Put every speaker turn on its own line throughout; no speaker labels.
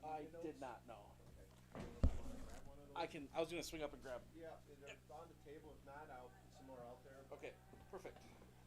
I
media
did
notes?
not know.
Okay. Want to grab one of those?
I can. I was gonna swing up and grab.
Yeah, they're on the table. If not, I'll put some more out there.
Okay, perfect.
Keys and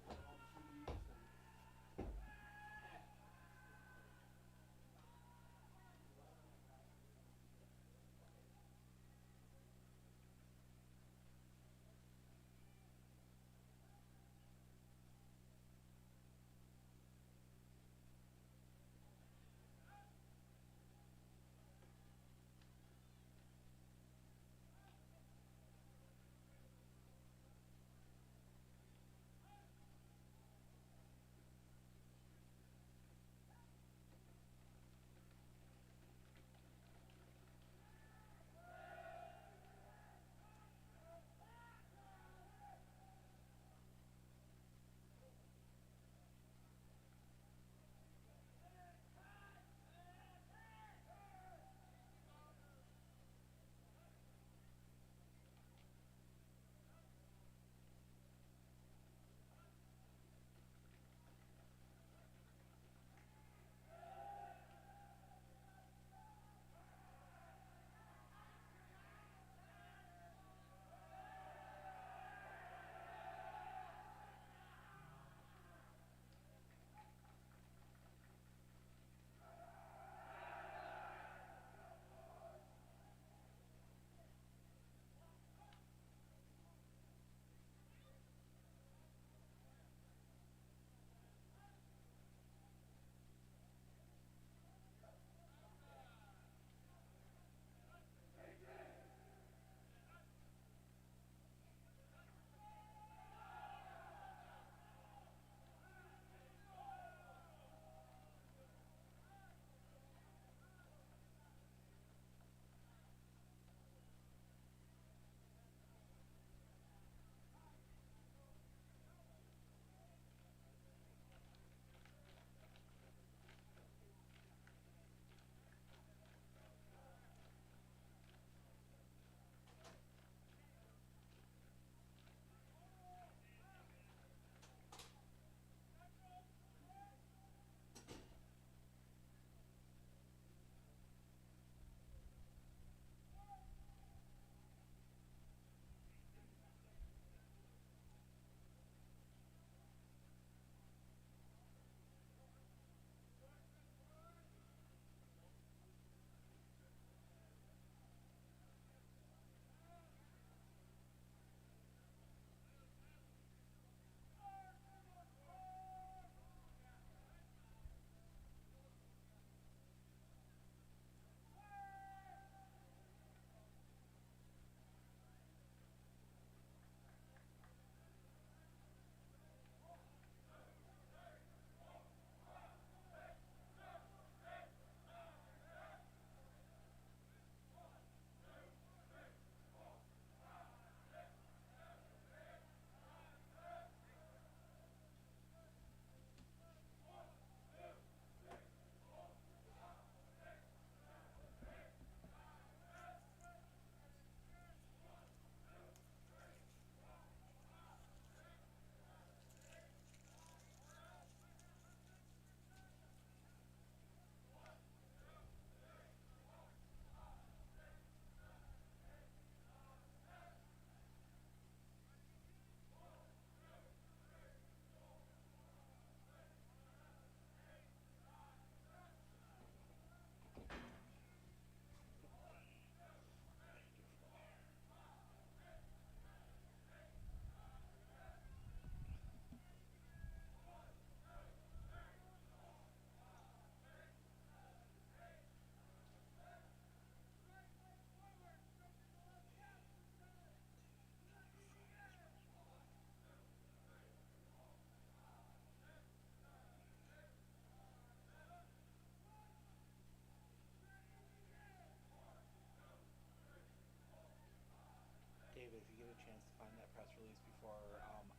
David, if you get a chance to find that press release before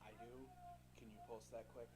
I do, can you post that quick?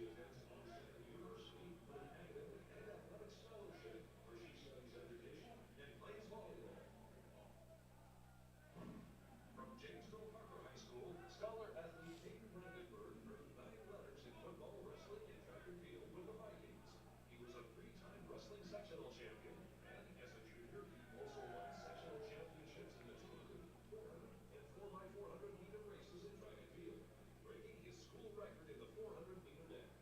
attends Louisiana University with an academic and athletic scholarship where she studies education and plays volleyball. From Janesville Parker High School, scholar athlete Hayden Brandenburg earned 9 letters in football, wrestling, and track and field with the Vikings. He was a 3-time wrestling sectional champion, and as a junior, he also won sectional championships in the 200, 400, and 4x400 meter races in track and field, breaking his school record in the 400 meter dash.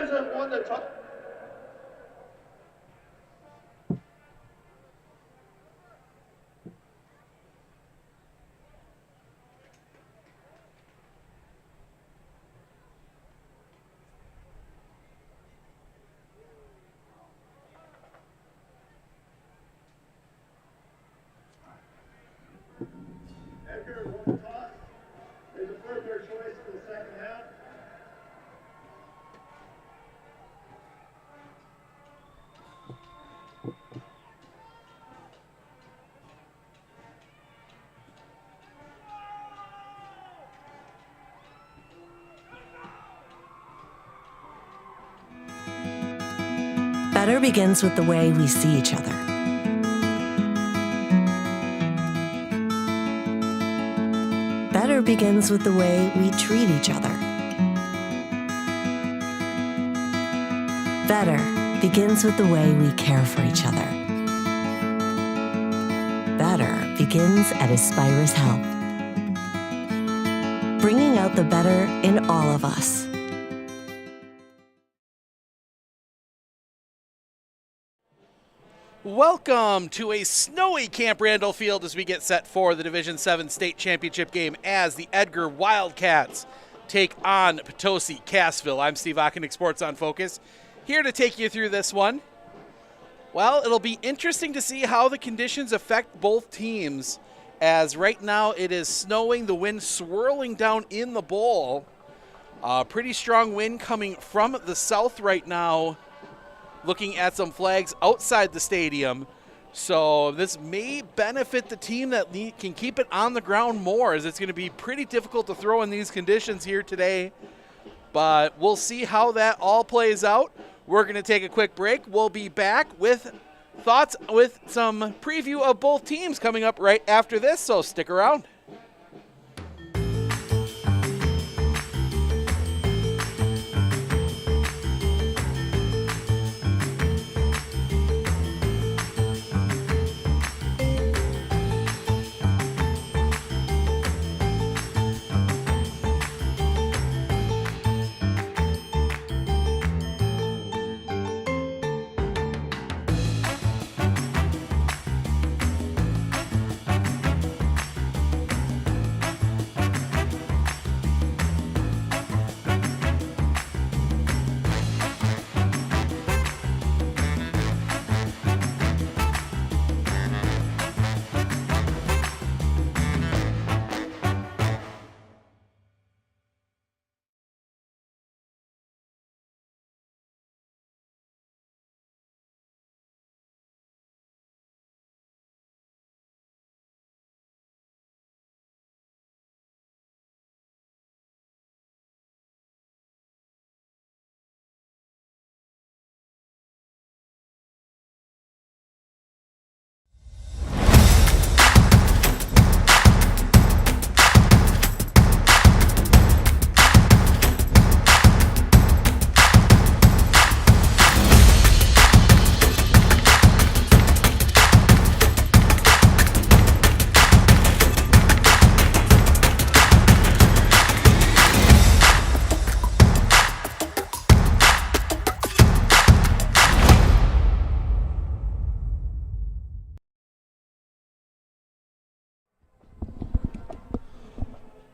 guys have won the top. Edgar won the toss. They deferred their choice to the second half.
Better begins with the way we see each other. Better begins with the way we treat each other. Better begins with the way we care for each other. Better begins at Aspirus Health, bringing out the better in all of us.
Welcome to a snowy Camp Randall Field as we get set for the Division 7 State Championship game as the Edgar Wildcats take on Potosi Cassville. I'm Steve Ockenick, Sports on Focus, here to take you through this one. Well, it'll be interesting to see how the conditions affect both teams, as right now it is snowing, the wind swirling down in the bowl. Pretty strong wind coming from the south right now. Looking at some flags outside the stadium. So this may benefit the team that can keep it on the ground more, as it's going to be pretty difficult to throw in these conditions here today. But we'll see how that all plays out. We're going to take a quick break. We'll be back with thoughts, with some preview of both teams coming up right after this, so stick around.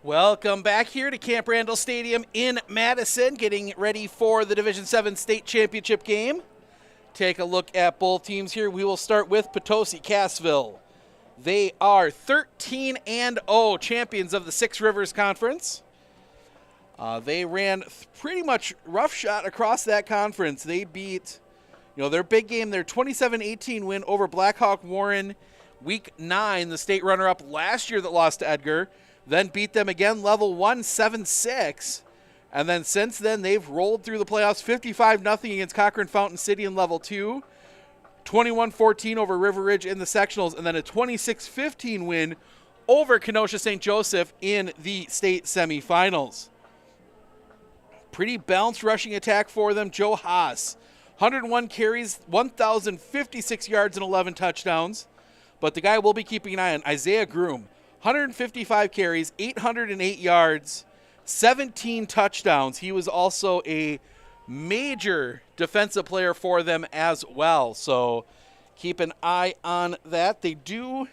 Welcome back here to Camp Randall Stadium in Madison, getting ready for the Division 7 State Championship game. Take a look at both teams here. We will start with Potosi Cassville. They are 13-0 champions of the Six Rivers Conference. They ran pretty much roughshod across that conference. They beat, their big game, their 27-18 win over Blackhawk Warren Week 9, the state runner-up last year that lost to Edgar. Then beat them again, level 1, 7-6. And then since then, they've rolled through the playoffs, 55-0 against Cochrane Fountain City in level 2, 21-14 over River Ridge in the sectionals, and then a 26-15 win over Kenosha St. Joseph in the state semifinals. Pretty balanced rushing attack for them. Joe Haas, 101 carries, 1,056 yards, and 11 touchdowns. But the guy we'll be keeping an eye on, Isaiah Groom, 155 carries, 808 yards, 17 touchdowns. He was also a major defensive player for them as well. So keep an eye on that. They do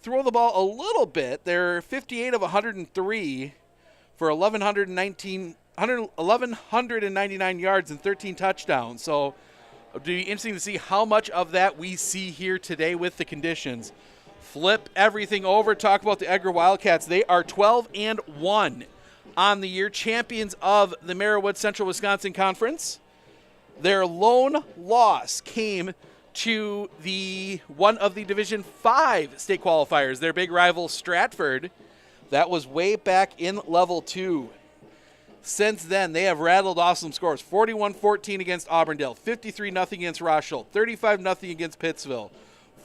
throw the ball a little bit. They're 58 of 103 for 1,199 yards and 13 touchdowns. So it'll be interesting to see how much of that we see here today with the conditions. Flip everything over. Talk about the Edgar Wildcats. They are 12-1 on the year, champions of the Merriwood Central Wisconsin Conference. Their lone loss came to one of the Division 5 state qualifiers, their big rival Stratford. That was way back in Level 2. Since then, they have rattled off some scores. 41-14 against Auburndale, 53-0 against Rochelle, 35-0 against Pittsville,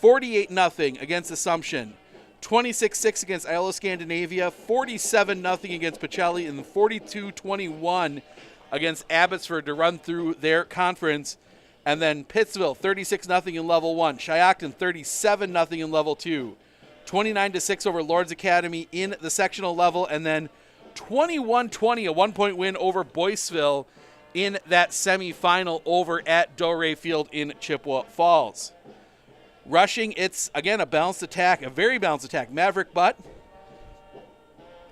48-0 against Assumption, 26-6 against Iowa Scandinavia, 47-0 against Pacelli, and 42-21 against Abbotsford to run through their conference. And then Pittsville, 36-0 in Level 1. Shiocton, 37-0 in Level 2. 29-6 over Lord's Academy in the sectional level. And then 21-20, a one-point win over Boyceville in that semifinal over at Doré Field in Chippewa Falls. Rushing, it's, again, a balanced attack, a very balanced attack. Maverick Butt,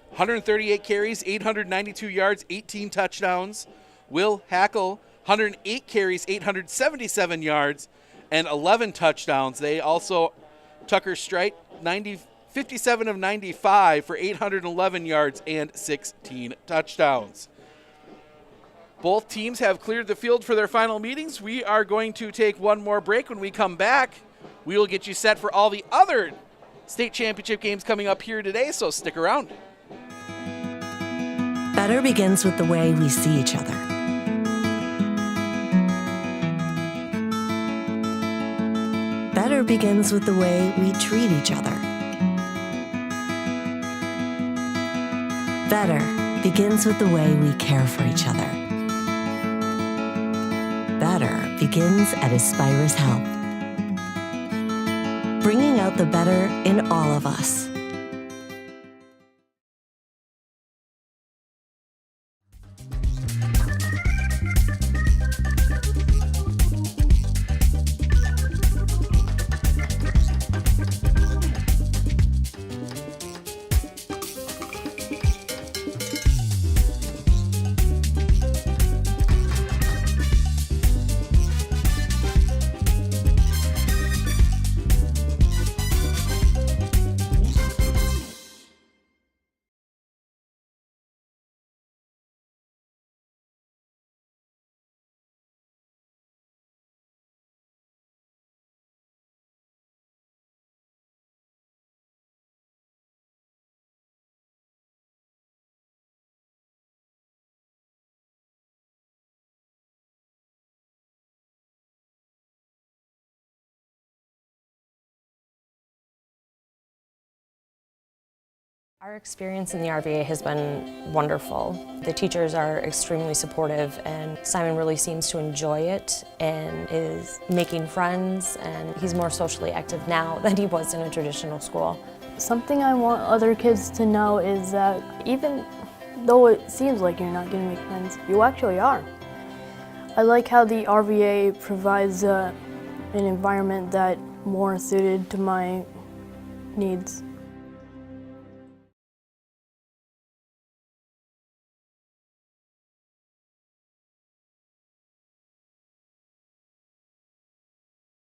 138 carries, 892 yards, 18 touchdowns. Will Hackle, 108 carries, 877 yards, and 11 touchdowns. They also, Tucker Strite, 57 of 95 for 811 yards and 16 touchdowns. Both teams have cleared the field for their final meetings. We are going to take one more break. When we come back, we will get you set for all the other state championship games coming up here today, so stick around.
Better begins with the way we see each other. Better begins with the way we treat each other. Better begins with the way we care for each other. Better begins at Aspirus Health, bringing out the better in all of us.
Our experience in the RVA has been wonderful. The teachers are extremely supportive, and Simon really seems to enjoy it and is making friends, and he's more socially active now than he was in a traditional school.
Something I want other kids to know is that even though it seems like you're not going to make friends, you actually are. I like how the RVA provides an environment that more suited to my needs.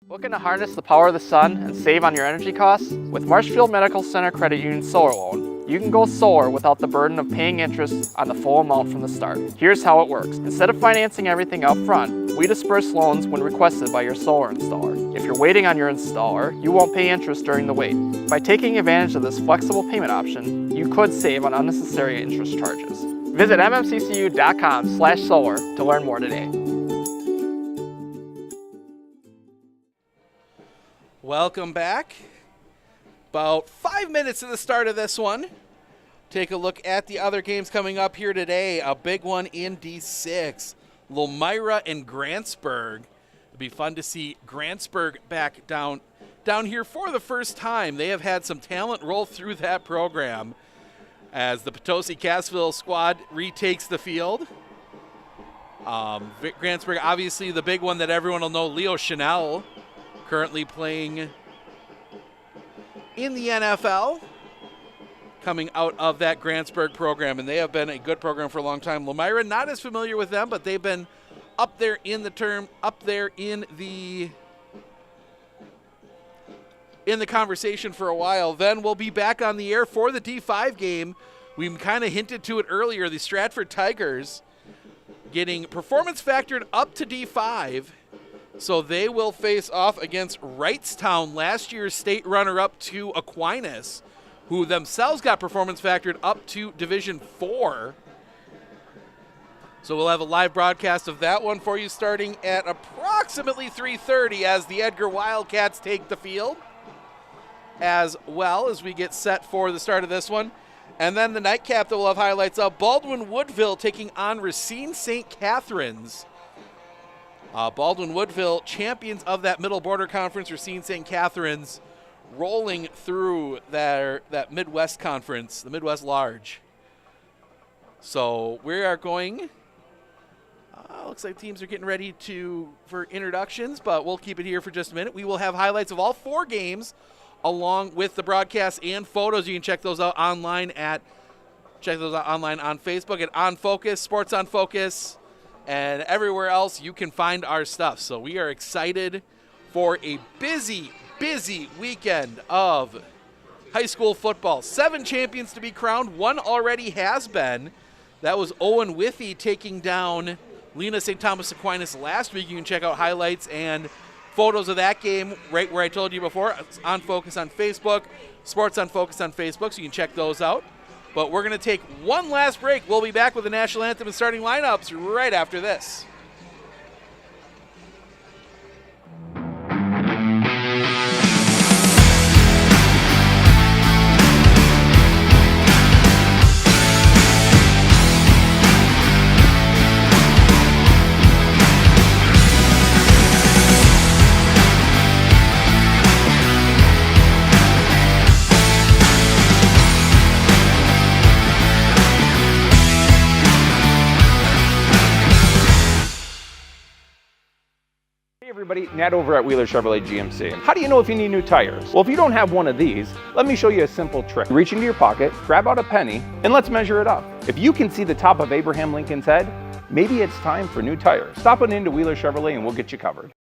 Looking to harness the power of the sun and save on your energy costs? With Marshfield Medical Center Credit Union Solar Loan, you can go solar without the burden of paying interest on the full amount from the start. Here's how it works. Instead of financing everything up front, we disperse loans when requested by your solar installer. If you're waiting on your installer, you won't pay interest during the wait. By taking advantage of this flexible payment option, you could save on unnecessary interest charges. Visit mmccu.com/solar to learn more today.
Welcome back. About 5 minutes to the start of this one. Take a look at the other games coming up here today. A big one in D6. Lomira and Grantsburg. It'll be fun to see Grantsburg back down here for the first time. They have had some talent roll through that program as the Potosi Cassville squad retakes the field. Grantsburg, obviously the big one that everyone will know, Leo Chanel, currently playing in the NFL, coming out of that Grantsburg program, and they have been a good program for a long time. Lemira, not as familiar with them, but they've been up there in the conversation for a while. Then we'll be back on the air for the D5 game. We kind of hinted to it earlier. The Stratford Tigers getting performance factored up to D5, so they will face off against Wrightstown, last year's state runner-up to Aquinas, who themselves got performance factored up to Division 4. So we'll have a live broadcast of that one for you starting at approximately 3:30 as the Edgar Wildcats take the field, as well as we get set for the start of this one. And then the nightcap that we'll have highlights of, Baldwin Woodville taking on Racine St. Catharines. Baldwin Woodville, champions of that Middle Border Conference, Racine St. Catharines rolling through that Midwest Conference, the Midwest Large. So we are going, looks like teams are getting ready for introductions, but we'll keep it here for just a minute. We will have highlights of all 4 games along with the broadcast and photos. You can check those out online on Facebook at On Focus, Sports on Focus, and everywhere else you can find our stuff. So we are excited for a busy weekend of high school football. 7 champions to be crowned. 1 already has been. That was Owen Withy taking down Lena St. Thomas Aquinas last week. You can check out highlights and photos of that game right where I told you before. It's On Focus on Facebook, Sports on Focus on Facebook, so you can check those out. But we're going to take one last break. We'll be back with the national anthem and starting lineups right after this.
Everybody, Nat over at Wheeler Chevrolet GMC. How do you know if you need new tires? Well, if you don't have one of these, let me show you a simple trick. Reach into your pocket, grab out a penny, and let's measure it up. If you can see the top of Abraham Lincoln's head, maybe it's time for new tires. Stop on into Wheeler Chevrolet and we'll get you covered.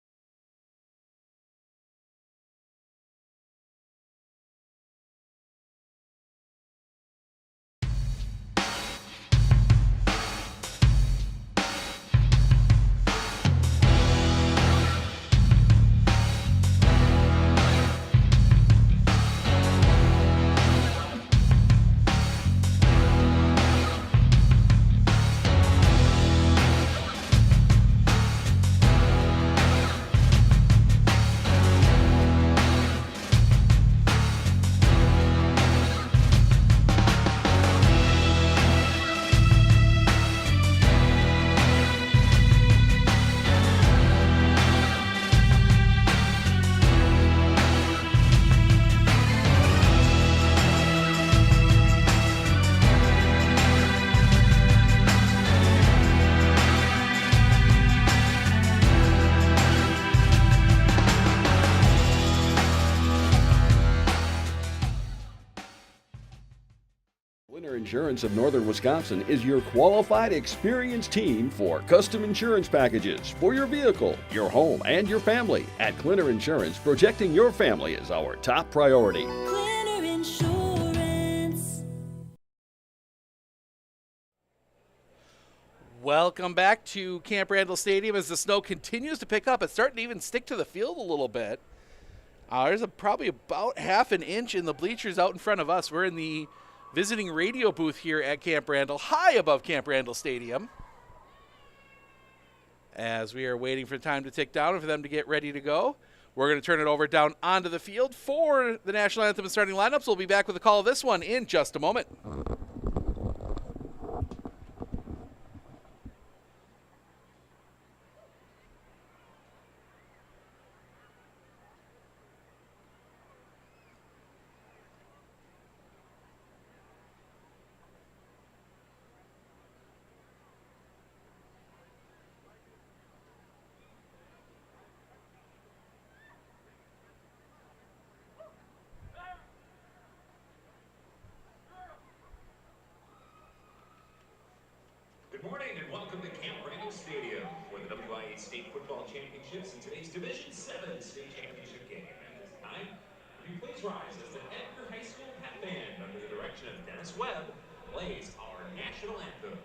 Insurance of Northern Wisconsin is your qualified, experienced team for custom insurance packages for your vehicle, your home, and your family. At Clinner Insurance, protecting your family is our top priority.
Clinner Insurance.
Welcome back to Camp Randall Stadium as the snow continues to pick up. It's starting to even stick to the field a little bit. There's probably about half an inch in the bleachers out in front of us. We're in the visiting radio booth here at Camp Randall, high above Camp Randall Stadium, as we are waiting for time to tick down and for them to get ready to go. We're going to turn it over down onto the field for the national anthem and starting lineups. We'll be back with a call of this one in just a moment.
WIAA State Football Championships in today's Division 7 State Championship game. At this time, will you please rise as the Edgar High School Pep Band, under the direction of Dennis Webb, plays our national anthem.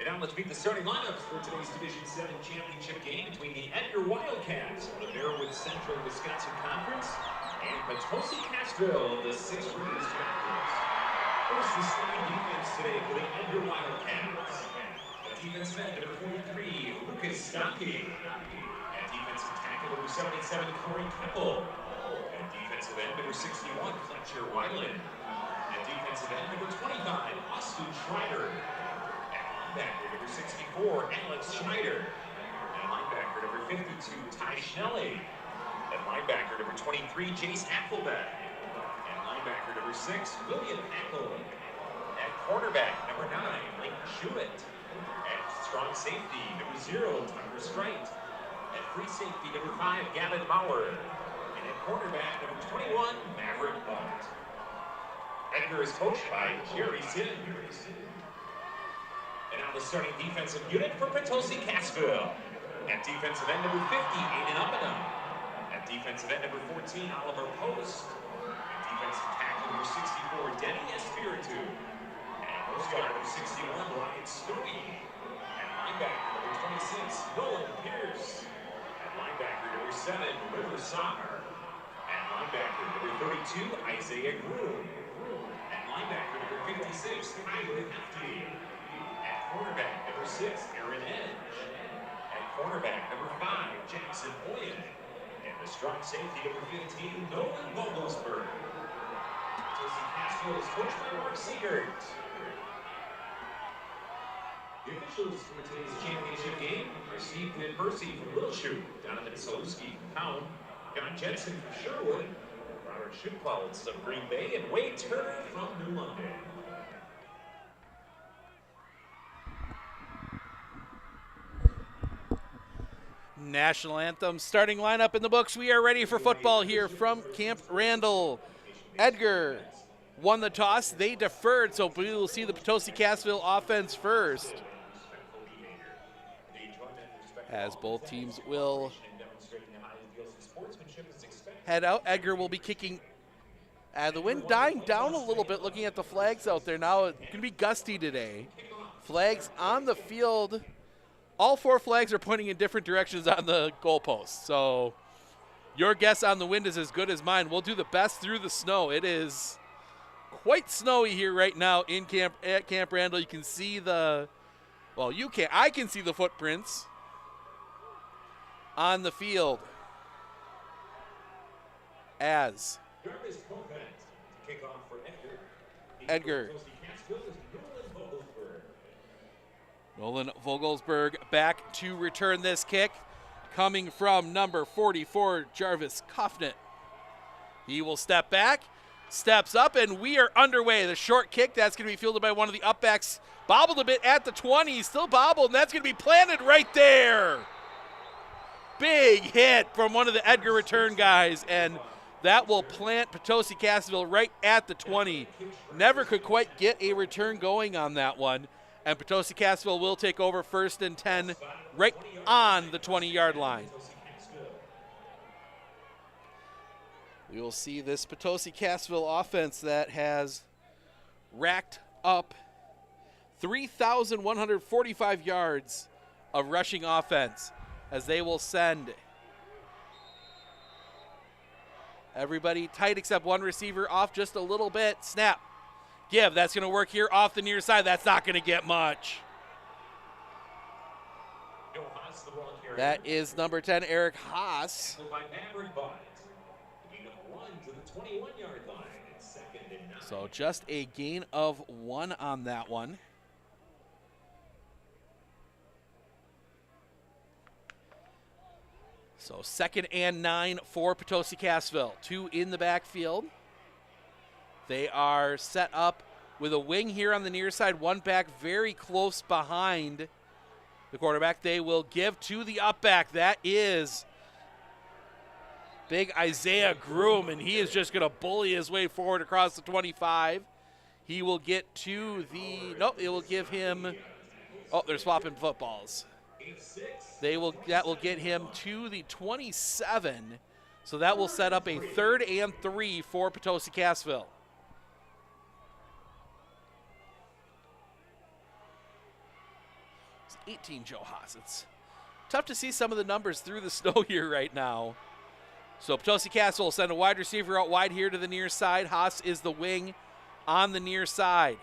And now let's meet the starting lineups for today's Division 7 championship game between the Edgar Wildcats of the Bearwood Central Wisconsin Conference and Potosi Cassville of the 6 Rivers Chapters. First, the starting defense today for the Edgar Wildcats. At defensive end, number 43, Lucas Stockey. At defensive tackle, number 77, Corey Keppel. At defensive end, number 61, Fletcher Weiland. At defensive end, number 25, Austin Schreider. Linebacker number 64, Alex Schneider. And linebacker number 52, Ty Schnelly. And linebacker number 23, Jace Applebeck. And linebacker number 6, William Eckel. At cornerback number 9, Link Schuett. At strong safety number 0, Tucker Strite. At free safety number 5, Gavin Maurer. And at cornerback number 21, Maverick Butt. Edgar is coached by Jerry Simmons. And now the starting defensive unit for Potosi Cassville. At defensive end number 50, Aiden Uppingham. At defensive end number 14, Oliver Post. At defensive tackle number 64, Denny Espiritu. And most 61, Ryan Stewie. At linebacker, number 26, Nolan Pierce. At linebacker, number 7, River Sahar. At linebacker, number 32, Isaiah Groom. At linebacker, number 56, Kyler Hefty. At cornerback, number 6, Aaron Edge. At cornerback, number 5, Jackson Boyd. And the strong safety, number 15, Nolan Vogelsberg. Potosi Cassville is coached by Mark Siegert. The officials for today's championship game are Steve Percy from Little Shoe, Donovan Solowski from Pound, John Jensen from Sherwood, Robert Schutwaltz of Green Bay, and Wade Turner from New London.
National anthem starting lineup in the books. We are ready for football here from Camp Randall. Edgar won the toss. They deferred, so we will see the Potosi Cassville offense first, as both teams will head out. Edgar will be kicking. The wind dying down a little bit, looking at the flags out there now. It's going to be gusty today. Flags on the field. All 4 flags are pointing in different directions on the goalposts. So your guess on the wind is as good as mine. We'll do the best through the snow. It is quite snowy here right now at Camp Randall. You can see I can see the footprints on the field as Edgar. Nolan Vogelsberg back to return this kick, coming from number 44, Jarvis Coffnett. He will step back, steps up, and we are underway. The short kick, that's going to be fielded by one of the upbacks. Bobbled a bit at the 20, still bobbled, and that's going to be planted right there. Big hit from one of the Edgar return guys, and that will plant Potosi Cassville right at the 20. Never could quite get a return going on that one. And Potosi Cassville will take over 1st and 10 right on the 20-yard line. We will see this Potosi Cassville offense that has racked up 3,145 yards of rushing offense, as they will send everybody tight except one receiver off just a little bit. Snap. Give, that's going to work here off the near side. That's not going to get much. That is number 10, Eric Haas. So just a gain of 1 on that one. So 2nd and 9 for Potosi Cassville. 2 in the backfield. They are set up with a wing here on the near side, 1 back very close behind the quarterback. They will give to the up back. That is big Isaiah Groom, and he is just going to bully his way forward across the 25. He will get to the, nope, it will give him, oh, they're swapping footballs. That will get him to the 27. So that will set up a 3rd and 3 for Potosi Cassville. 18, Joe Haas. It's tough to see some of the numbers through the snow here right now. So Potosi Cassville will send a wide receiver out wide here to the near side. Haas is the wing on the near side.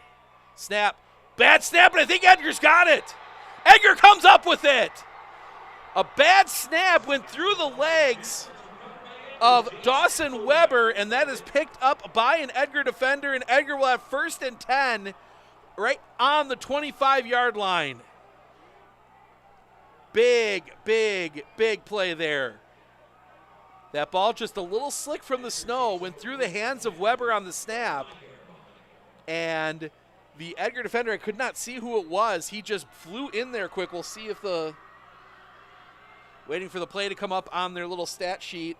Snap. Bad snap, but I think Edgar's got it. Edgar comes up with it. A bad snap went through the legs of Dawson Weber, and that is picked up by an Edgar defender, and Edgar will have 1st and 10 right on the 25-yard line. Big play there. That ball just a little slick from the snow, went through the hands of Weber on the snap, and the Edgar defender, I could not see who it was. He just flew in there quick. We'll see if waiting for the play to come up on their little stat sheet.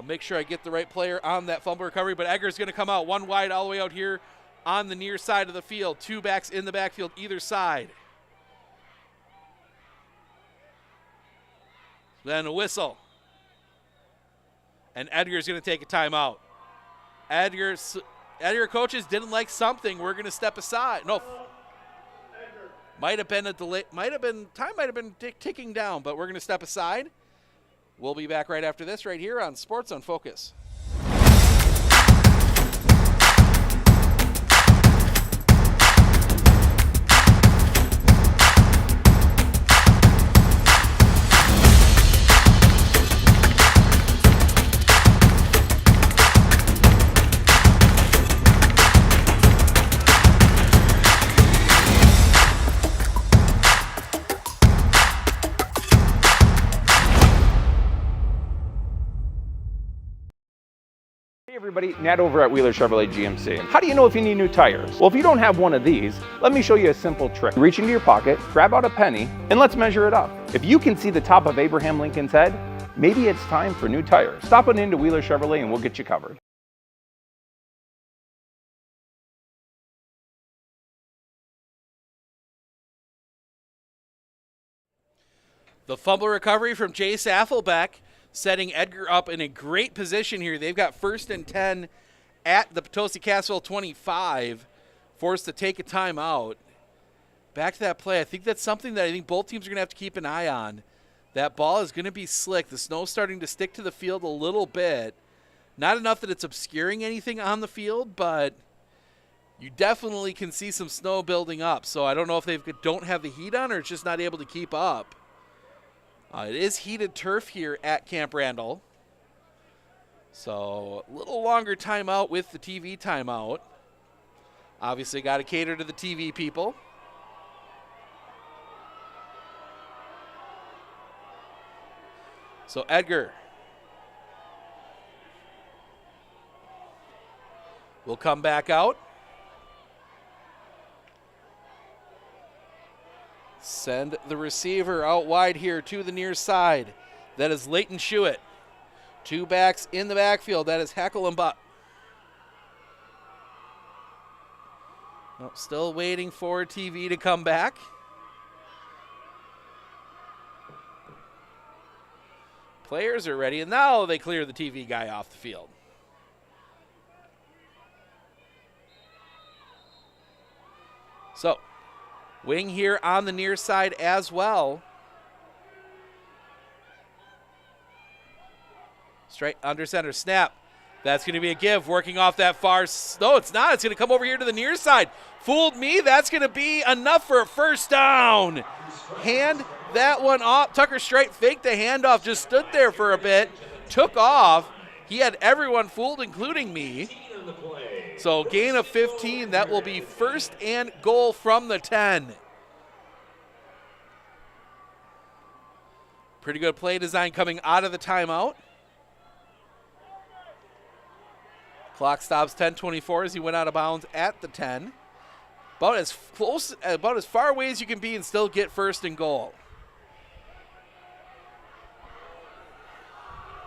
Make sure I get the right player on that fumble recovery, but Edgar's going to come out 1 wide all the way out here on the near side of the field. 2 backs in the backfield either side. Then a whistle. And Edgar's going to take a timeout. Edgar Edgar coaches didn't like something. We're going to step aside. No. Might have been a delay. Time might have been ticking down, but we're going to step aside. We'll be back right after this right here on Sports on Focus.
Hey everybody, Nat over at WIAA Chevrolet GMC. How do you know if you need new tires? Well, if you don't have one of these, let me show you a simple trick. Reach into your pocket, grab out a penny, and let's measure it up. If you can see the top of Abraham Lincoln's head, maybe it's time for new tires. Stop on into WIAA Chevrolet and we'll get you covered.
The fumble recovery from Jace Affelbeck, setting Edgar up in a great position here. They've got 1st and 10 at the Potosi Cassville 25, forced to take a timeout. Back to that play. I think that's something that I think both teams are going to have to keep an eye on. That ball is going to be slick. The snow's starting to stick to the field a little bit. Not enough that it's obscuring anything on the field, but you definitely can see some snow building up. So I don't know if they don't have the heat on or it's just not able to keep up. It is heated turf here at Camp Randall. So a little longer timeout with the TV timeout. Obviously got to cater to the TV people. So Edgar will come back out. Send the receiver out wide here to the near side. That is Leighton Schuett. 2 backs in the backfield. That is Hackle and Butt. Oh, still waiting for TV to come back. Players are ready, and now they clear the TV guy off the field. So, wing here on the near side as well. Straight under center, snap. That's going to be a give, working off that far. No, it's not. It's going to come over here to the near side. Fooled me. That's going to be enough for a first down. Hand that one off. Tucker Straight faked the handoff, just stood there for a bit, took off. He had everyone fooled, including me. So gain of 15. That will be 1st and goal from the 10. Pretty good play design coming out of the timeout. Clock stops 10:24 as he went out of bounds at the 10. About as far away as you can be and still get 1st and goal.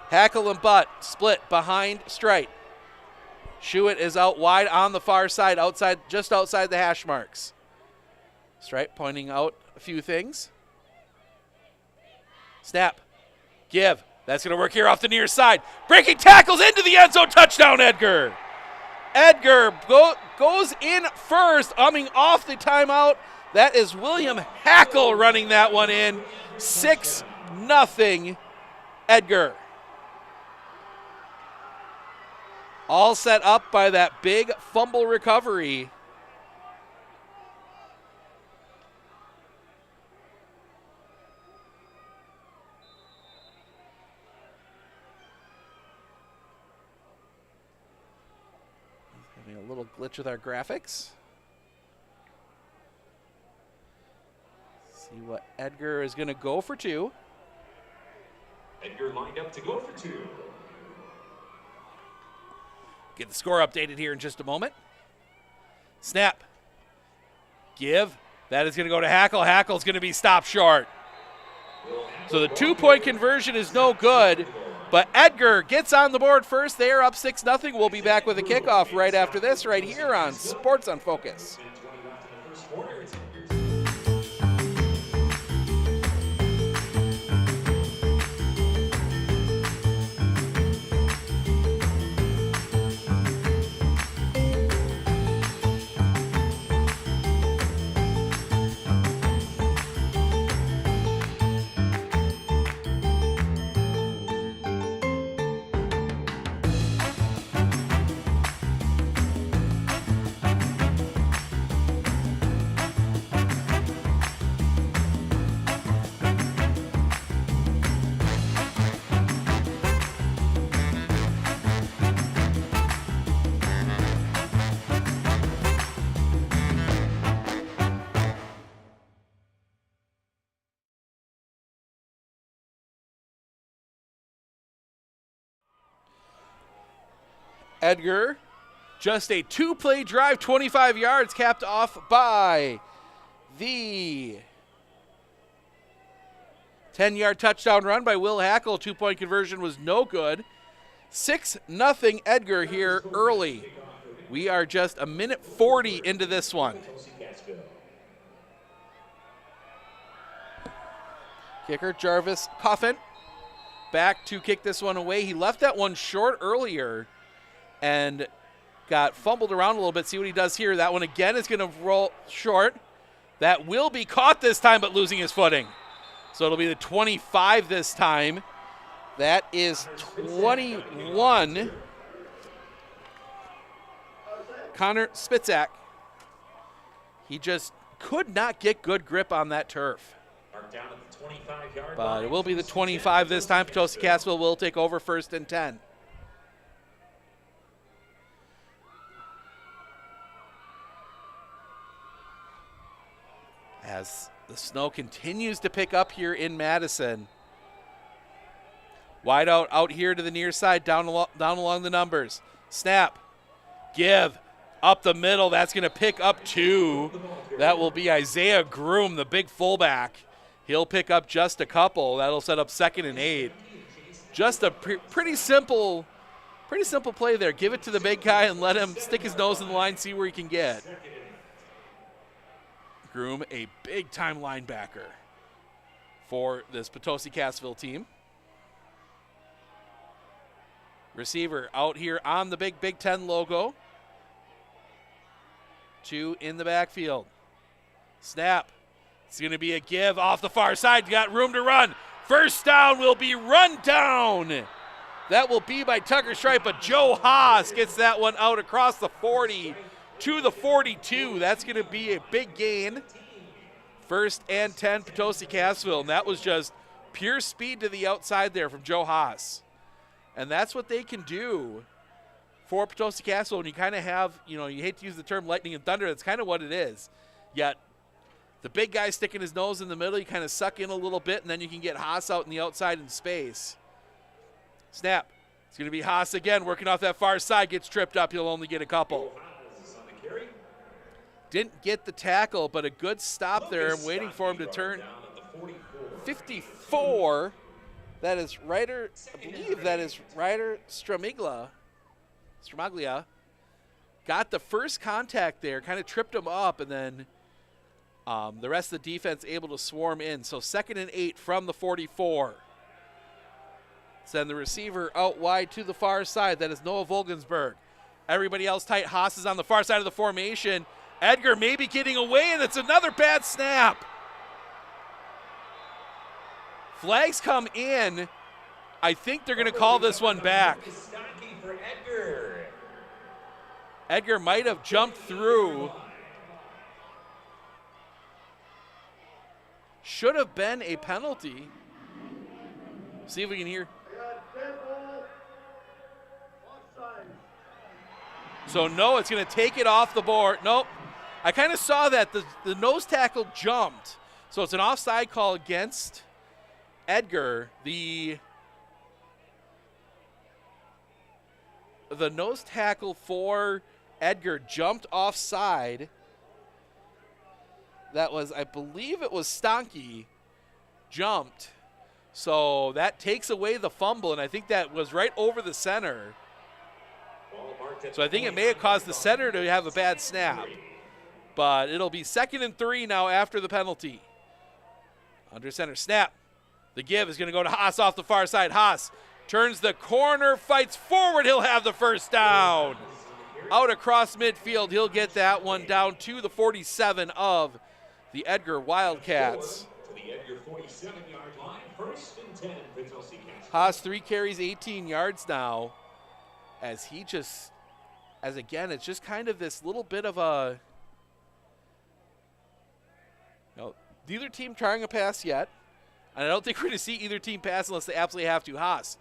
Hackle and Butt split behind Strite. Schuett is out wide on the far side, just outside the hash marks. Strite pointing out a few things. Snap. Give. That's going to work here off the near side. Breaking tackles into the end zone. Touchdown, Edgar. Edgar goes in first, off the timeout. That is William Hackle running that one in. 6-0 Edgar. All set up by that big fumble recovery. Having a little glitch with our graphics. See what Edgar is going to go for 2.
Edgar lined up to go for 2.
Get the score updated here in just a moment. Snap. Give. That is going to go to Hackle. Hackle's going to be stopped short. So the 2-point conversion is no good, but Edgar gets on the board first. They are up 6-0. We'll be back with a kickoff right after this right here on Sports on Focus. Edgar, just a 2-play drive, 25 yards, capped off by the 10-yard touchdown run by Will Hackle. 2-point conversion was no good. 6-0 Edgar here early. We are just a minute 40 into this one. Kicker Jarvis Coffin back to kick this one away. He left that one short earlier and got fumbled around a little bit. See what he does here. That one again is going to roll short. That will be caught this time, but losing his footing. So it'll be the 25 this time. That is 21. Connor Spitzak. He just could not get good grip on that turf. But it will be the 25 this time. Potosi Cassville will take over 1st and 10. As the snow continues to pick up here in Madison. Wide out here to the near side, down along the numbers. Snap, give, up the middle. That's going to pick up 2. That will be Isaiah Groom, the big fullback. He'll pick up just a couple. That'll set up 2nd and 8. Just a pretty simple play there. Give it to the big guy and let him stick his nose in the line, see where he can get. Groom, a big-time linebacker for this Potosi Cassville team. Receiver out here on the big Big Ten logo. 2 in the backfield. Snap. It's going to be a give off the far side. You got room to run. First down will be run down. That will be by Tucker Stripe, but Joe Haas gets that one out across the 40 to the 42. That's going to be a big gain. 1st and 10, Potosi Cassville. And that was just pure speed to the outside there from Joe Haas. And that's what they can do for Potosi Cassville when you kind of have, you hate to use the term lightning and thunder. That's kind of what it is. Yet the big guy sticking his nose in the middle, you kind of suck in a little bit, and then you can get Haas out in the outside in space. Snap. It's going to be Haas again, working off that far side, gets tripped up. He'll only get a couple. Didn't get the tackle, but a good stop there. I'm waiting for him to turn 54. That is Ryder, I believe that is Ryder Stramaglia. Got the first contact there, kind of tripped him up, and then the rest of the defense able to swarm in. So 2nd and 8 from the 44. Send the receiver out wide to the far side. That is Noah Volgensberg. Everybody else tight. Haas is on the far side of the formation. Edgar maybe getting away, and it's another bad snap. Flags come in. I think they're going to call this one back. Edgar might have jumped through. Should have been a penalty. See if we can hear. So no, it's going to take it off the board. Nope. I kind of saw that the nose tackle jumped. So it's an offside call against Edgar. The nose tackle for Edgar jumped offside. That was, I believe it was Stanky jumped. So that takes away the fumble, and I think that was right over the center. So I think it may have caused the center to have a bad snap. But it'll be 2nd and 3 now after the penalty. Under center, snap. The give is going to go to Haas off the far side. Haas turns the corner, fights forward. He'll have the first down. Out across midfield, he'll get that one down to the 47 of the Edgar Wildcats. Haas 3 carries, 18 yards now. As again, it's just kind of this little bit of a, neither team trying a pass yet. And I don't think we're going to see either team pass unless they absolutely have to. Haas,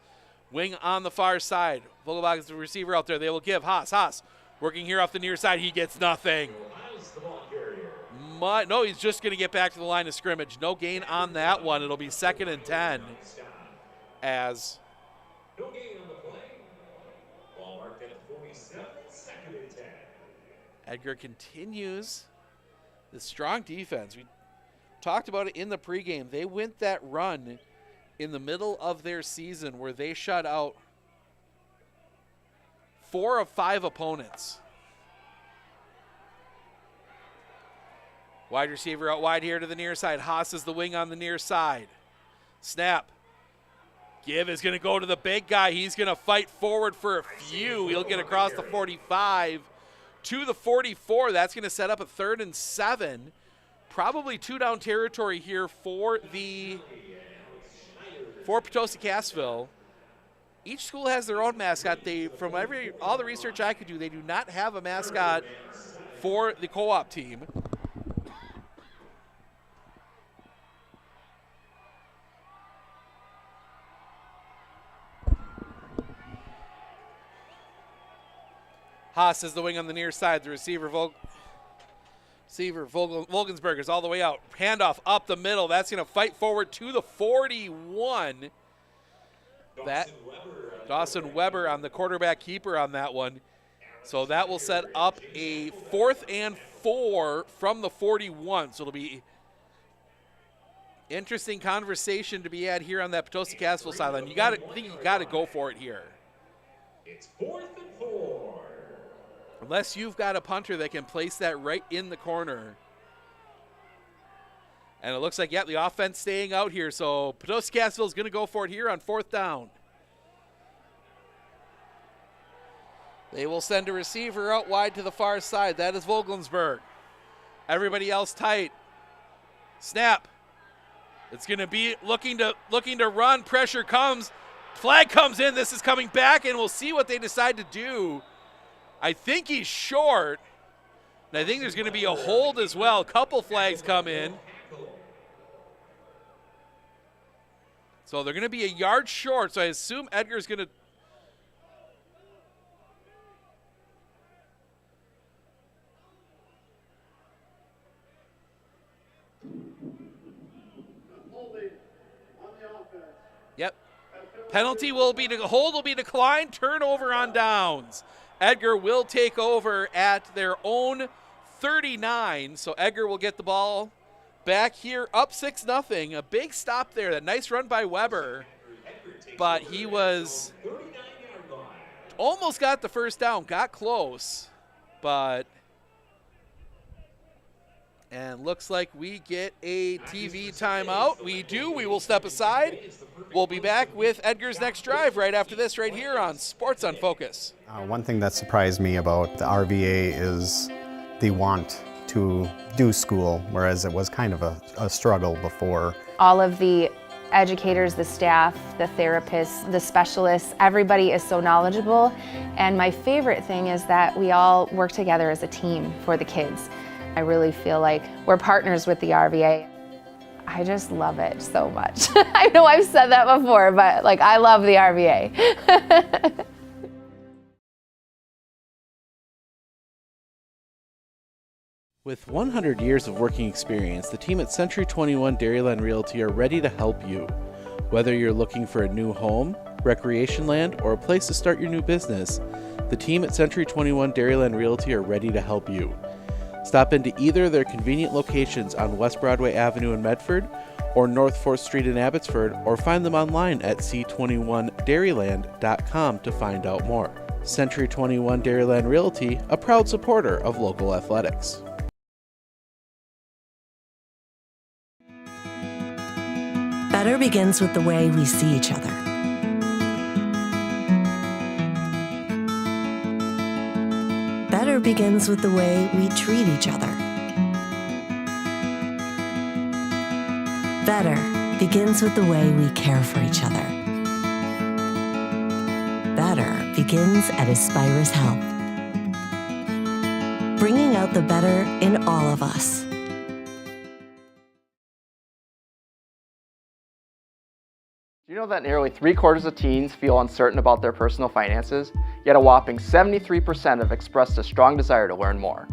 wing on the far side. Vogelbach is the receiver out there. They will give Haas, working here off the near side. He gets nothing. No, he's just going to get back to the line of scrimmage. No gain on that one. It'll be 2nd and 10 as Edgar continues the strong defense. We talked about it in the pregame. They went that run in the middle of their season where they shut out 4 of 5 opponents. Wide receiver out wide here to the near side. Haas is the wing on the near side. Snap. Give is going to go to the big guy. He's going to fight forward for a few. He'll get across the 45 to the 44. That's going to set up a 3rd and 7. Probably 2-down territory here for Potosi Cassville. Each school has their own mascot. From all the research I could do, they do not have a mascot for the co-op team. Haas is the wing on the near side. The receiver, Volgensberg is all the way out. Handoff up the middle. That's going to fight forward to the 41. Dawson Weber on the quarterback keeper on that one. So that will set up a 4th and 4 from the 41. So it'll be interesting conversation to be had here on that Potosi Cassville sideline. I think you got to go for it here.
It's 4th and 4.
Unless you've got a punter that can place that right in the corner. And it looks like, the offense staying out here. So Potosi Cassville is going to go for it here on 4th down. They will send a receiver out wide to the far side. That is Vogelsberg. Everybody else tight. Snap. It's going to be looking to run. Pressure comes. Flag comes in. This is coming back, and we'll see what they decide to do. I think he's short, and I think there's going to be a hold as well. A couple flags come in. So they're going to be a yard short, so I assume Edgar's going to...
Holding on the offense.
Yep. Penalty will be, hold will be declined, turnover on downs. Edgar will take over at their own 39, so Edgar will get the ball back here up 6-0. A big stop there. A nice run by Weber, but he was almost got the first down, got close, but and looks like we get a TV timeout. We do. We will step aside. We'll be back with Edgar's next drive right after this right here on Sports on Focus.
One thing that surprised me about the RVA is the want to do school, whereas it was kind of a struggle before.
All of the educators, the staff, the therapists, the specialists, everybody is so knowledgeable. And my favorite thing is that we all work together as a team for the kids. I really feel like we're partners with the RVA. I just love it so much. I know I've said that before, but I love the RVA.
With 100 years of working experience, the team at Century 21 Dairyland Realty are ready to help you. Whether you're looking for a new home, recreation land, or a place to start your new business, the team at Century 21 Dairyland Realty are ready to help you. Stop into either of their convenient locations on West Broadway Avenue in Medford or North 4th Street in Abbotsford, or find them online at c21dairyland.com to find out more. Century 21 Dairyland Realty, a proud supporter of local athletics.
Better begins with the way we see each other. Better begins with the way we treat each other. Better begins with the way we care for each other. Better begins at Aspirus Health, bringing out the better in all of us.
Do you know that nearly 3/4 of teens feel uncertain about their personal finances, yet a whopping 73% have expressed a strong desire to learn more?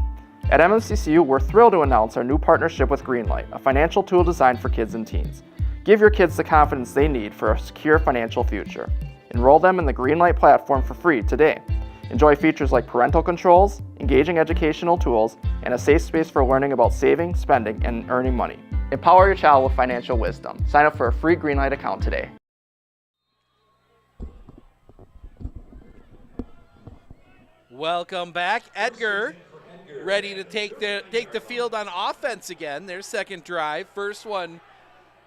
At MNCCU, we're thrilled to announce our new partnership with Greenlight, a financial tool designed for kids and teens. Give your kids the confidence they need for a secure financial future. Enroll them in the Greenlight platform for free today. Enjoy features like parental controls, engaging educational tools, and a safe space for learning about saving, spending, and earning money. Empower your child with financial wisdom. Sign up for a free Greenlight account today.
Welcome back. Edgar ready to take the field on offense again. Their second drive. First one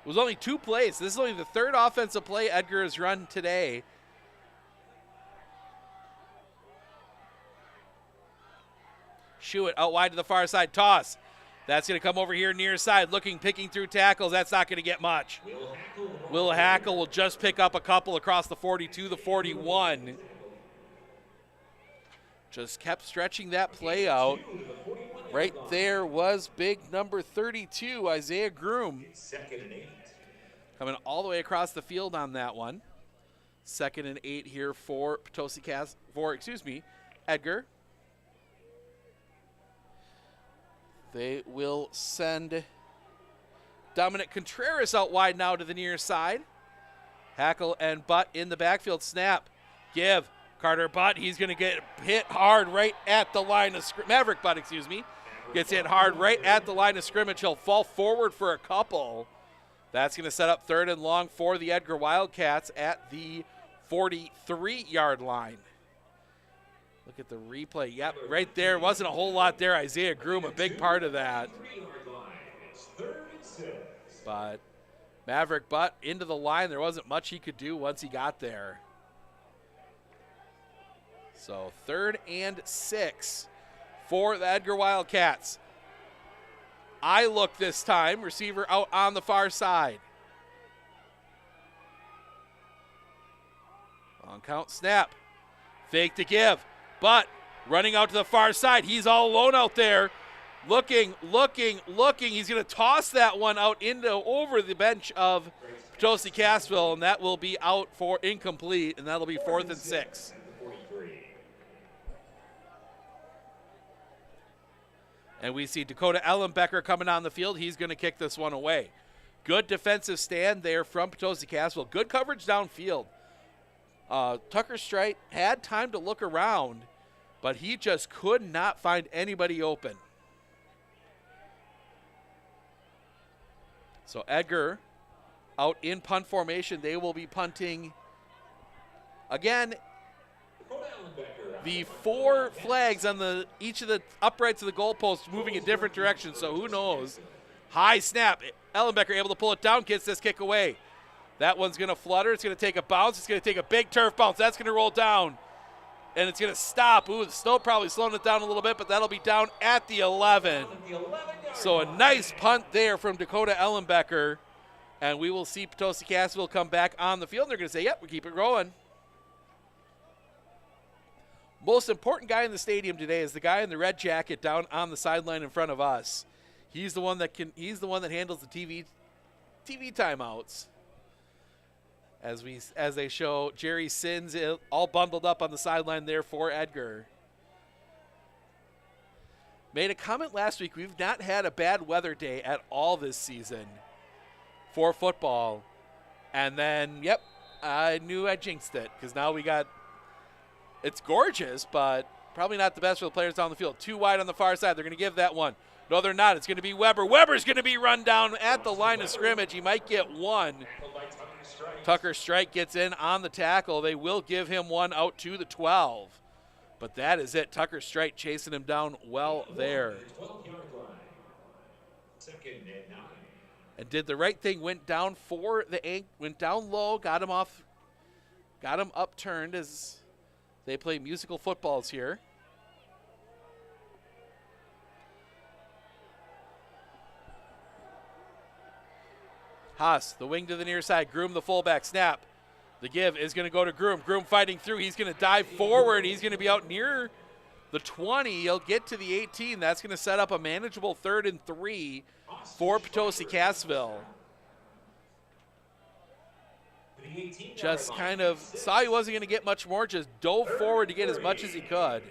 was only 2 plays. This is only the third offensive play Edgar has run today. Shuett out wide to the far side. Toss. That's going to come over here near side. Picking through tackles. That's not going to get much. Will Hackle will just pick up a couple across the 42, the 41. Just kept stretching that play out. Right there was big number 32, Isaiah Groom. Coming all the way across the field on that one. 2nd and 8 here for Edgar. They will send Dominic Contreras out wide now to the near side. Hackle and Butt in the backfield. Snap. Give. Carter Butt, he's going to get hit hard right at the line of scrimmage. Maverick Butt, gets hit hard right at the line of scrimmage. He'll fall forward for a couple. That's going to set up 3rd and long for the Edgar Wildcats at the 43-yard line. Look at the replay. Yep, right there. Wasn't a whole lot there. Isaiah Groom, a big part of that. But Maverick Butt into the line. There wasn't much he could do once he got there. So 3rd and 6 for the Edgar Wildcats. I look this time. Receiver out on the far side. On count, snap. Fake to give. But running out to the far side. He's all alone out there. Looking. He's going to toss that one out over the bench of Potosi Cassville, and that will be out for incomplete, and that'll be 4th and 6. And we see Dakota Ellenbecker coming on the field. He's going to kick this one away. Good defensive stand there from Potosi Cassville. Good coverage downfield. Tucker Strite had time to look around, but he just could not find anybody open. So Edgar out in punt formation. They will be punting again. The 4 flags on each of the uprights of the goalposts moving in different directions, so who knows. High snap. Ellenbecker able to pull it down, gets this kick away. That one's going to flutter. It's going to take a bounce. It's going to take a big turf bounce. That's going to roll down, and it's going to stop. Ooh, the snow probably slowing it down a little bit, but that'll be down at the 11. So a nice punt there from Dakota Ellenbecker, and we will see Potosi Cassville come back on the field. They're going to say, yep, we keep it going. Most important guy in the stadium today is the guy in the red jacket down on the sideline in front of us. He's the one that handles the TV timeouts. As they show Jerry Sins all bundled up on the sideline there for Edgar. Made a comment last week, we've not had a bad weather day at all this season for football. And then, yep, I knew I jinxed it because now it's gorgeous, but probably not the best for the players down the field. 2 wide on the far side. They're going to give that one. No, they're not. It's going to be Weber. Weber's going to be run down at the line of scrimmage. He might get 1. Tucker Strite gets in on the tackle. They will give him 1 out to the 12. But that is it. Tucker Strite chasing him down well there. And did the right thing. Went down went down low, got him upturned as they play musical footballs here. Haas, the wing to the near side. Groom, the fullback. Snap. The give is going to go to Groom. Groom fighting through. He's going to dive forward. He's going to be out near the 20. He'll get to the 18. That's going to set up a manageable 3rd and 3 for Potosi Cassville. Just kind of saw he wasn't going to get much more, just dove forward to get as much as he could.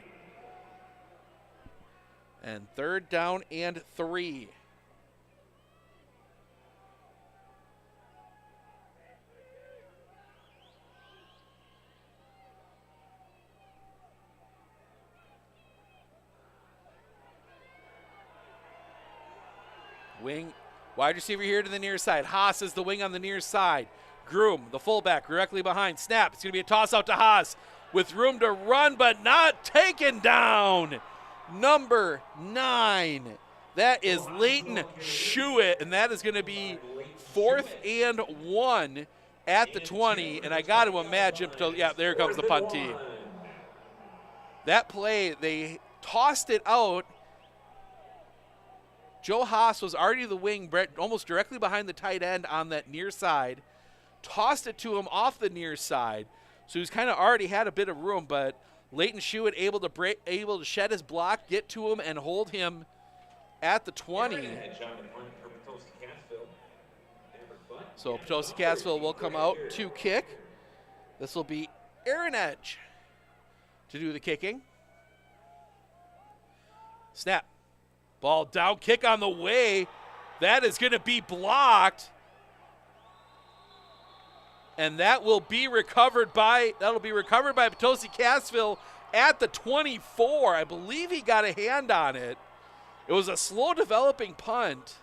And 3rd down and 3. Wing, wide receiver here to the near side. Haas is the wing on the near side. Groom, the fullback, directly behind. Snap. It's going to be a toss out to Haas with room to run, but not taken down. Number 9. That is Leighton Schuett, and that is going to be 4th and 1 at the 20. And I got to imagine, yeah, there comes the punt team. That play, they tossed it out. Joe Haas was already the wing, almost directly behind the tight end on that near side. Tossed it to him off the near side. So he's kind of already had a bit of room, but Leighton Schuett able to shed his block, get to him, and hold him at the 20. So Potosi Cassville will come out to kick. This will be Aaron Edge to do the kicking. Snap. Ball down, kick on the way. That is going to be blocked. And that will be recovered by Potosi Cassville at the 24. I believe he got a hand on it. It was a slow developing punt.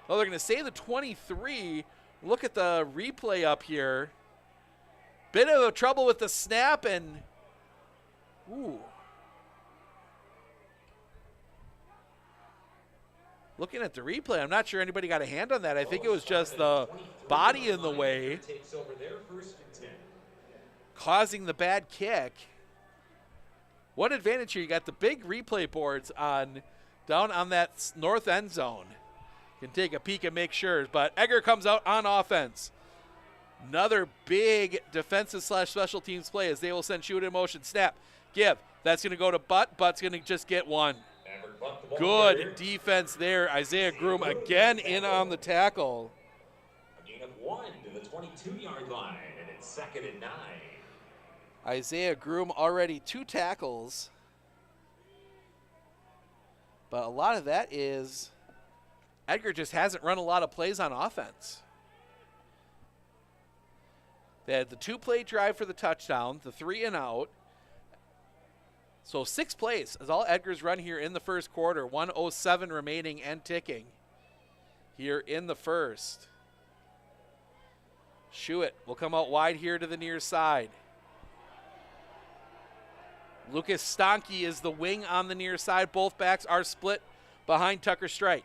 Well, they're going to say the 23. Look at the replay up here. Bit of a trouble with the snap and ooh. Looking at the replay, I'm not sure anybody got a hand on that. I think it was just the body in the way, causing the bad kick. One advantage here, you got the big replay boards down on that north end zone. You can take a peek and make sure, but Edgar comes out on offense. Another big defensive / special teams play as they will send Schuett in motion. Snap, give. That's going to go to Butt. Butt's going to just get one. Good defense there. Isaiah Groom again in on the tackle.
A gain of 1 to the 22-yard line, and it's 2nd and 9.
Isaiah Groom already 2 tackles. But a lot of that is Edgar just hasn't run a lot of plays on offense. They had the 2-play drive for the touchdown, the 3 and out. So 6 plays is all Edgar's run here in the first quarter. 1:07 remaining and ticking here in the first. Schuett will come out wide here to the near side. Lucas Stanke is the wing on the near side. Both backs are split behind Tucker Strite.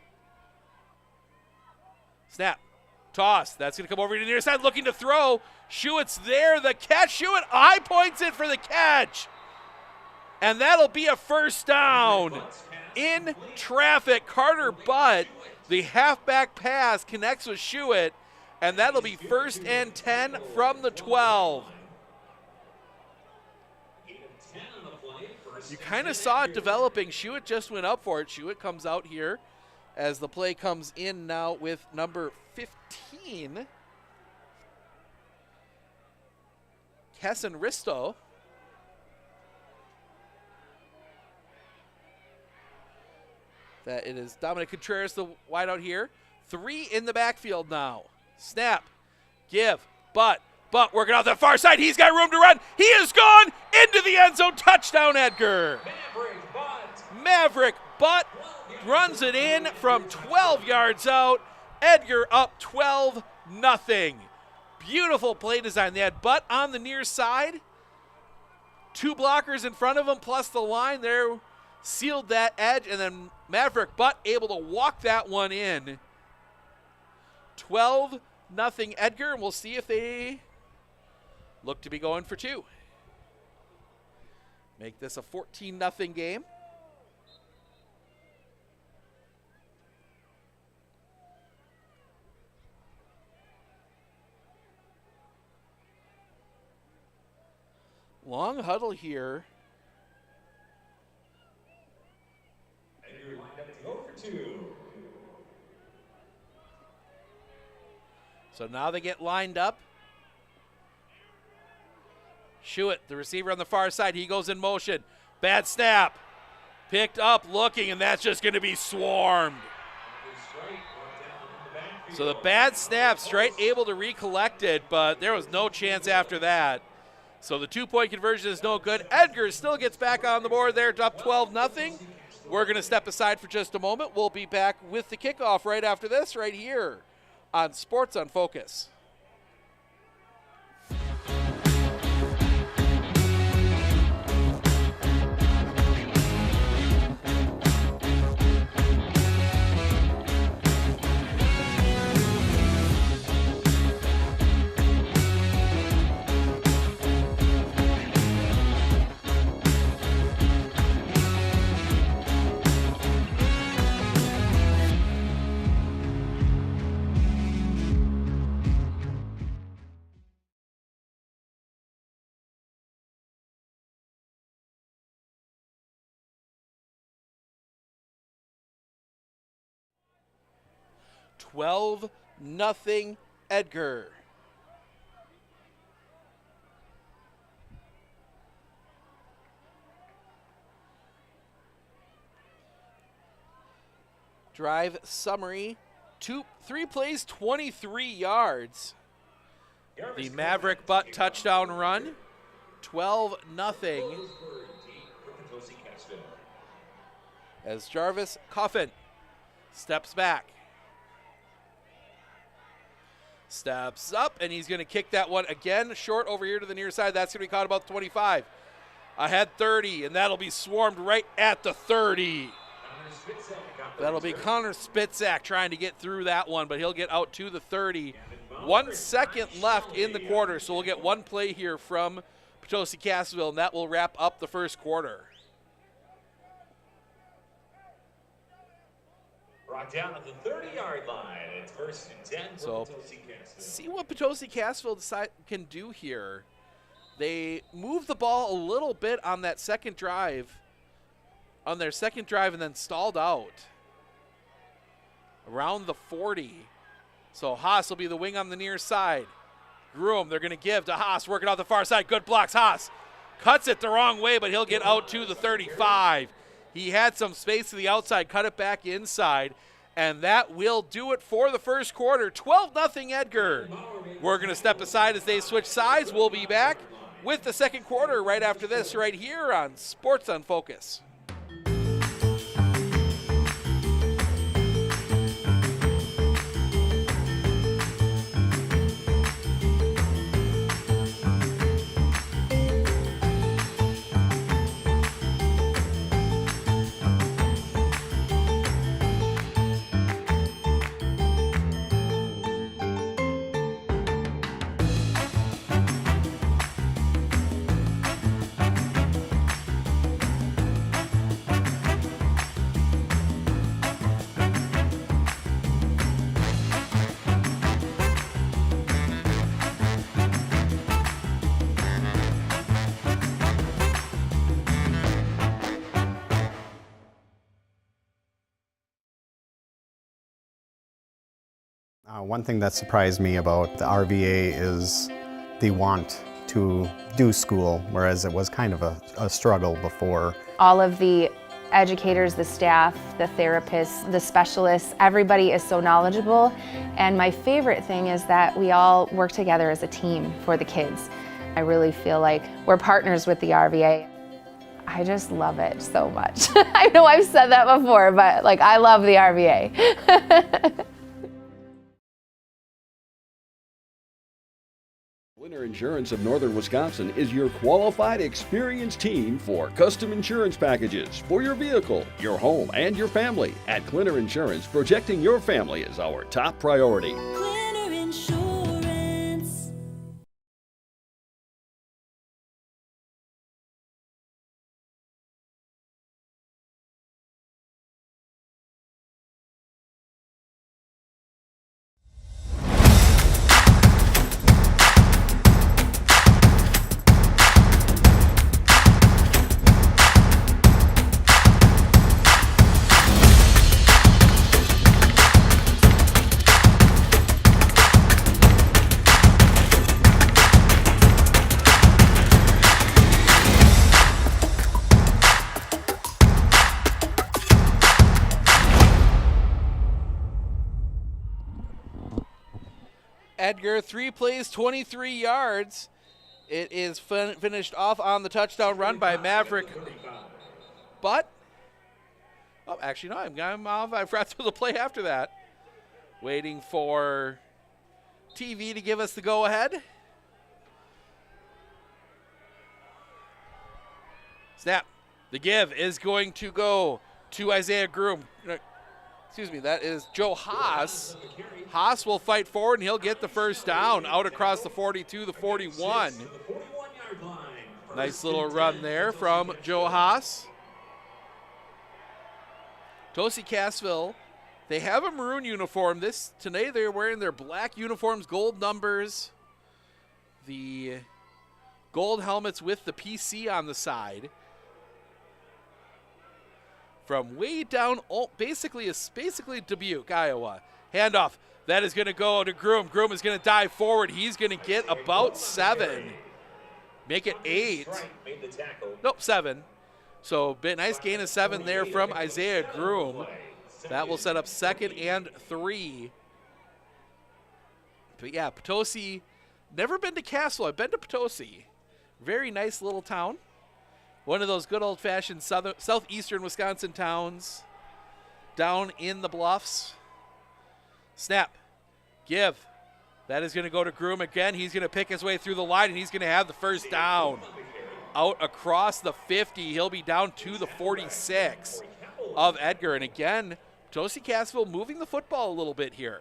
Snap. Toss. That's going to come over to the near side. Looking to throw. Schuett's there. The catch. Schuett high points it for the catch. And that'll be a first down. In traffic, Carter Butt, the halfback pass connects with Schuett, and that'll be 1st and 10 from the 12. You kind of saw it developing. Schuett just went up for it. Schuett comes out here as the play comes in now with number 15. Kesson Risto. That it is Dominic Contreras, the wideout here. 3 in the backfield now. Snap. Give. Butt working out the far side. He's got room to run. He is gone into the end zone. Touchdown, Edgar. Maverick Butt runs it in from 12 yards out. Edgar up 12-0. Beautiful play design. They had Butt on the near side. 2 blockers in front of him plus the line there. Sealed that edge, and then Maverick Butt able to walk that one in. 12-0 Edgar, and we'll see if they look to be going for 2. Make this a 14-0 game. Long huddle here. So now they get lined up. Schuett, the receiver on the far side, he goes in motion. Bad snap. Picked up, looking, and that's just going to be swarmed. So the bad snap, Strite able to recollect it, but there was no chance after that. So the 2-point conversion is no good. Edgar still gets back on the board there, up 12-0. We're going to step aside for just a moment. We'll be back with the kickoff right after this, right here on Sports on Focus. $12-0 Edgar. Drive summary, 3 plays, 23 yards. The Maverick butt touchdown run, 12-0. As Jarvis Coffin steps back. Steps up, and he's going to kick that one again, short over here to the near side. That's going to be caught about the 25. Ahead 30, and that'll be swarmed right at the 30. That'll be Connor Spitzak trying to get through that one, but he'll get out to the 30. 1 second left in the quarter, so we'll get one play here from Potosi Cassville, and that will wrap up the first quarter.
Brought down at the 30-yard line. It's 1st and 10 for Potosi Cassville.
See what Potosi Cassville can do here. They moved the ball a little bit on that second drive, and then stalled out around the 40. So Haas will be the wing on the near side. Groom, they're going to give to Haas, working out the far side. Good blocks. Haas cuts it the wrong way, but he'll get out to the 35. He had some space to the outside, cut it back inside, and that will do it for the first quarter. 12-0 Edgar. We're going to step aside as they switch sides. We'll be back with the second quarter right after this, right here on Sports on Focus.
One thing that surprised me about the RVA is the want to do school, whereas it was kind of a struggle before.
All of the educators, the staff, the therapists, the specialists, everybody is so knowledgeable. And my favorite thing is that we all work together as a team for the kids. I really feel like we're partners with the RVA. I just love it so much. I know I've said that before, but like I love the RVA.
Winter Insurance of Northern Wisconsin is your qualified, experienced team for custom insurance packages for your vehicle, your home, and your family. At Clinner Insurance, protecting your family is our top priority.
Clinner Insurance.
Edgar, 3 plays, 23 yards. It is finished off on the touchdown run by Maverick. But Oh, actually, no, I'm off. I forgot to play after that. Waiting for TV to give us the go-ahead. Snap. The give is going to go to Isaiah Groom. Excuse me, that is Joe Haas. Haas will fight forward, and he'll get the first down out across the 42, the 41. Nice little run there from Joe Haas. Potosi Cassville, they have a maroon uniform. Today they're wearing their black uniforms, gold numbers, the gold helmets with the PC on the side. From way down, basically Dubuque, Iowa. Handoff. That is going to go to Groom. Groom is going to dive forward. He's going to get about 7. Make it 8. Nope, 7. So nice gain of 7 there from Isaiah Groom. That will set up 2nd and 3. But yeah, Potosi, never been to Cassville. I've been to Potosi. Very nice little town. One of those good old-fashioned southeastern Wisconsin towns down in the Bluffs. Snap. Give. That is going to go to Groom again. He's going to pick his way through the line, and he's going to have the first down. Out across the 50. He'll be down to the 46 of Edgar. And again, Potosi Cassville moving the football a little bit here.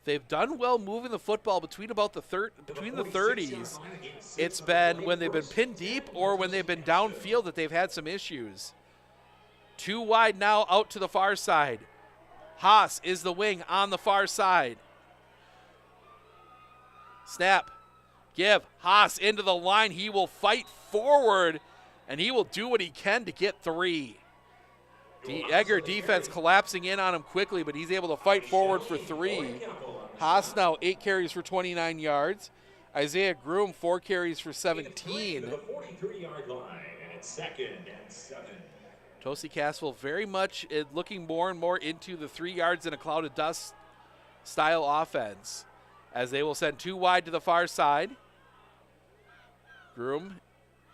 They've done well moving the football between the 30s. It's been when they've been pinned deep or when they've been downfield that they've had some issues. 2 wide now out to the far side. Haas is the wing on the far side. Snap. Give. Haas into the line. He will fight forward, and he will do what he can to get 3. The Edgar defense collapsing in on him quickly, but he's able to fight forward for 3. Haas now 8 carries for 29 yards. Isaiah Groom 4 carries for 17. Potosi Cassville very much looking more and more into the 3 yards in a cloud of dust style offense, as they will send 2 wide to the far side. Groom.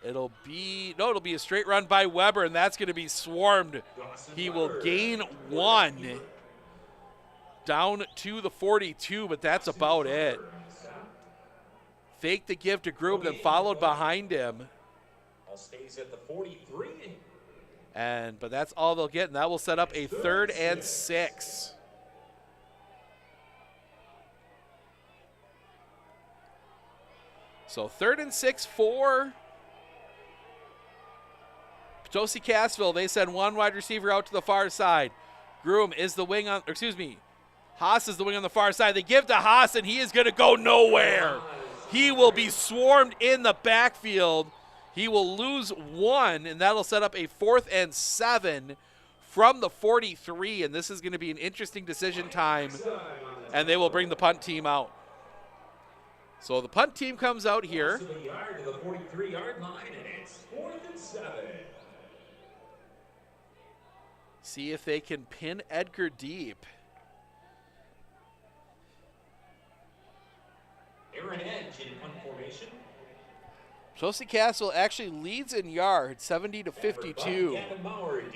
It'll be a straight run by Weber, and that's going to be swarmed. He will gain 1 down to the 42, but that's about it. Fake the give to Groom, then followed behind him.
Stays at the 43.
But that's all they'll get, and that will set up a 3rd and 6. So 3rd and 6 for Potosi Cassville. They send 1 wide receiver out to the far side. Groom is the wing on, Haas is the wing on the far side. They give to Haas, and he is going to go nowhere. He will be swarmed in the backfield. He will lose 1, and that'll set up a 4th and 7 from the 43, and this is going to be an interesting decision time, and they will bring the punt team out. So the punt team comes out here.
To the 43-yard line, and it's 4th and 7.
See if they can pin Edgar deep.
Aaron Edge in punt formation.
Potosi Cassville actually leads in yards, 70 to 52.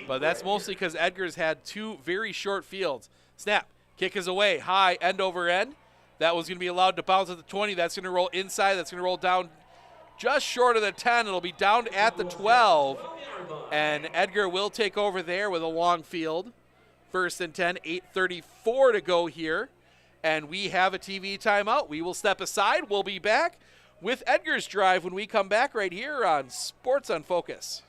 But that's mostly because Edgar's had 2 very short fields. Snap. Kick is away. High, end over end. That was going to be allowed to bounce at the 20. That's going to roll inside. That's going to roll down just short of the 10. It'll be down at the 12. And Edgar will take over there with a long field. 1st and 10, 8:34 to go here. And we have a TV timeout. We will step aside. We'll be back with Edgar's drive when we come back right here on Sports on Focus.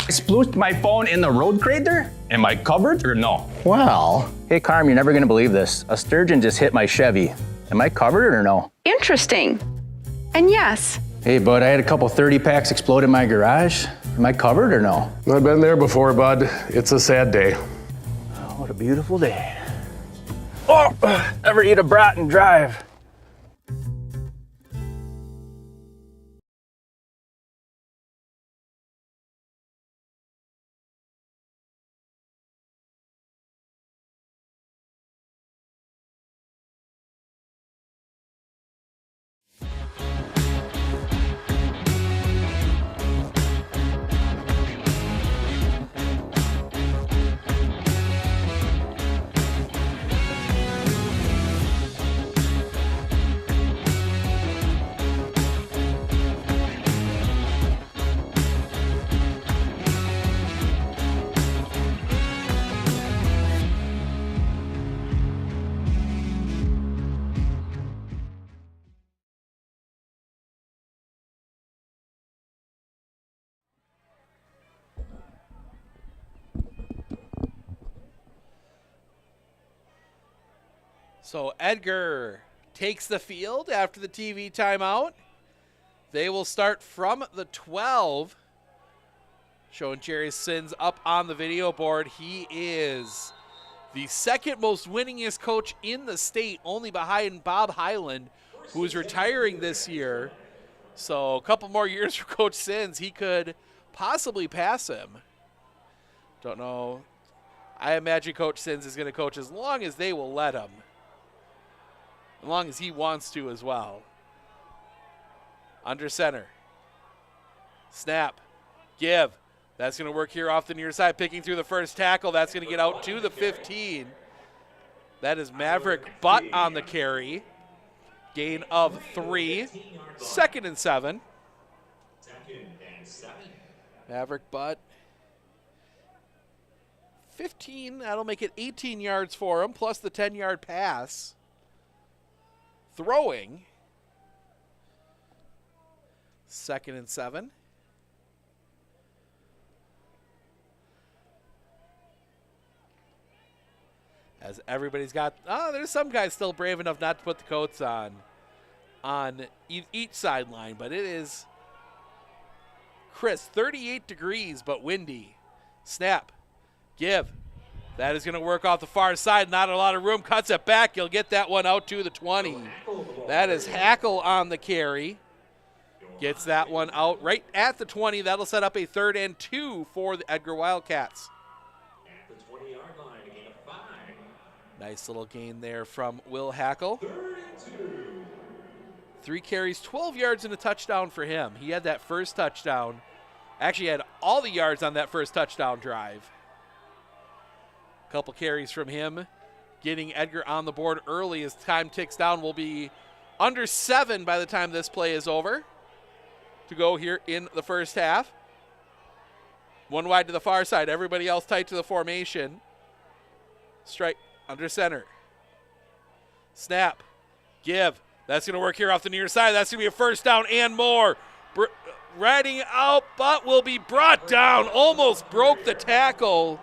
Splooshed my phone in the road crater? Am I covered or no?
Well, hey Carm, you're never gonna believe this. A sturgeon just hit my Chevy. Am I covered or no?
Interesting. And yes.
Hey bud, I had a couple 30 packs explode in my garage. Am I covered or no?
I've been there before, bud. It's a sad day.
Oh, what a beautiful day. Oh, ever eat a brat and drive?
So Edgar takes the field after the TV timeout. They will start from the 12. Showing Jerry Sins up on the video board. He is the second most winningest coach in the state, only behind Bob Highland, who is retiring this year. So a couple more years for Coach Sins, he could possibly pass him. Don't know. I imagine Coach Sins is going to coach as long as they will let him. As long as he wants to as well. Under center. Snap. Give. That's going to work here off the near side. Picking through the first tackle. That's going to get out to the 15. That is Maverick Butt on the carry. Gain of 3. 2nd and 7. Maverick Butt. 15. That'll make it 18 yards for him, plus the 10-yard pass. Throwing. 2nd and 7. As everybody's got, there's some guys still brave enough not to put the coats on each sideline, but it is crisp, 38 degrees, but windy. Snap, give. That is going to work off the far side. Not a lot of room. Cuts it back. You'll get that one out to the 20. That is Hackle on the carry. Gets that one out right at the 20. That'll set up a 3rd and 2 for the Edgar Wildcats.
At the 20-yard line, a gain of 5.
Nice little gain there from Will Hackle.
3rd and 2.
3 carries, 12 yards and a touchdown for him. He had that first touchdown. Actually had all the yards on that first touchdown drive. Couple carries from him, getting Edgar on the board early as time ticks down. Will be under 7 by the time this play is over to go here in the first half. One wide to the far side, everybody else tight to the formation. Strike under center. Snap, give. That's going to work here off the near side. That's going to be a first down and more. Riding out, but will be brought down. Almost broke the tackle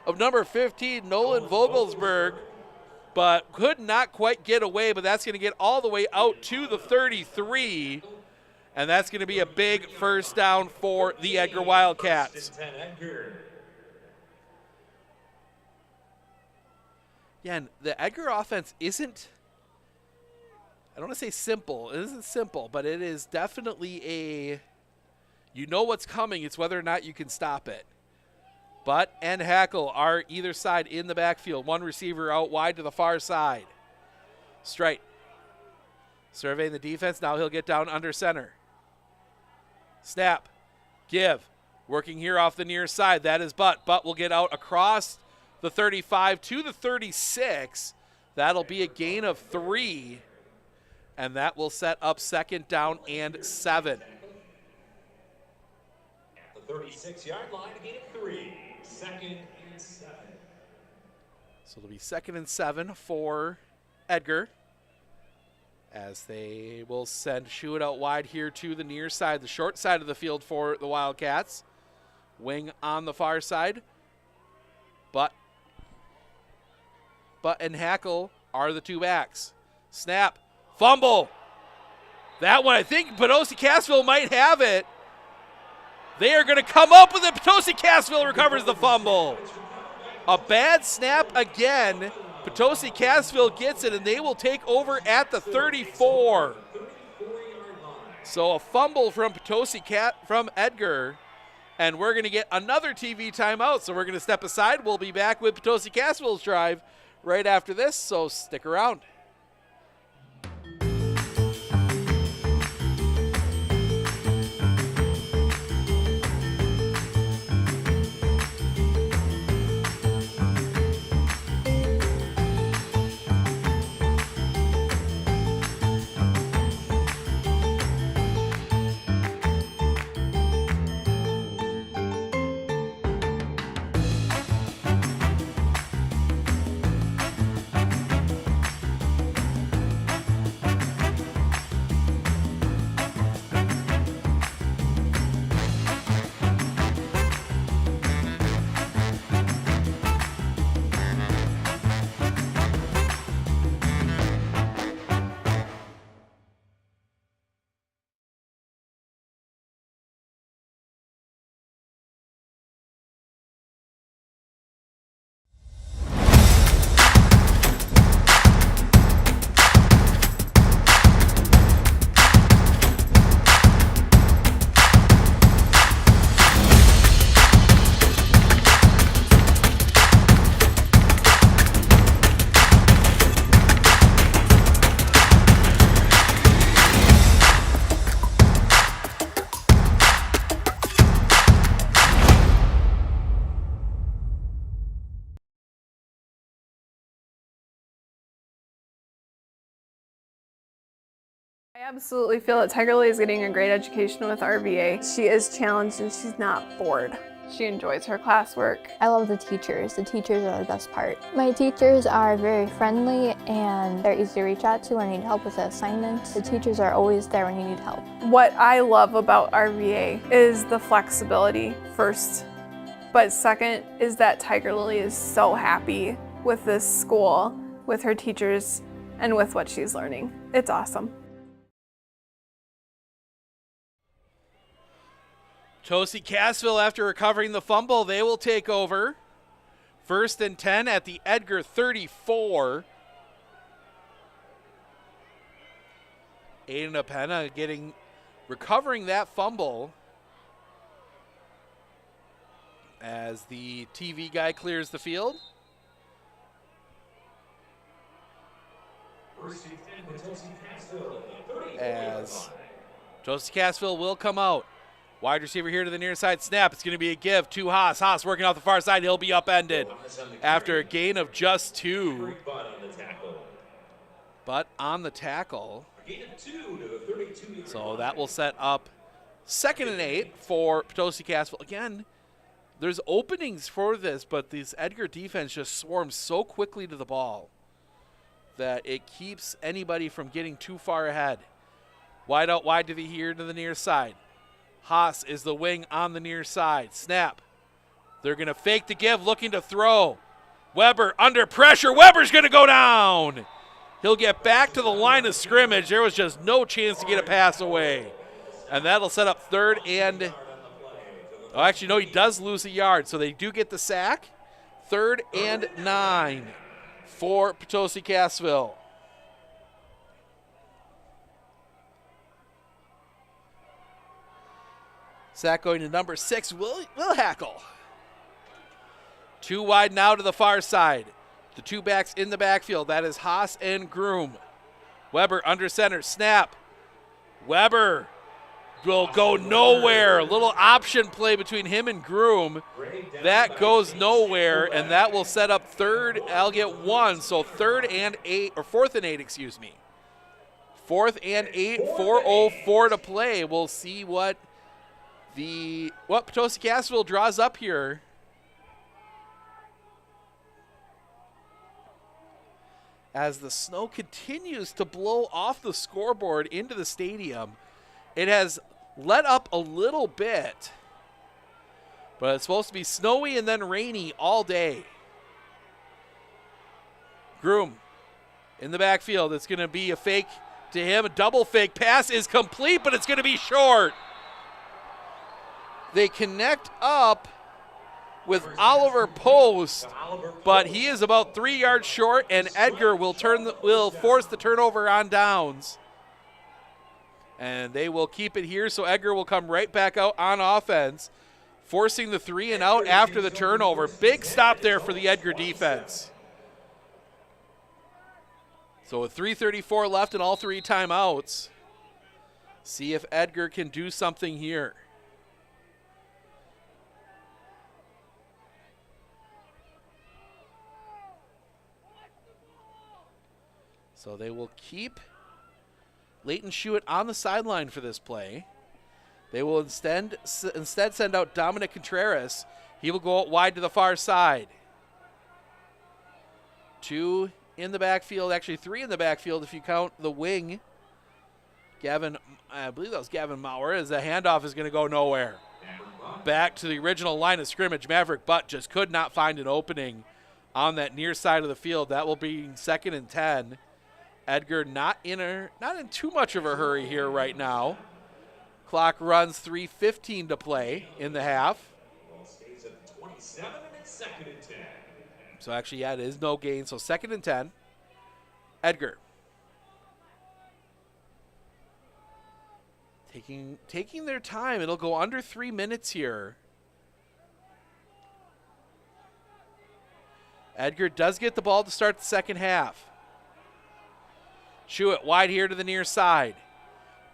of number 15, Nolan Vogelsberg, but could not quite get away, but that's going to get all the way out to the 33, and that's going to be a big first down for the Edgar Wildcats. Yeah, and the Edgar offense isn't, I don't want to say simple. It isn't simple, but it is definitely you know what's coming. It's whether or not you can stop it. Butt and Hackle are either side in the backfield. One receiver out wide to the far side. Straight. Surveying the defense. Now he'll get down under center. Snap. Give. Working here off the near side. That is Butt. Butt will get out across the 35 to the 36. That'll be a gain of 3. And that will set up 2nd down and 7.
At the 36-yard line, a gain of 3. 2nd and 7.
So it'll be 2nd and 7 for Edgar, as they will shoot out wide here to the near side, the short side of the field for the Wildcats. Wing on the far side. Butt and Hackle are the two backs. Snap. Fumble. That one, I think Potosi Cassville might have it. They are going to come up with it. Potosi Cassville recovers the fumble. A bad snap again. Potosi Cassville gets it, and they will take over at the 34. So a fumble from from Edgar, and we're going to get another TV timeout. So we're going to step aside. We'll be back with Potosi Cassville's drive right after this, so stick around.
I absolutely feel that Tiger Lily is getting a great education with RVA. She is challenged and she's not bored. She enjoys her classwork.
I love the teachers. The teachers are the best part. My teachers are very friendly and they're easy to reach out to when I need help with an assignment. The teachers are always there when you need help.
What I love about RVA is the flexibility first, but second is that Tiger Lily is so happy with this school, with her teachers, and with what she's learning. It's awesome.
Potosi Cassville, after recovering the fumble, they will take over. 1st and 10 at the Edgar 34. Aiden Apena recovering that fumble as the TV guy clears the field. As Potosi Cassville will come out. Wide receiver here to the near side. Snap. It's going to be a give to Haas. Haas working off the far side. He'll be upended after a gain of just 2. But on the tackle. So that will set up 2nd and 8 for Potosi Cassville. Again, there's openings for this, but this Edgar defense just swarms so quickly to the ball that it keeps anybody from getting too far ahead. Wide out wide to the near side. Haas is the wing on the near side. Snap. They're going to fake the give, looking to throw. Weber under pressure. Weber's going to go down. He'll get back to the line of scrimmage. There was just no chance to get a pass away. And that'll set up 3rd and... Oh, actually, no, he does lose a yard, so they do get the sack. 3rd and 9 for Potosi Cassville. Sack going to number 6, Will Hackle. 2 wide now to the far side. The 2 backs in the backfield. That is Haas and Groom. Weber under center. Snap. Weber will go nowhere. A little option play between him and Groom. That goes nowhere, and that will set up 3rd. I'll get 1. So 3rd and 8, or 4th and 8, excuse me. 4th and 8, 4:04 to play. We'll see what Potosi Cassville draws up here. As the snow continues to blow off the scoreboard into the stadium, it has let up a little bit, But it's supposed to be snowy and then rainy all day. Groom in the backfield. It's going to be a fake to him. A double fake pass is complete, but it's going to be short. They connect up with Oliver Post, but he is about 3 yards short, and Edgar will force the turnover on downs. And they will keep it here, so Edgar will come right back out on offense, forcing the 3 and out after the turnover. Big stop there for the Edgar defense. So with 3:34 left and all 3 timeouts, see if Edgar can do something here. So they will keep Leighton Schuett on the sideline for this play. They will instead send out Dominic Contreras. He will go out wide to the far side. 2 in the backfield, actually 3 in the backfield if you count the wing. I believe that was Gavin Maurer, as the handoff is going to go nowhere. Back to the original line of scrimmage. Maverick Butt just could not find an opening on that near side of the field. That will be 2nd and 10. Edgar not in too much of a hurry here right now. Clock runs 3:15 to play in the half. So actually, yeah, it is no gain. So 2nd and 10. Edgar. Taking their time. It'll go under 3 minutes here. Edgar does get the ball to start the second half. Schuett wide here to the near side.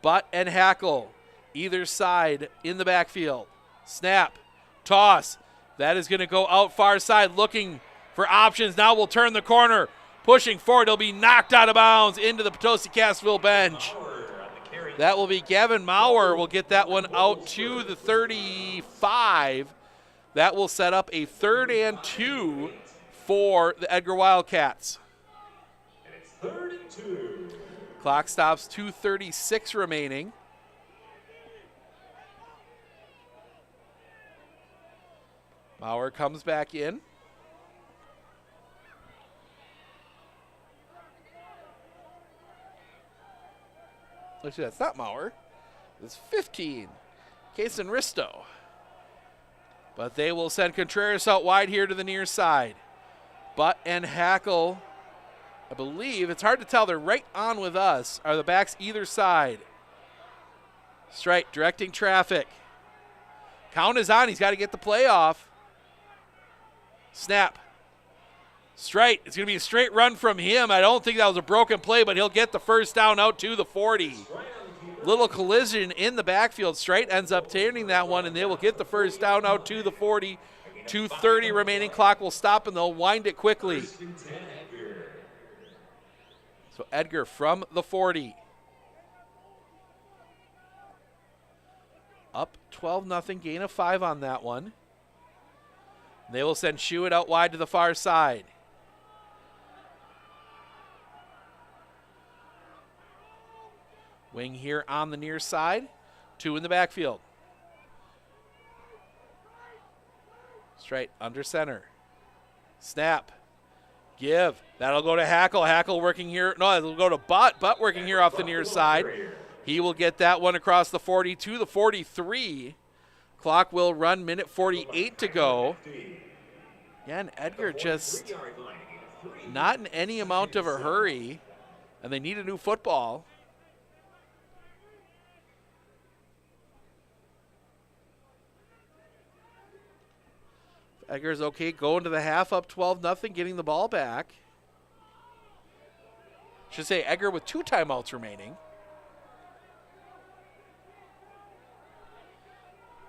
Butt and Hackle, either side in the backfield. Snap, toss. That is going to go out far side, looking for options. Now we'll turn the corner. Pushing forward, he'll be knocked out of bounds into the Potosi Cassville bench. That will be Gavin Maurer will get that one out to the 35. That will set up a 3rd and 2 for the Edgar Wildcats.
And it's 3rd and 2.
Clock stops, 2:36 remaining. Maurer comes back in. Actually, that's not Maurer. It's 15. Kason Risto. But they will send Contreras out wide here to the near side. Butt and Hackle, I believe, it's hard to tell, they're right on with us, are the backs either side. Strike, directing traffic. Count is on, he's got to get the play off. Snap. Straight, it's going to be a straight run from him. I don't think that was a broken play, but he'll get the first down out to the 40. Little collision in the backfield. Straight ends up turning that one, and they will get the first down out to the 40. 2:30 remaining. Clock will stop, and they'll wind it quickly. So Edgar from the 40. Up 12-0, gain of 5 on that one. They will send Schuett out wide to the far side. Wing here on the near side. 2 in the backfield. Straight under center. Snap. Give. That'll go to Hackle. Hackle working here. No, it'll go to Butt. Butt working here off the near side. He will get that one across the 40 to the 43. Clock will run, minute 48 to go. Again, Edgar just not in any amount of a hurry, and they need a new football. Edgar's okay going to the half, up 12-0, getting the ball back. Should say Edgar with 2 timeouts remaining.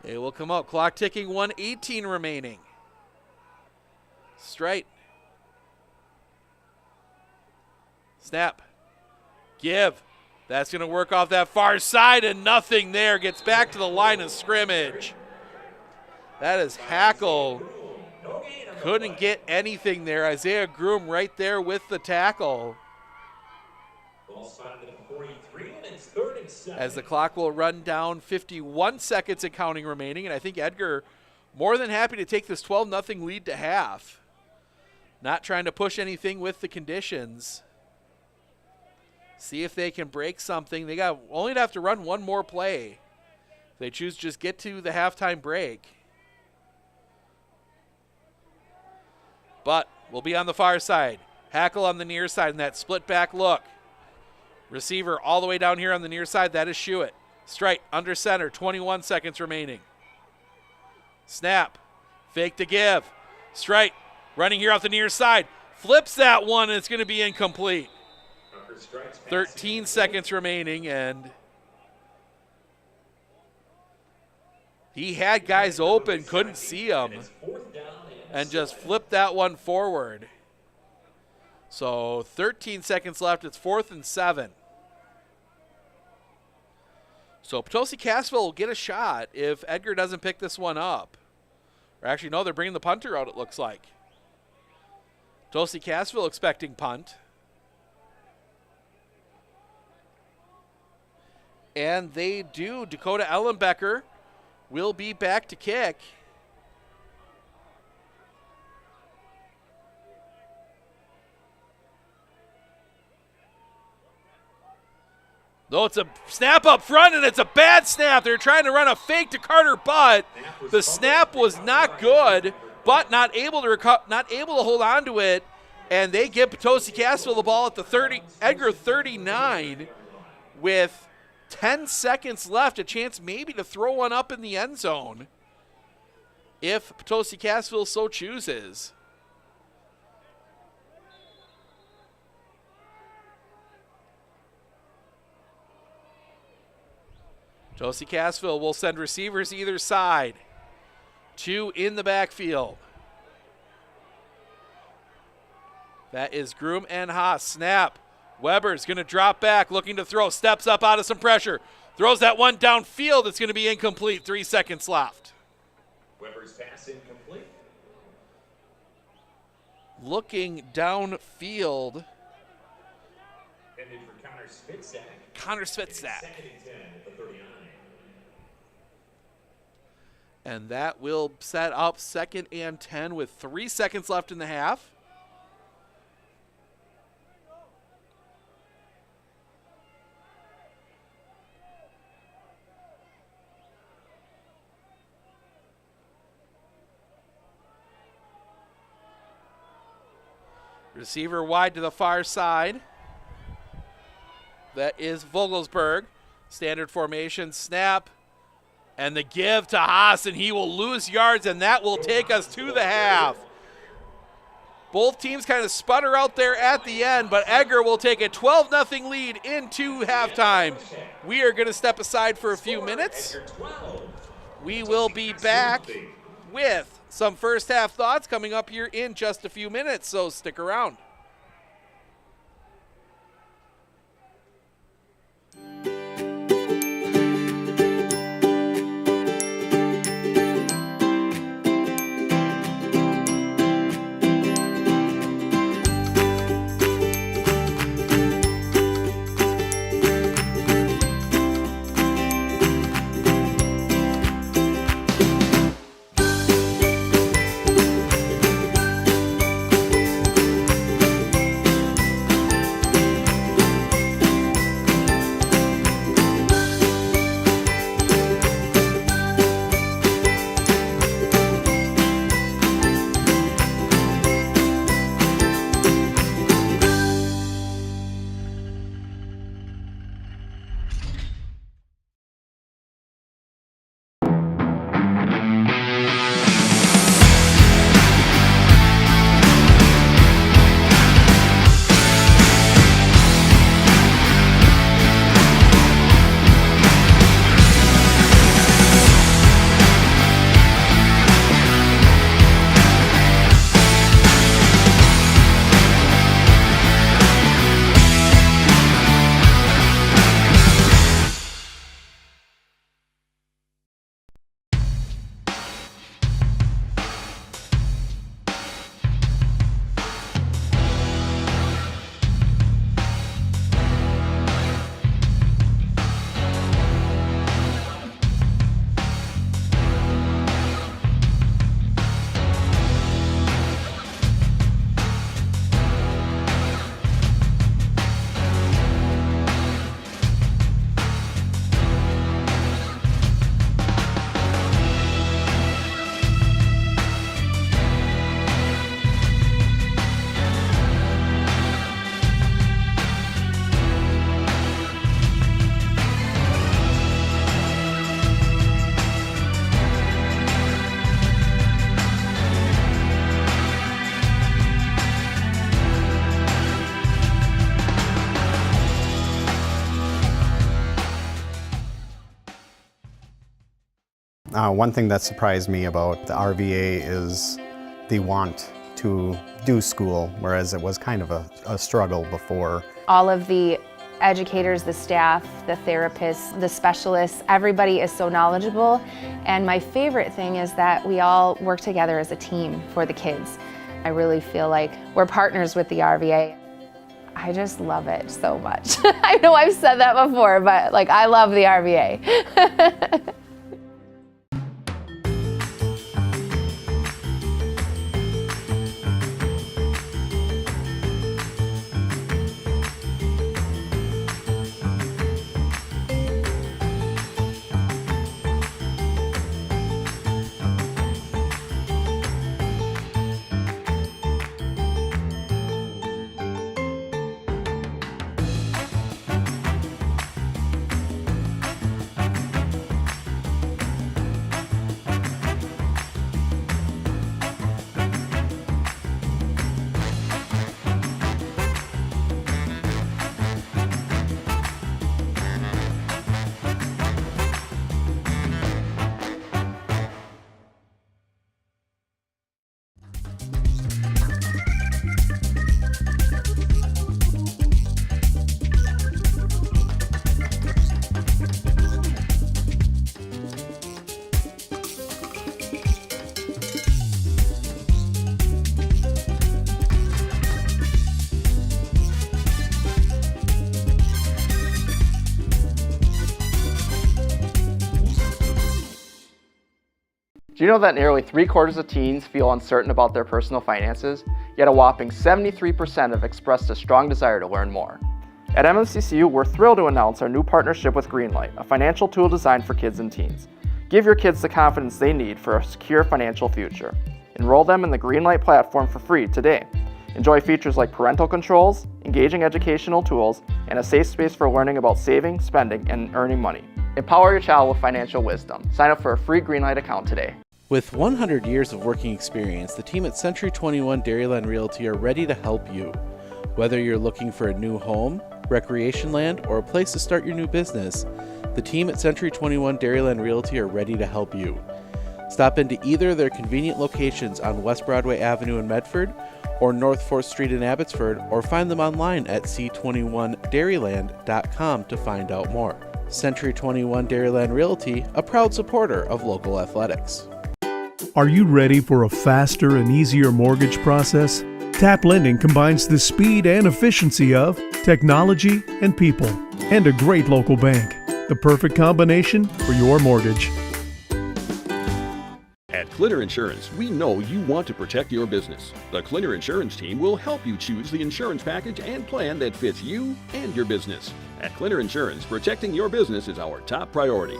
They will come out. Clock ticking, 1:18 remaining. Straight. Snap. Give. That's going to work off that far side, and nothing there. Gets back to the line of scrimmage. That is Hackle. Couldn't get anything there. Isaiah Groom right there with the tackle. As the clock will run down, 51 seconds and counting remaining, and I think Edgar more than happy to take this 12-0 lead to half. Not trying to push anything with the conditions. See if they can break something. They got only to have to run one more play. If they choose to just get to the halftime break. But we'll be on the far side. Hackle on the near side in that split back look. Receiver all the way down here on the near side. That is Schuett. Strike under center. 21 seconds remaining. Snap. Fake to give. Strike. Running here off the near side. Flips that one, and it's going to be incomplete. 13 seconds remaining, and he had guys open, couldn't see them, and just flipped that one forward. So 13 seconds left. It's 4th and 7. So Potosi Cassville will get a shot if Edgar doesn't pick this one up. Or actually, no, they're bringing the punter out, it looks like. Potosi Cassville expecting punt. And they do. Dakota Ellenbecker will be back to kick. Though it's a snap up front, and it's a bad snap. They're trying to run a fake to Carter Butt. The snap was not good, but not able to hold on to it. And they give Potosi Cassville the ball at the 30, Edgar 39, with 10 seconds left. A chance maybe to throw one up in the end zone if Potosi Cassville so chooses. Potosi Cassville will send receivers either side. 2 in the backfield. That is Groom and Haas. Snap. Weber's going to drop back, looking to throw. Steps up out of some pressure. Throws that one downfield. It's going to be incomplete. 3 seconds left.
Weber's pass incomplete.
Looking downfield.
Ended for Connor Spitzak.
Connor Spitzak.
2nd and 10 at the 39.
And that will set up 2nd and 10 with 3 seconds left in the half. Receiver wide to the far side. That is Vogelsberg. Standard formation, snap. And the give to Haas, and he will lose yards, and that will take us to the half. Both teams kind of sputter out there at the end, but Edgar will take a 12-0 lead into halftime. We are going to step aside for a few minutes. We will be back with some first half thoughts coming up here in just a few minutes, so stick around.
One thing that surprised me about the RVA is the want to do school, whereas it was kind of a struggle before.
All of the educators, the staff, the therapists, the specialists, everybody is so knowledgeable. And my favorite thing is that we all work together as a team for the kids. I really feel like we're partners with the RVA. I just love it so much. I know I've said that before, but like I love the RVA.
Do you know that nearly 3/4 of teens feel uncertain about their personal finances, yet a whopping 73% have expressed a strong desire to learn more? At MNCCU, we're thrilled to announce our new partnership with Greenlight, a financial tool designed for kids and teens. Give your kids the confidence they need for a secure financial future. Enroll them in the Greenlight platform for free today. Enjoy features like parental controls, engaging educational tools, and a safe space for learning about saving, spending, and earning money. Empower your child with financial wisdom. Sign up for a free Greenlight account today.
With 100 years of working experience, the team at Century 21 Dairyland Realty are ready to help you. Whether you're looking for a new home, recreation land, or a place to start your new business, the team at Century 21 Dairyland Realty are ready to help you. Stop into either of their convenient locations on West Broadway Avenue in Medford or North 4th Street in Abbotsford, or find them online at c21dairyland.com to find out more. Century 21 Dairyland Realty, a proud supporter of local athletics.
Are you ready for a faster and easier mortgage process? TAP Lending combines the speed and efficiency of technology and people, and a great local bank. The perfect combination for your mortgage.
At Clinner Insurance, we know you want to protect your business. The Clinner Insurance team will help you choose the insurance package and plan that fits you and your business. At Clinner Insurance, protecting your business is our top priority.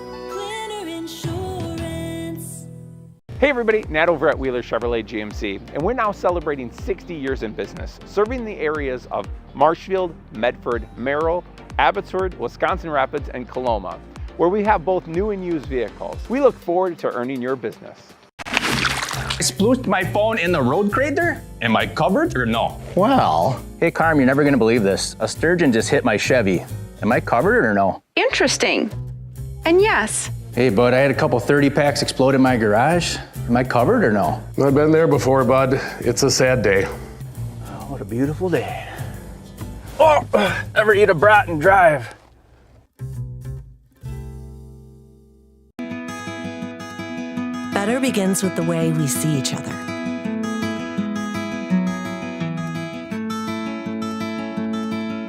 Hey everybody, Nat over at Wheeler Chevrolet GMC, and we're now celebrating 60 years in business, serving the areas of Marshfield, Medford, Merrill, Abbotsford, Wisconsin Rapids, and Coloma, where we have both new and used vehicles. We look forward to earning your business.
I splooshed my phone in the road crater? Am I covered or no?
Well, hey Carm, you're never gonna believe this. A sturgeon just hit my Chevy. Am I covered or no?
Interesting. And yes.
Hey bud, I had a couple 30 packs explode in my garage. Am I covered or no?
I've been there before, bud. It's a sad day.
Oh, what a beautiful day. Oh, ever eat a brat and drive?
Better begins with the way we see each other.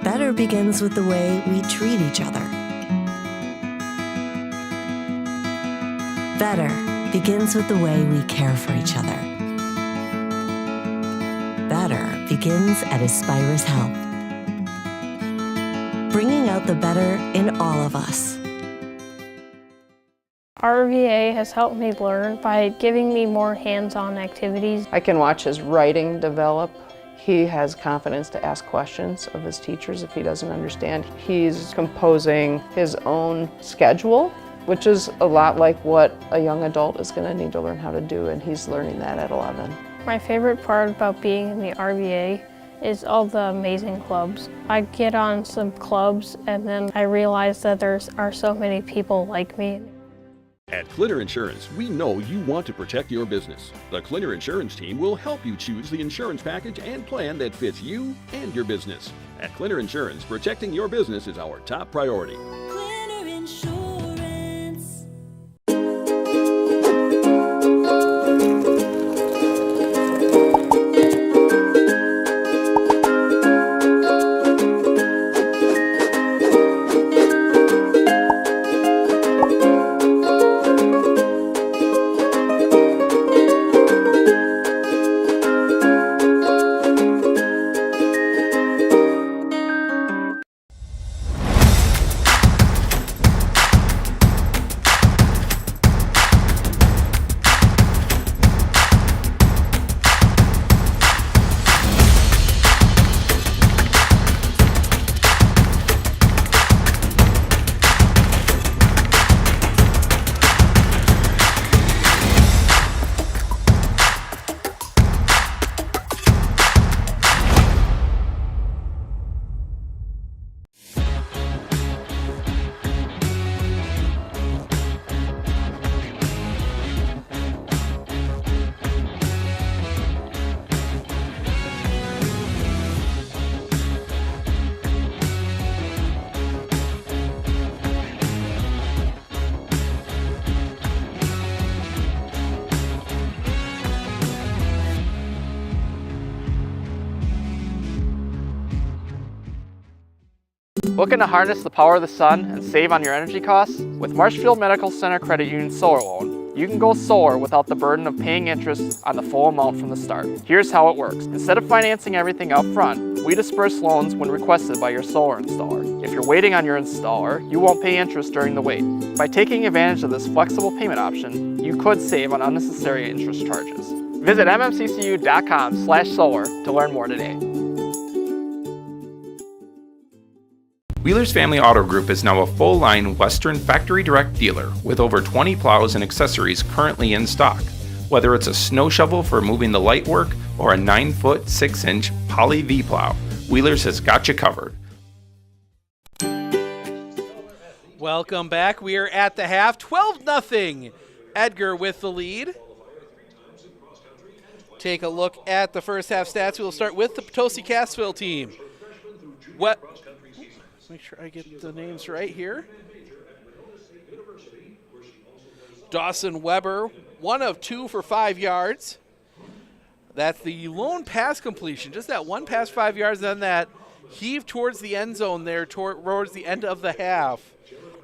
Better begins with the way we treat each other. Better begins with the way we care for each other. Better begins at Aspirus Health, bringing out the better in all of us.
RVA has helped me learn by giving me more hands-on activities.
I can watch his writing develop. He has confidence to ask questions of his teachers if he doesn't understand. He's composing his own schedule, which is a lot like what a young adult is going to need to learn how to do, and he's learning that at 11.
My favorite part about being in the RVA is all the amazing clubs. I get on some clubs and then I realize that there are so many people like me.
At Clinner Insurance, we know you want to protect your business. The Clinner Insurance team will help you choose the insurance package and plan that fits you and your business. At Clinner Insurance, protecting your business is our top priority.
Clinner Insurance.
Looking to harness the power of the sun and save on your energy costs? With Marshfield Medical Center Credit Union Solar Loan, you can go solar without the burden of paying interest on the full amount from the start. Here's how it works. Instead of financing everything up front, we disperse loans when requested by your solar installer. If you're waiting on your installer, you won't pay interest during the wait. By taking advantage of this flexible payment option, you could save on unnecessary interest charges. Visit mmccu.com/solar to learn more today.
Wheeler's Family Auto Group is now a full-line Western factory direct dealer with over 20 plows and accessories currently in stock. Whether it's a snow shovel for moving the light work or a 9-foot 6-inch poly V-plow, Wheeler's has got you covered.
Welcome back. We are at the half. 12-0. Edgar with the lead. Take a look at the first half stats. We'll start with the Potosi Cassville team. Make sure I get the names right here. Dawson Weber, 1 of 2 for 5 yards. That's the lone pass completion. Just that one pass, 5 yards, then that heave towards the end zone there towards the end of the half.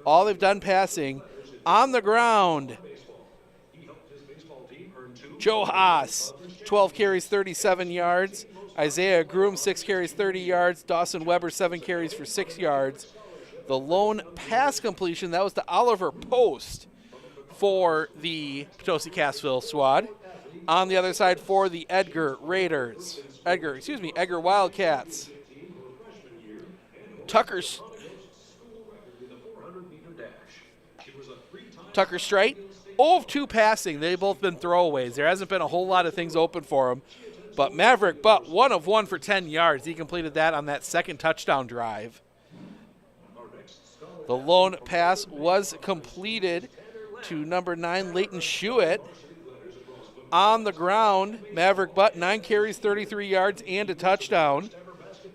All they've done passing. On the ground, Joe Haas, 12 carries, 37 yards. Isaiah Groom, 6 carries, 30 yards. Dawson Weber, 7 carries for 6 yards. The lone pass completion, that was to Oliver Post for the Potosi Cassville squad. On the other side for the Edgar Wildcats. Tucker Strite, 0 of 2 passing. They've both been throwaways. There hasn't been a whole lot of things open for him. But Maverick Butt, 1 of 1 for 10 yards. He completed that on that second touchdown drive. The lone pass was completed to number 9, Leighton Schuett. On the ground, Maverick Butt, 9 carries, 33 yards, and a touchdown.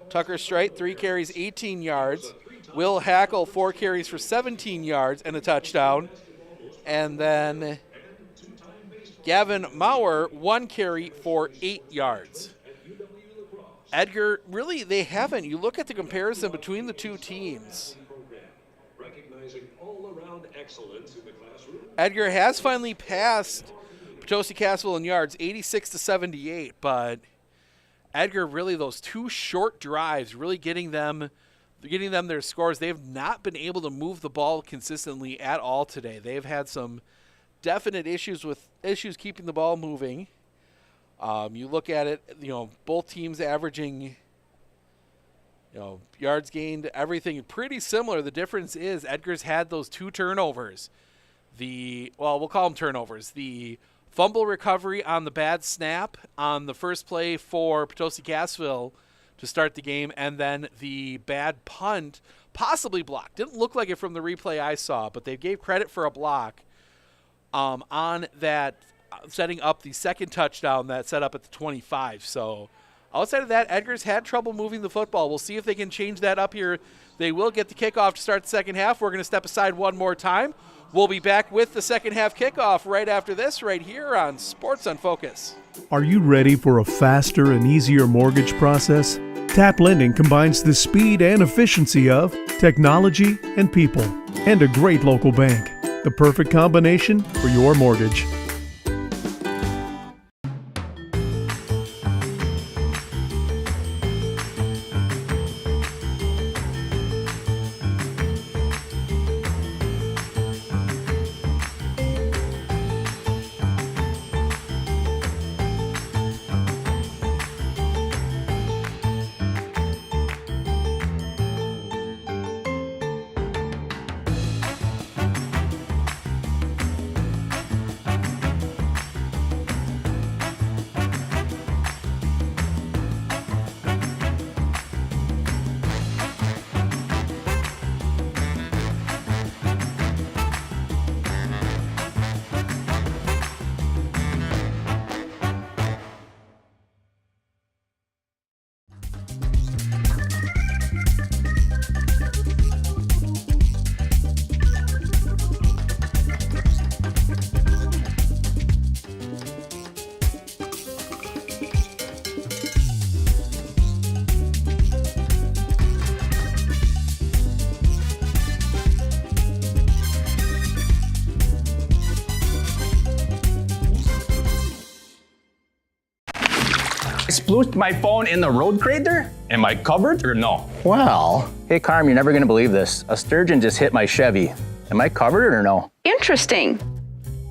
Tucker Strite, 3 carries, 18 yards. Will Hackle, 4 carries for 17 yards and a touchdown. And then Gavin Maurer, 1 carry for 8 yards. Edgar, really, they haven't. You look at the comparison between the two teams. Edgar has finally passed Potosi Cassville in yards, 86 to 78, but Edgar, really, those 2 short drives, really getting them their scores. They've not been able to move the ball consistently at all today. They've had some definite issues keeping the ball moving. You look at it, both teams averaging, yards gained, everything pretty similar. The difference is Edgar's had those 2 turnovers. We'll call them turnovers. The fumble recovery on the bad snap on the first play for Potosi Cassville to start the game, and then the bad punt, possibly blocked. Didn't look like it from the replay I saw, but they gave credit for a block on that, setting up the second touchdown that set up at the 25. So outside of that, Edgar's had trouble moving the football. We'll see if they can change that up here. They will get the kickoff to start the second half. We're going to step aside one more time. We'll be back with the second half kickoff right after this, right here on Sports on Focus.
Are you ready for a faster and easier mortgage process? Tap Lending combines the speed and efficiency of technology and people, and a great local bank. The perfect combination for your mortgage.
Splooshed my phone in the road crater? Am I covered or no?
Well, hey Carm, you're never gonna believe this. A sturgeon just hit my Chevy. Am I covered or no?
Interesting.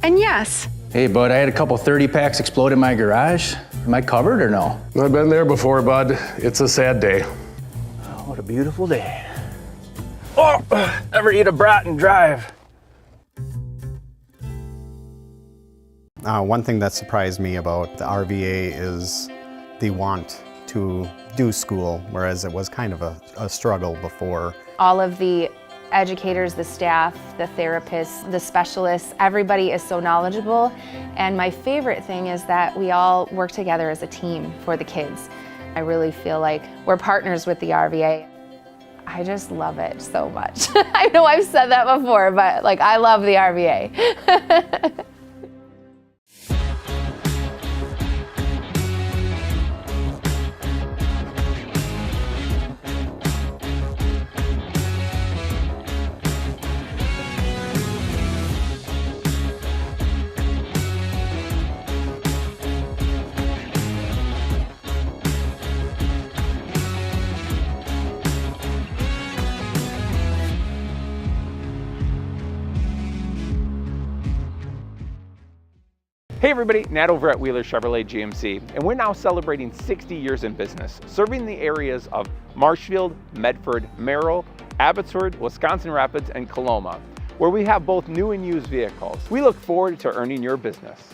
And yes.
Hey bud, I had a couple 30 packs explode in my garage. Am I covered or no?
I've been there before, bud. It's a sad day.
Oh, what a beautiful day. Oh, ever eat a brat and drive?
One thing that surprised me about the RVA is the want to do school, whereas it was kind of a struggle before.
All of the educators, the staff, the therapists, the specialists, everybody is so knowledgeable. And my favorite thing is that we all work together as a team for the kids. I really feel like we're partners with the RVA. I just love it so much. I know I've said that before, but like I love the RVA.
Hey everybody, Nat over at Wheeler Chevrolet GMC, and we're now celebrating 60 years in business, serving the areas of Marshfield, Medford, Merrill, Abbotsford, Wisconsin Rapids, and Coloma, where we have both new and used vehicles. We look forward to earning your business.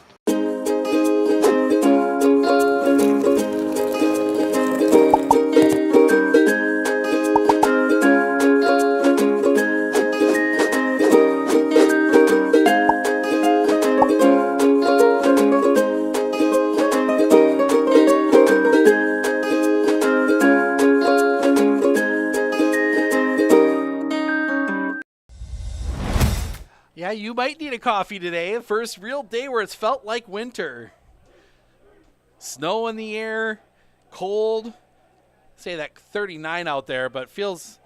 Yeah, you might need a coffee today. The first real day where it's felt like winter. Snow in the air, cold. Say that 39 out there, but feels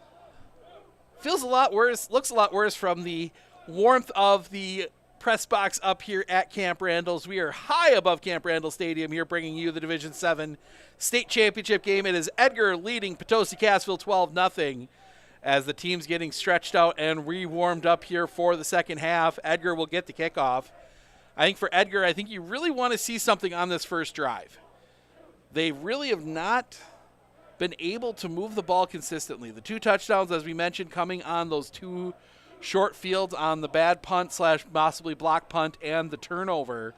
a lot worse, looks a lot worse from the warmth of the press box up here at Camp Randall's. We are high above Camp Randall Stadium here, bringing you the Division 7 state championship game. It is Edgar leading Potosi Cassville 12-0. As the team's getting stretched out and re-warmed up here for the second half. Edgar will get the kickoff. I think for Edgar, I think you really want to see something on this first drive. They really have not been able to move the ball consistently. The two touchdowns, as we mentioned, coming on those two short fields on the bad punt / possibly block punt and the turnover.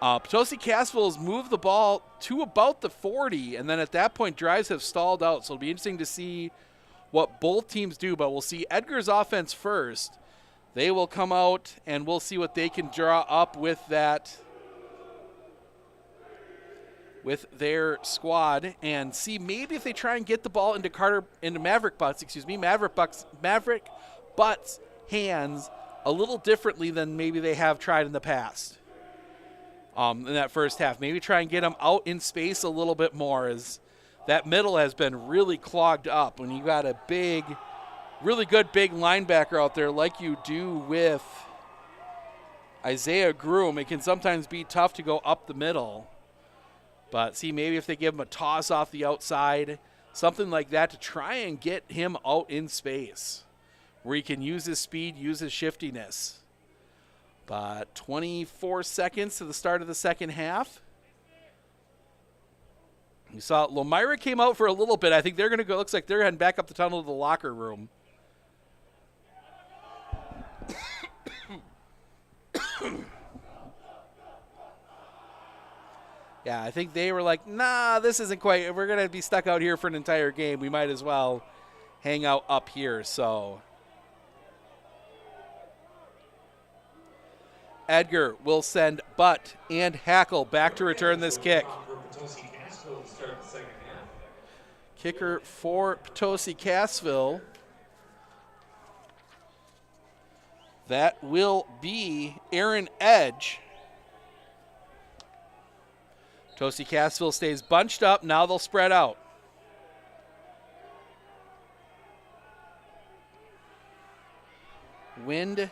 Potosi Cassville has moved the ball to about the 40, and then at that point, drives have stalled out. So it'll be interesting to see what both teams do, but we'll see Edgar's offense first. They will come out, and we'll see what they can draw up with that, with their squad, and see maybe if they try and get the ball into Maverick Butt's hands a little differently than maybe they have tried in the past. In that first half, maybe try and get them out in space a little bit more, as that middle has been really clogged up. When you got a really good big linebacker out there like you do with Isaiah Groom, it can sometimes be tough to go up the middle. But see, maybe if they give him a toss off the outside, something like that to try and get him out in space where he can use his speed, use his shiftiness. But 24 seconds to the start of the second half. You saw Lomira came out for a little bit. I think they're going to go, looks like they're heading back up the tunnel to the locker room. Yeah, I think they were like, nah, this isn't quite, we're going to be stuck out here for an entire game. We might as well hang out up here. So Edgar will send Butt and Hackle back to return this kick. Kicker for Potosi Cassville. That will be Aaron Edge. Potosi Cassville stays bunched up. Now they'll spread out. Wind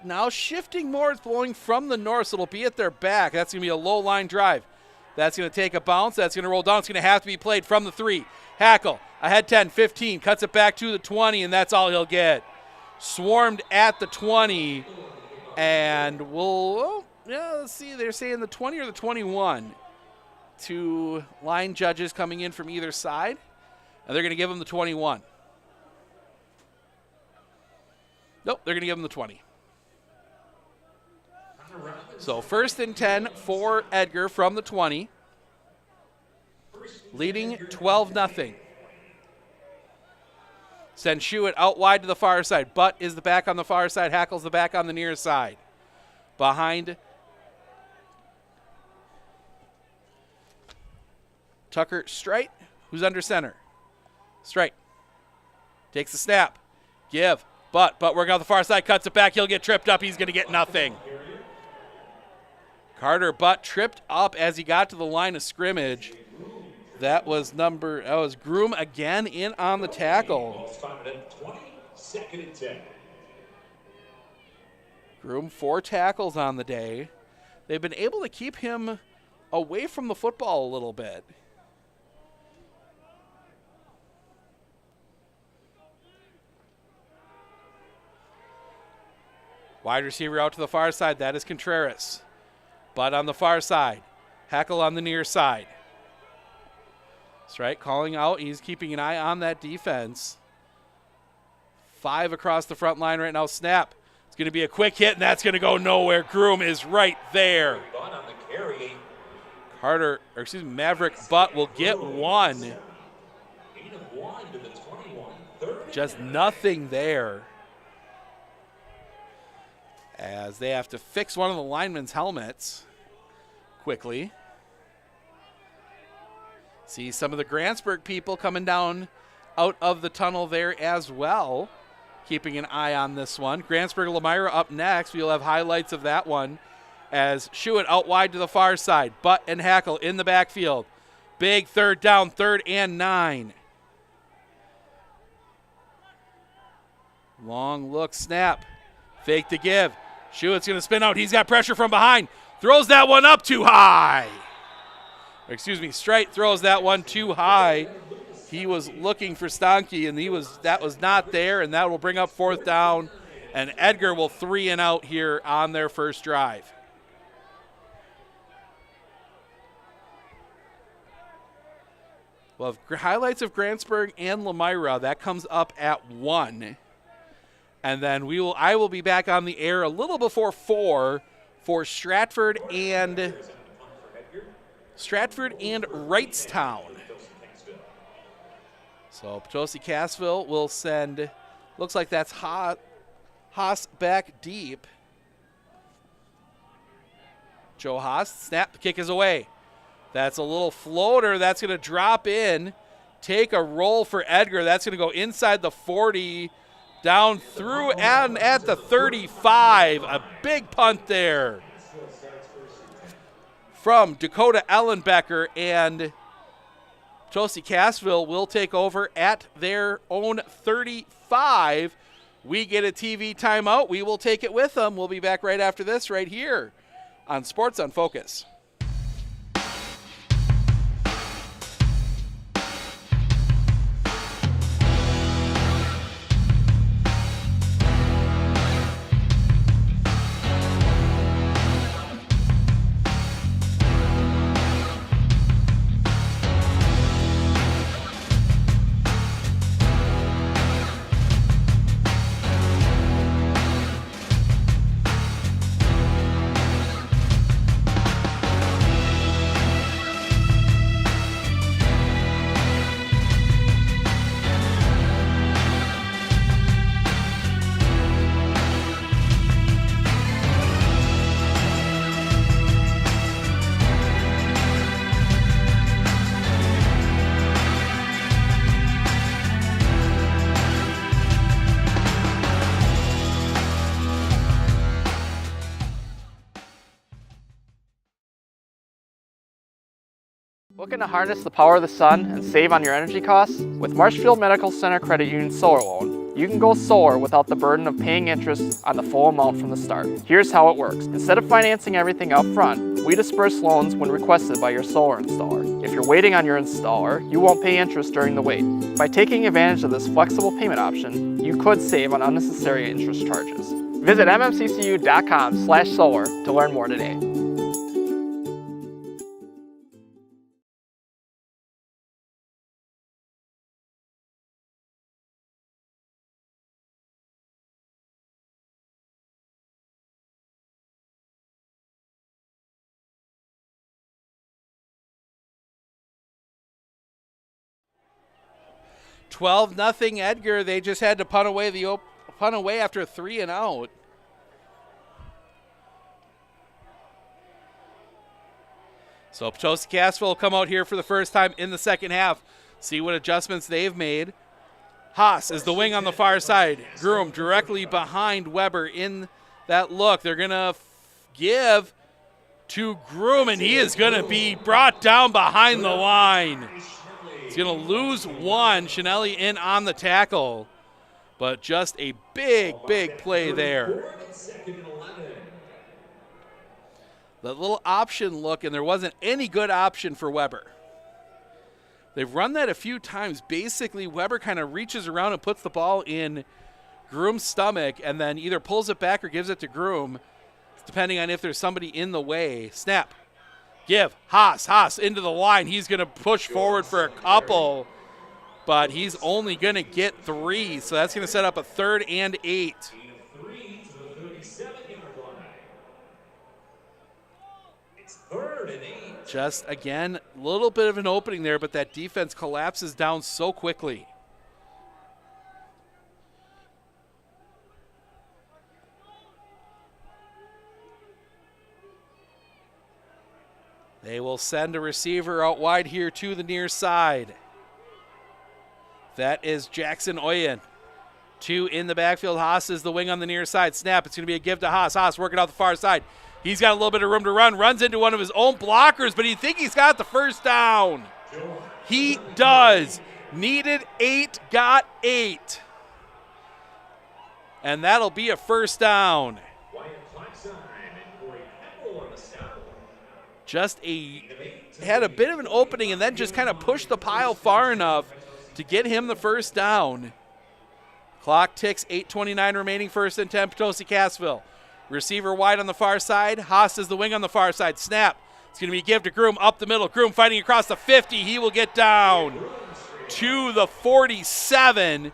now shifting more. It's blowing from the north, so it'll be at their back. That's going to be a low line drive. That's going to take a bounce. That's going to roll down. It's going to have to be played from the 3. Hackle, ahead 10, 15, cuts it back to the 20, and that's all he'll get. Swarmed at the 20, and let's see, they're saying the 20 or the 21. 2 line judges coming in from either side, and they're going to give him the 21. Nope, they're going to give him the 20. So 1st and 10 for Edgar from the 20, leading 12-0. Send Shuett out wide to the far side. Butt is the back on the far side. Hackle's the back on the near side. Behind Tucker Strite, who's under center. Strite takes the snap. Give. Butt working on the far side, cuts it back. He'll get tripped up. He's going to get nothing. Carter Butt tripped up as he got to the line of scrimmage. That was Groom again in on the tackle. Groom 4 tackles on the day. They've been able to keep him away from the football a little bit. Wide receiver out to the far side. That is Contreras. Butt on the far side. Hackle on the near side. That's right, calling out. He's keeping an eye on that defense. 5 across the front line right now. Snap. It's going to be a quick hit, and that's going to go nowhere. Groom is right there. Maverick Butt will get 1. Just nothing there, as they have to fix one of the linemen's helmets quickly. See some of the Grantsburg people coming down out of the tunnel there as well, keeping an eye on this one. Grantsburg-Lomira up next. We'll have highlights of that one as Shuett out wide to the far side. Butt and Hackle in the backfield. Big 3rd down, 3rd and 9. Long look, snap. Fake to give. Shuett's going to spin out. He's got pressure from behind. Throws that one up too high. Strite throws that one too high. He was looking for Stanke, and that was not there, and that will bring up 4th down. And Edgar will 3 and out here on their first drive. Well, highlights of Grantsburg and Lomira, that comes up at 1. And then I will be back on the air a little before 4 for Stratford and Wrightstown. So Potosi Cassville will send, looks like that's Haas back deep. Joe Haas, snap, the kick is away. That's a little floater. That's going to drop in. Take a roll for Edgar. That's going to go inside the 40, down through and at the 35. A big punt there from Dakota Ellenbecker, and Potosi Cassville will take over at their own 35. We get a TV timeout. We will take it with them. We'll be back right after this right here on Sports on Focus.
Looking to harness the power of the sun and save on your energy costs? With Marshfield Medical Center Credit Union Solar Loan, you can go solar without the burden of paying interest on the full amount from the start. Here's how it works. Instead of financing everything up front, we disperse loans when requested by your solar installer. If you're waiting on your installer, you won't pay interest during the wait. By taking advantage of this flexible payment option, you could save on unnecessary interest charges. Visit mmccu.com/solar to learn more today.
Nothing Edgar. They just had to punt away after a 3 and out. So Potosi Cassville will come out here for the first time in the second half. See what adjustments they've made. Haas is the wing on the far side. Groom directly behind Weber in that look. They're going to give to Groom, and he is going to be brought down behind the line. He's going to lose one. Chanelli in on the tackle, but just a big play there. The little option look, and there wasn't any good option for Weber. They've run that a few times. Basically, Weber kind of reaches around and puts the ball in Groom's stomach and then either pulls it back or gives it to Groom, depending on if there's somebody in the way. Snap. Give. Haas into the line. He's going to push forward for a couple, but he's only going to get 3, so that's going to set up a 3rd and 8. Just, again, a little bit of an opening there, but that defense collapses down so quickly. They will send a receiver out wide here to the near side. That is Jackson Oyen. 2 in the backfield. Haas is the wing on the near side. Snap. It's going to be a give to Haas. Haas working out the far side. He's got a little bit of room to run. Runs into one of his own blockers, but you think he's got the first down. He does. Needed 8, got 8. And that'll be a first down. Just had a bit of an opening and then just kind of pushed the pile far enough to get him the first down. Clock ticks, 8:29 remaining, 1st and 10, Potosi Cassville. Receiver wide on the far side. Haas is the wing on the far side. Snap. It's going to be give to Groom up the middle. Groom fighting across the 50. He will get down to the 47.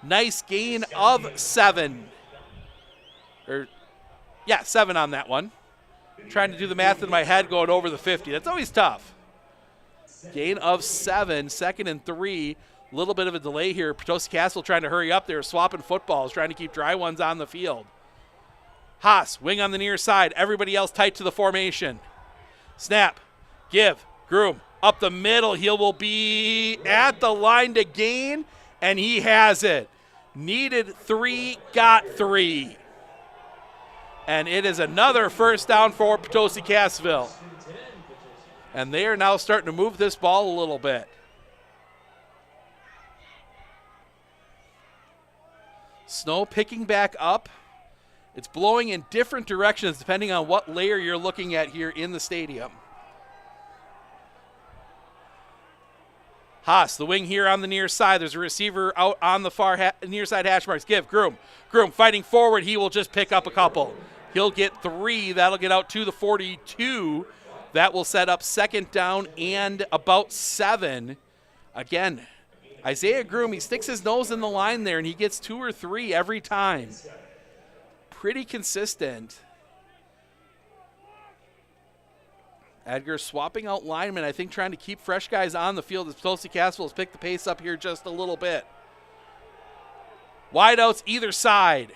Nice gain of 7. 7 on that one. Trying to do the math in my head going over the 50. That's always tough. Gain of 7, 2nd and 3. A little bit of a delay here. Potosi Cassville trying to hurry up there, swapping footballs, trying to keep dry ones on the field. Haas, wing on the near side. Everybody else tight to the formation. Snap, give, Groom, up the middle. He will be at the line to gain, and he has it. Needed 3, got 3. And it is another first down for Potosi Cassville. And they are now starting to move this ball a little bit. Snow picking back up. It's blowing in different directions depending on what layer you're looking at here in the stadium. Haas, the wing here on the near side. There's a receiver out on the far near side hash marks. Give, Groom. Groom fighting forward. He will just pick up a couple. He'll get 3. That'll get out to the 42. That will set up second down and about 7. Again, Isaiah Groom, he sticks his nose in the line there, and he gets 2 or 3 every time. Pretty consistent. Edgar swapping out linemen, I think trying to keep fresh guys on the field as Potosi Cassville has picked the pace up here just a little bit. Wideouts either side.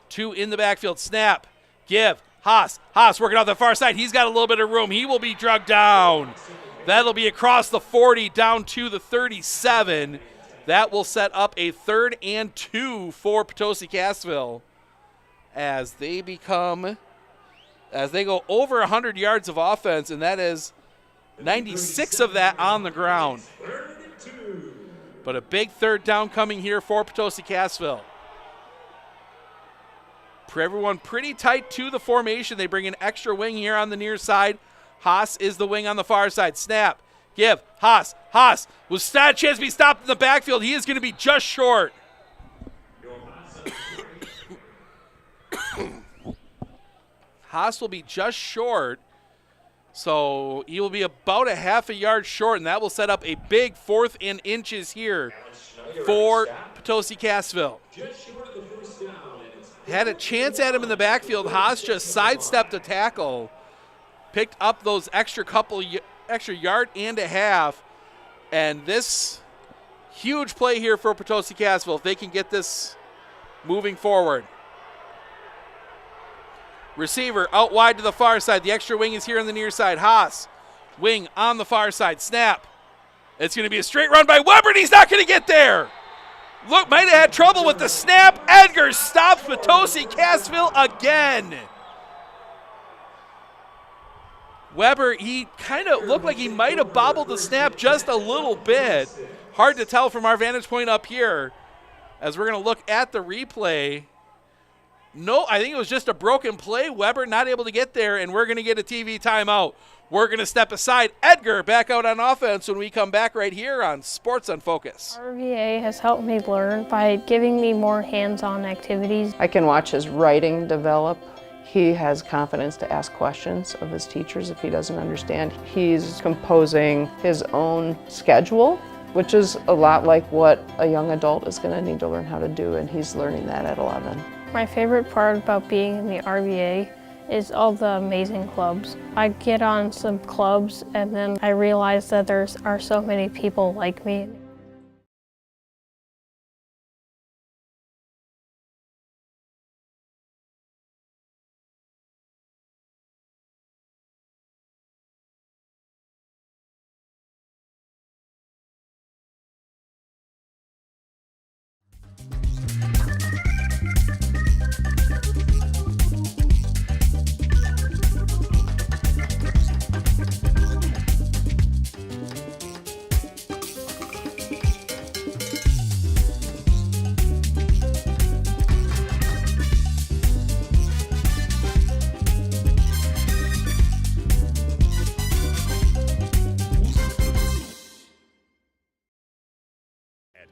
2 in the backfield. Snap. Give. Haas. Haas working out the far side. He's got a little bit of room. He will be drugged down. That'll be across the 40 down to the 37. That will set up a 3rd and 2 for Potosi Cassville as they go over 100 yards of offense, and that is 96 of that on the ground. But a big 3rd down coming here for Potosi Cassville. Everyone pretty tight to the formation. They bring an extra wing here on the near side. Haas is the wing on the far side. Snap. Give. Haas. Haas was a chance to be stopped in the backfield. He is going to be just short. Haas will be just short. So he will be about a half a yard short, and that will set up a big 4th and inches here for Potosi Cassville. Had a chance at him in the backfield. Haas just sidestepped a tackle. Picked up those extra yard and a half. And this huge play here for Potosi Cassville if they can get this moving forward. Receiver out wide to the far side. The extra wing is here on the near side. Haas, wing on the far side. Snap. It's going to be a straight run by Weber, and he's not going to get there. Look, might have had trouble with the snap. Edgar stops Potosi Cassville again. Weber, he kind of looked like he might have bobbled the snap just a little bit. Hard to tell from our vantage point up here as we're going to look at the replay. No, I think it was just a broken play. Weber not able to get there, and we're going to get a TV timeout. We're going to step aside. Edgar back out on offense when we come back right here on Sports on Focus.
RVA has helped me learn by giving me more hands-on activities.
I can watch his writing develop. He has confidence to ask questions of his teachers if he doesn't understand. He's composing his own schedule, which is a lot like what a young adult is going to need to learn how to do, and he's learning that at 11.
My favorite part about being in the RVA is all the amazing clubs. I get on some clubs and then I realize that there are so many people like me.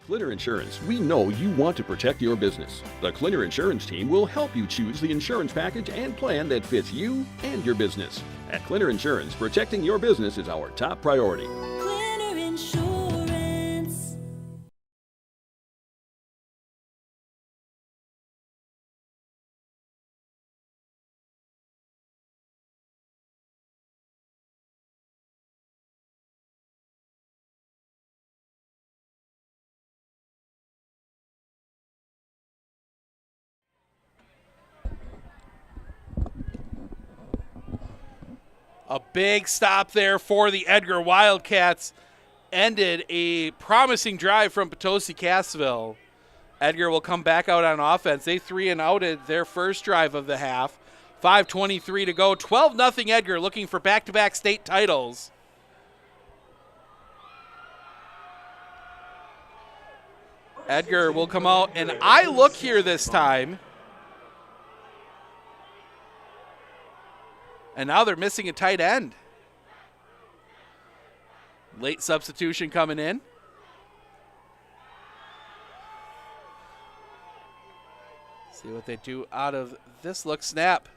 Clinner Insurance, we know you want to protect your business. The Clinner Insurance team will help you choose the insurance package and plan that fits you and your business. At Clinner Insurance, protecting your business is our top priority.
A big stop there for the Edgar Wildcats. Ended a promising drive from Potosi Cassville. Edgar will come back out on offense. They 3-and-outed their first drive of the half. 5:23 to go. 12-0 Edgar looking for back-to-back state titles. Edgar will come out, and I look here this time. And now they're missing a tight end. Late substitution coming in. See what they do out of this look. Snap.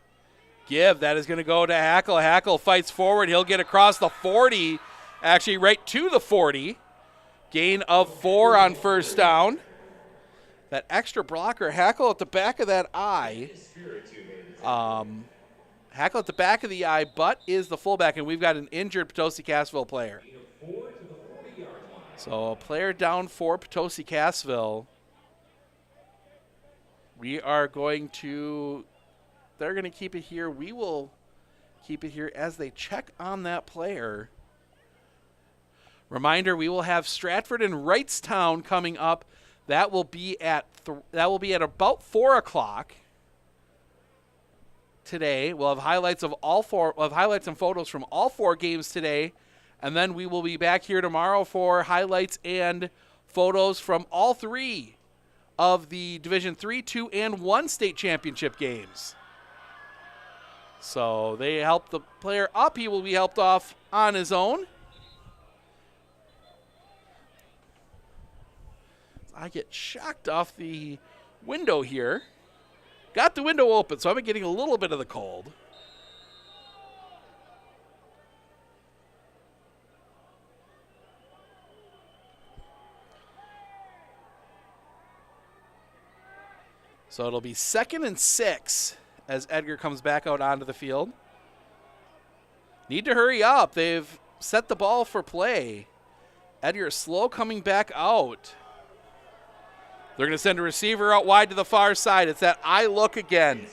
Give. That is going to go to Hackle. Hackle fights forward. He'll get across the 40. Actually, right to the 40. Gain of 4 on first down. That extra blocker, Hackle at the back of that eye. Hackle at the back of the eye, but is the fullback, and we've got an injured Potosi Cassville player. So a player down for Potosi Cassville. We are going to, they're going to keep it here. We will keep it here as they check on that player. Reminder, we will have Stratford and Wrightstown coming up. That will be at about 4 o'clock today. We'll have highlights of all four. We'll have highlights and photos from all 4 games today, and then we will be back here tomorrow for highlights and photos from all 3 of the Division 3, 2, and 1 state championship games. So they help the player up. He will be helped off on his own. I get shocked off the window here. Got the window open, so I'm getting a little bit of the cold. So it'll be 2nd and 6 as Edgar comes back out onto the field. Need to hurry up. They've set the ball for play. Edgar slow coming back out. They're going to send a receiver out wide to the far side. It's that eye look again.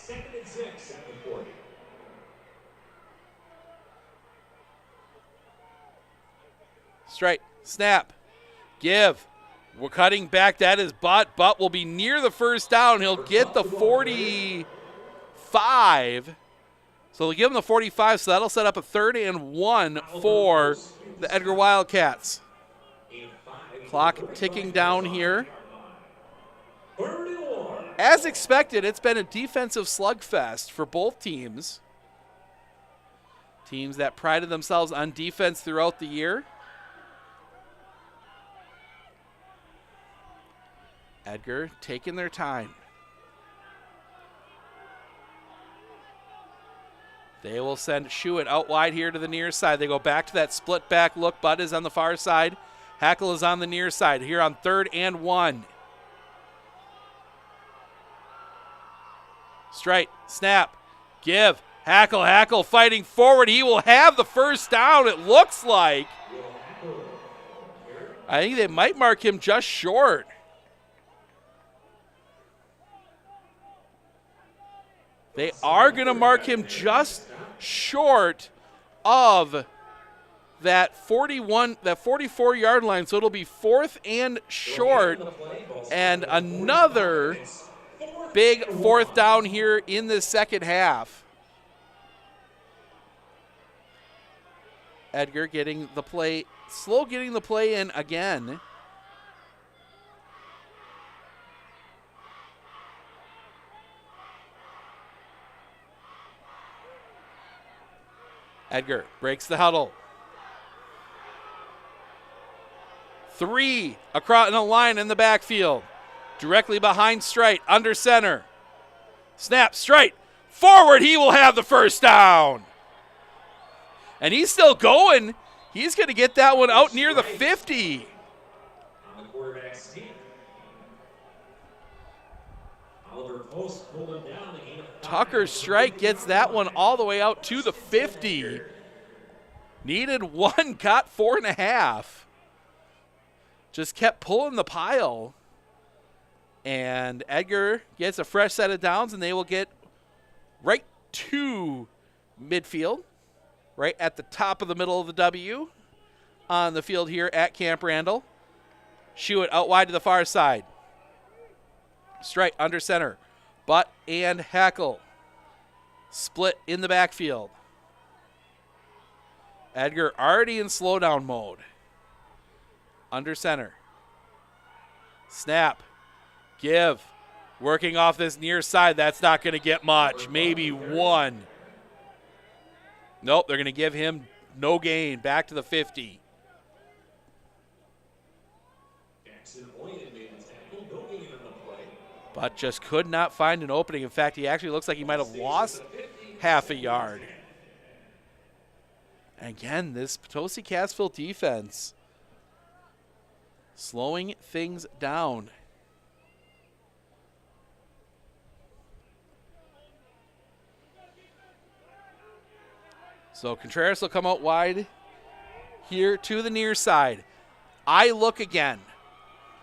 Straight, snap, give. We're cutting back. That is Butt. Butt will be near the first down. He'll get the 45. So they'll give him the 45, so that'll set up a 3rd and 1 for the Edgar Wildcats. Clock ticking down here. As expected, it's been a defensive slugfest for both teams. Teams that prided themselves on defense throughout the year. Edgar taking their time. They will send Shuett out wide here to the near side. They go back to that split back look. Bud is on the far side. Hackle is on the near side here on 3rd and 1. Straight, snap, give. Hackle fighting forward. He will have the first down, it looks like. I think they might mark him just short. They are going to mark him just short of that 44-yard line, so it'll be 4th and short, and another big 4th down here in the second half. Edgar getting the play, slow getting the play in again. Edgar breaks the huddle. 3 across in a line in the backfield. Directly behind Strite, under center. Snap, Strite, forward, he will have the first down. And he's still going. He's going to get that one out near the 50.
On the quarterback's team. Oliver Post pulled him down.
Tucker Strike gets that one all the way out to the 50. Needed 1, got 4.5. Just kept pulling the pile. And Edgar gets a fresh set of downs, and they will get right to midfield. right at the top of the middle of the W on the field here at Camp Randall. Schuett out wide to the far side. Strike under center. Butt and Hackle. Split in the backfield. Edgar already in slowdown mode. Under center. Snap. Give. Working off this near side. That's not going to get much. Maybe one. Nope, they're going to give him no gain. Back to the 50. But just could not find an opening. In fact, he actually looks like he might have lost half a yard. Again, this Potosi Cassville defense slowing things down. So Contreras will come out wide here to the near side. I look again.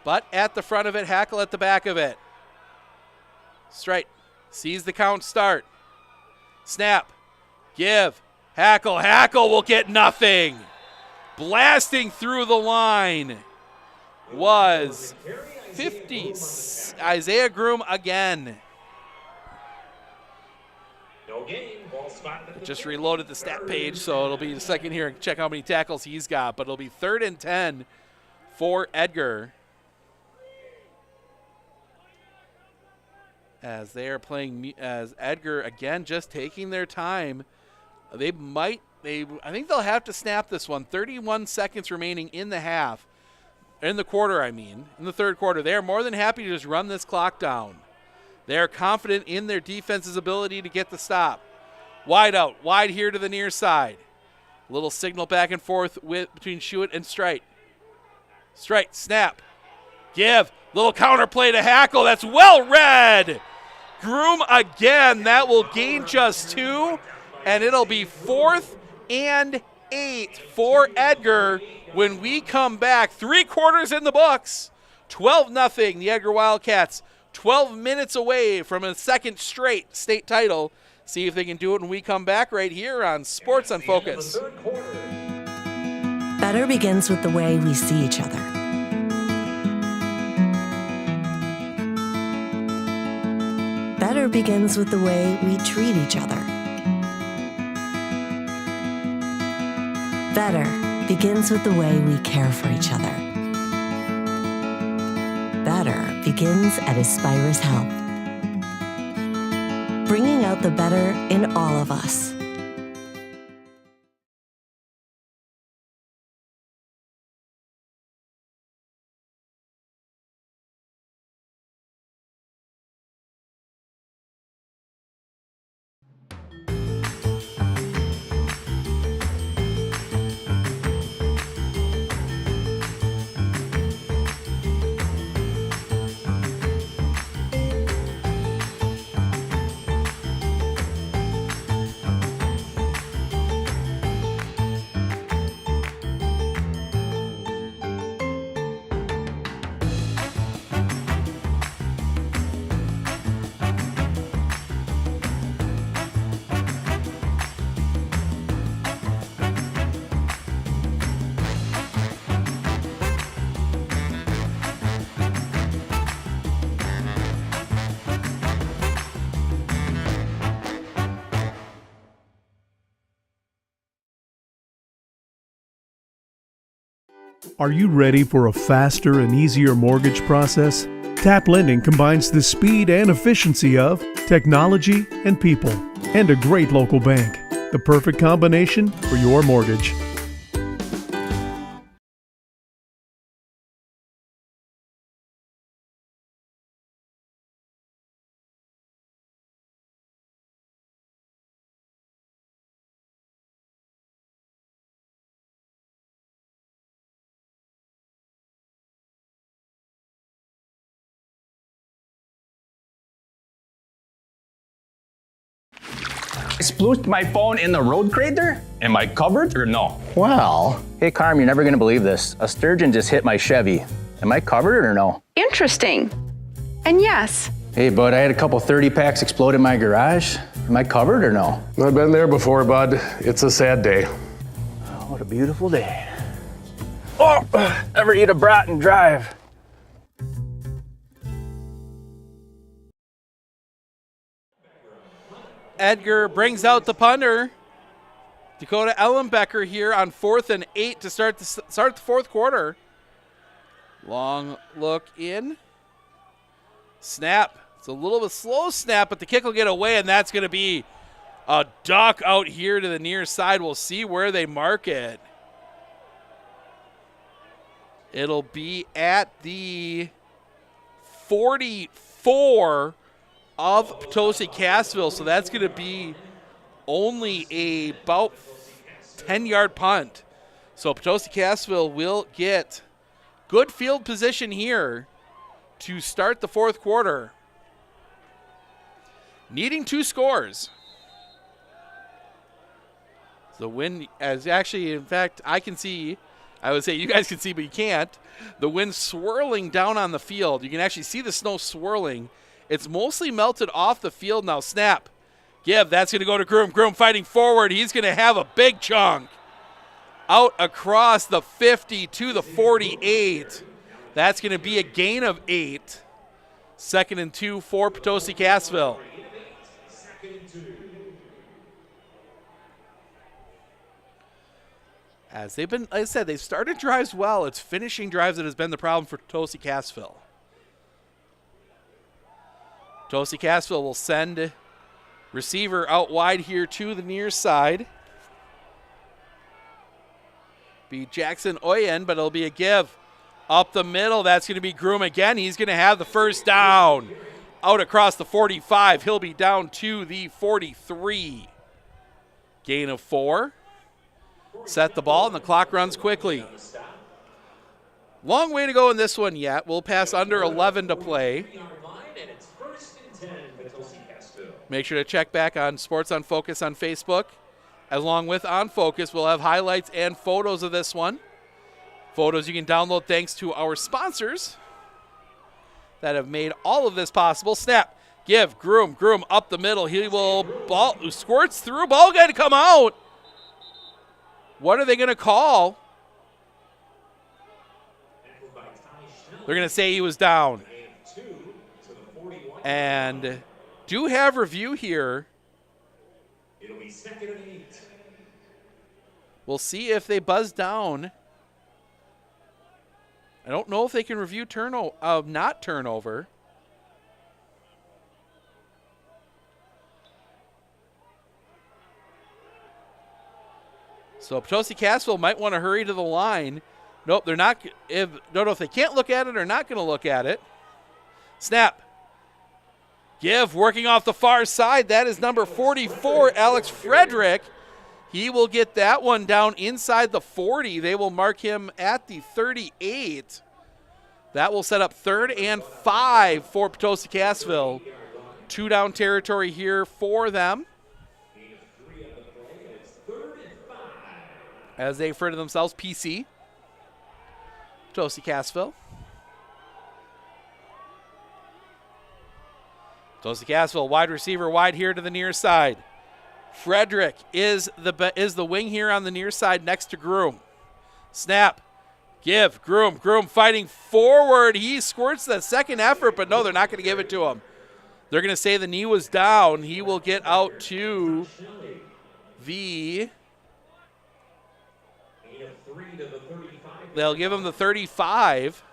But at the front of it, Hackle at the back of it. Straight. Sees the count start. Snap. Give. Hackle. Hackle will get nothing. Blasting through the line was 50. Isaiah Groom again. Just reloaded the stat page, so it'll be a second here and check how many tackles he's got. But it'll be 3rd and 10 for Edgar. As they are playing, as Edgar again just taking their time. I think they'll have to snap this one. 31 seconds remaining in the half. In the quarter, I mean. In the third quarter. They are more than happy to just run this clock down. They are confident in their defense's ability to get the stop. Wide out. Wide here to the near side. Little signal back and forth between Schuett and Strite. Strite, snap. Give. Little counter play to Hackle. That's well read. Groom again. That will gain just 2. And it'll be 4th and 8 for Edgar when we come back. 3 quarters in the books. 12-0. The Edgar Wildcats 12 minutes away from a second straight state title. See if they can do it when we come back right here on Sports on Focus.
Better begins with the way we see each other. Better begins with the way we treat each other. Better begins with the way we care for each other. Better begins at Aspirus Health. Bringing out the better in all of us.
Are you ready for a faster and easier mortgage process? Tap Lending combines the speed and efficiency of technology and people, and a great local bank. The perfect combination for your mortgage.
I splooshed my phone in the road crater? Am I covered or no?
Well, hey Carm, you're never gonna believe this. A sturgeon just hit my Chevy. Am I covered or no?
Interesting. And yes.
Hey bud, I had a couple 30 packs explode in my garage.
Am I covered or no?
I've been there before, bud. It's a sad day.
What a beautiful day. Oh, ever eat a brat and drive?
Edgar brings out the punter. Dakota Ellenbecker here on 4th and 8 to start the fourth quarter. Long look in. Snap. It's a little bit slow snap, but the kick will get away, and that's going to be a duck out here to the near side. We'll see where they mark it. It'll be at the 44 of Potosi Cassville, so that's going to be only about 10-yard punt. So Potosi Cassville will get good field position here to start the fourth quarter. Needing 2 scores. The wind, as actually, in fact, I can see, I would say you guys can see, but you can't. The wind swirling down on the field. You can actually see the snow swirling. It's mostly melted off the field now. Snap. Give. That's going to go to Groom. Groom fighting forward. He's going to have a big chunk. Out across the 50 to the 48. That's going to be a gain of 8. 2nd and 2 for Potosi Cassville. As they've been, like I said, they've started drives well. It's finishing drives that has been the problem for Potosi Cassville. Potosi Cassville will send receiver out wide here to the near side. Be Jackson Oyen, but it'll be a give. Up the middle, that's going to be Groom again. He's going to have the first down. Out across the 45, he'll be down to the 43. Gain of 4. Set the ball, and the clock runs quickly. Long way to go in this one yet. We'll pass under 11 to play. Make sure to check back on Sports on Focus on Facebook. Along with On Focus, we'll have highlights and photos of this one. Photos you can download thanks to our sponsors that have made all of this possible. Snap, give, Groom up the middle. He will squirts through, ball going to come out. What are they going to call? They're going to say he was down. And do have review here.
It'll be 2nd and 8.
We'll see if they buzz down. I don't know if they can review not turnover. So Potosi Cassville might want to hurry to the line. Nope, they're not. Don't know if they can't look at it or not going to look at it. Snap. Give, working off the far side. That is number 44, Alex Frederick. He will get that one down inside the 40. They will mark him at the 38. That will set up 3rd and 5 for Potosi Cassville. 2 down territory here for them. As they refer to themselves, PC. Potosi Cassville. Potosi Cassville, wide receiver, wide here to the near side. Frederick is the wing here on the near side next to Groom. Snap, give, Groom fighting forward. He squirts the second effort, but no, they're not going to give it to him. They're going to say the knee was down. He will get out to the... They'll give him the 35.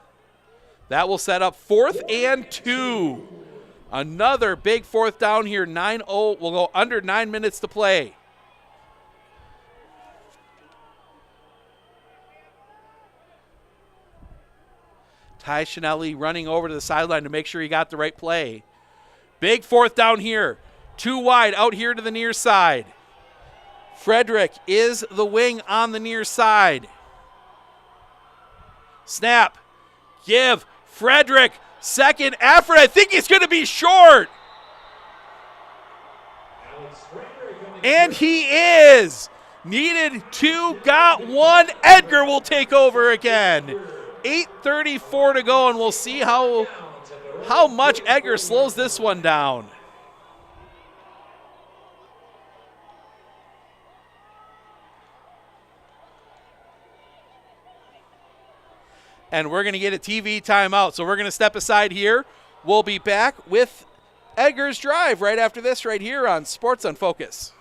That will set up 4th and 2. Another big 4th down here. 9-0. We'll go under 9 minutes to play. Ty Schinelli running over to the sideline to make sure he got the right play. Big 4th down here. 2 wide out here to the near side. Frederick is the wing on the near side. Snap. Give. Frederick. Second effort. I think he's going to be short. And he is. Needed 2, got 1. Edgar will take over again. 8:34 to go, and we'll see how much Edgar slows this one down. and we're going to get a TV timeout. So we're going to step aside here. We'll be back with Edgar's Drive right after this right here on Sports on Focus.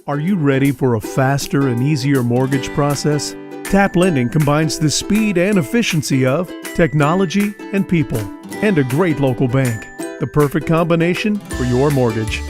Are you ready for a faster and easier mortgage process? Tap Lending combines the speed and efficiency of technology and people, and a great local bank. The perfect combination for your mortgage.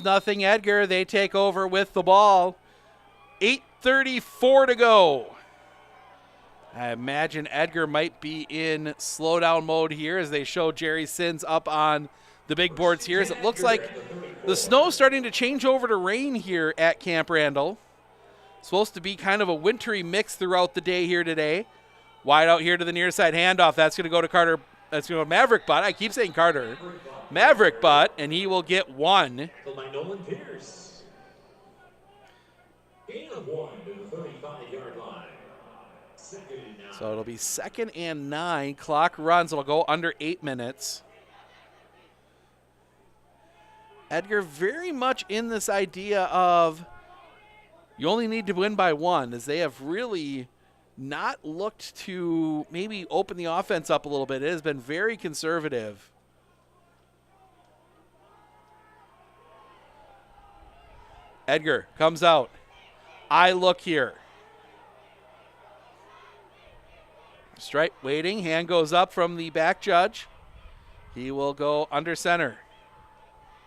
Nothing Edgar. They take over with the ball. 8:34 to go. I imagine Edgar might be in slowdown mode here as they show Jerry Sins up on the big boards here. As it looks like the snow's starting to change over to rain here at Camp Randall. Supposed to be kind of a wintry mix throughout the day here today. Wide out here to the near side handoff. That's going to go to Carter. That's going to go to Maverick Butt. I keep saying Carter. Maverick Butt, and he will get one.
Nolan Pierce. Gain of 1 to the 35-yard line. Second and 9.
So it'll be 2nd and 9. Clock runs. It'll go under 8 minutes. Edgar very much in this idea of you only need to win by 1, as they have really not looked to maybe open the offense up a little bit. It has been very conservative. Edgar comes out. I look here. Strike waiting. Hand goes up from the back judge. He will go under center.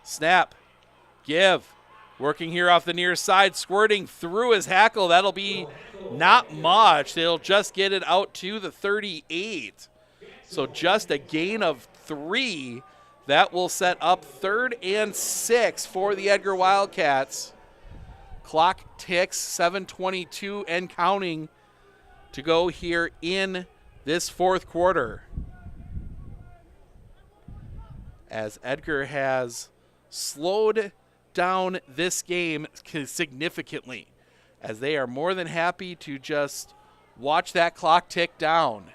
Snap. Give. Working here off the near side. Squirting through his hackle. That'll be not much. They'll just get it out to the 38. So just a gain of 3. That will set up 3rd and 6 for the Edgar Wildcats. Clock ticks, 7:22 and counting to go here in this 4th quarter. As Edgar has slowed down this game significantly, as they are more than happy to just watch that clock tick down.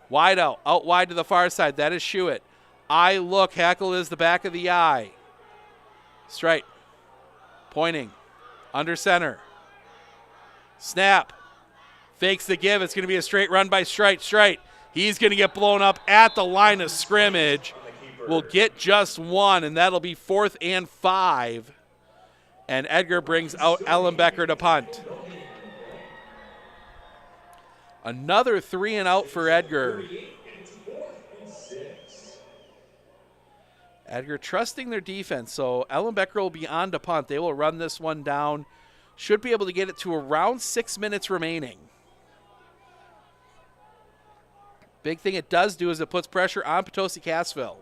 Wide out wide to the far side. That is Schuett. I look, hackle is the back of the eye. Straight. Pointing, under center. Snap, fakes the give. It's going to be a straight run by Strite. He's going to get blown up at the line of scrimmage. Will get just 1, and that'll be 4th and 5. And Edgar brings out Ellenbecker to punt. Another 3 and out for Edgar. Edgar trusting their defense, so Ellenbecker will be on to punt. They will run this one down. Should be able to get it to around 6 minutes remaining. Big thing it does do is it puts pressure on Potosi Cassville.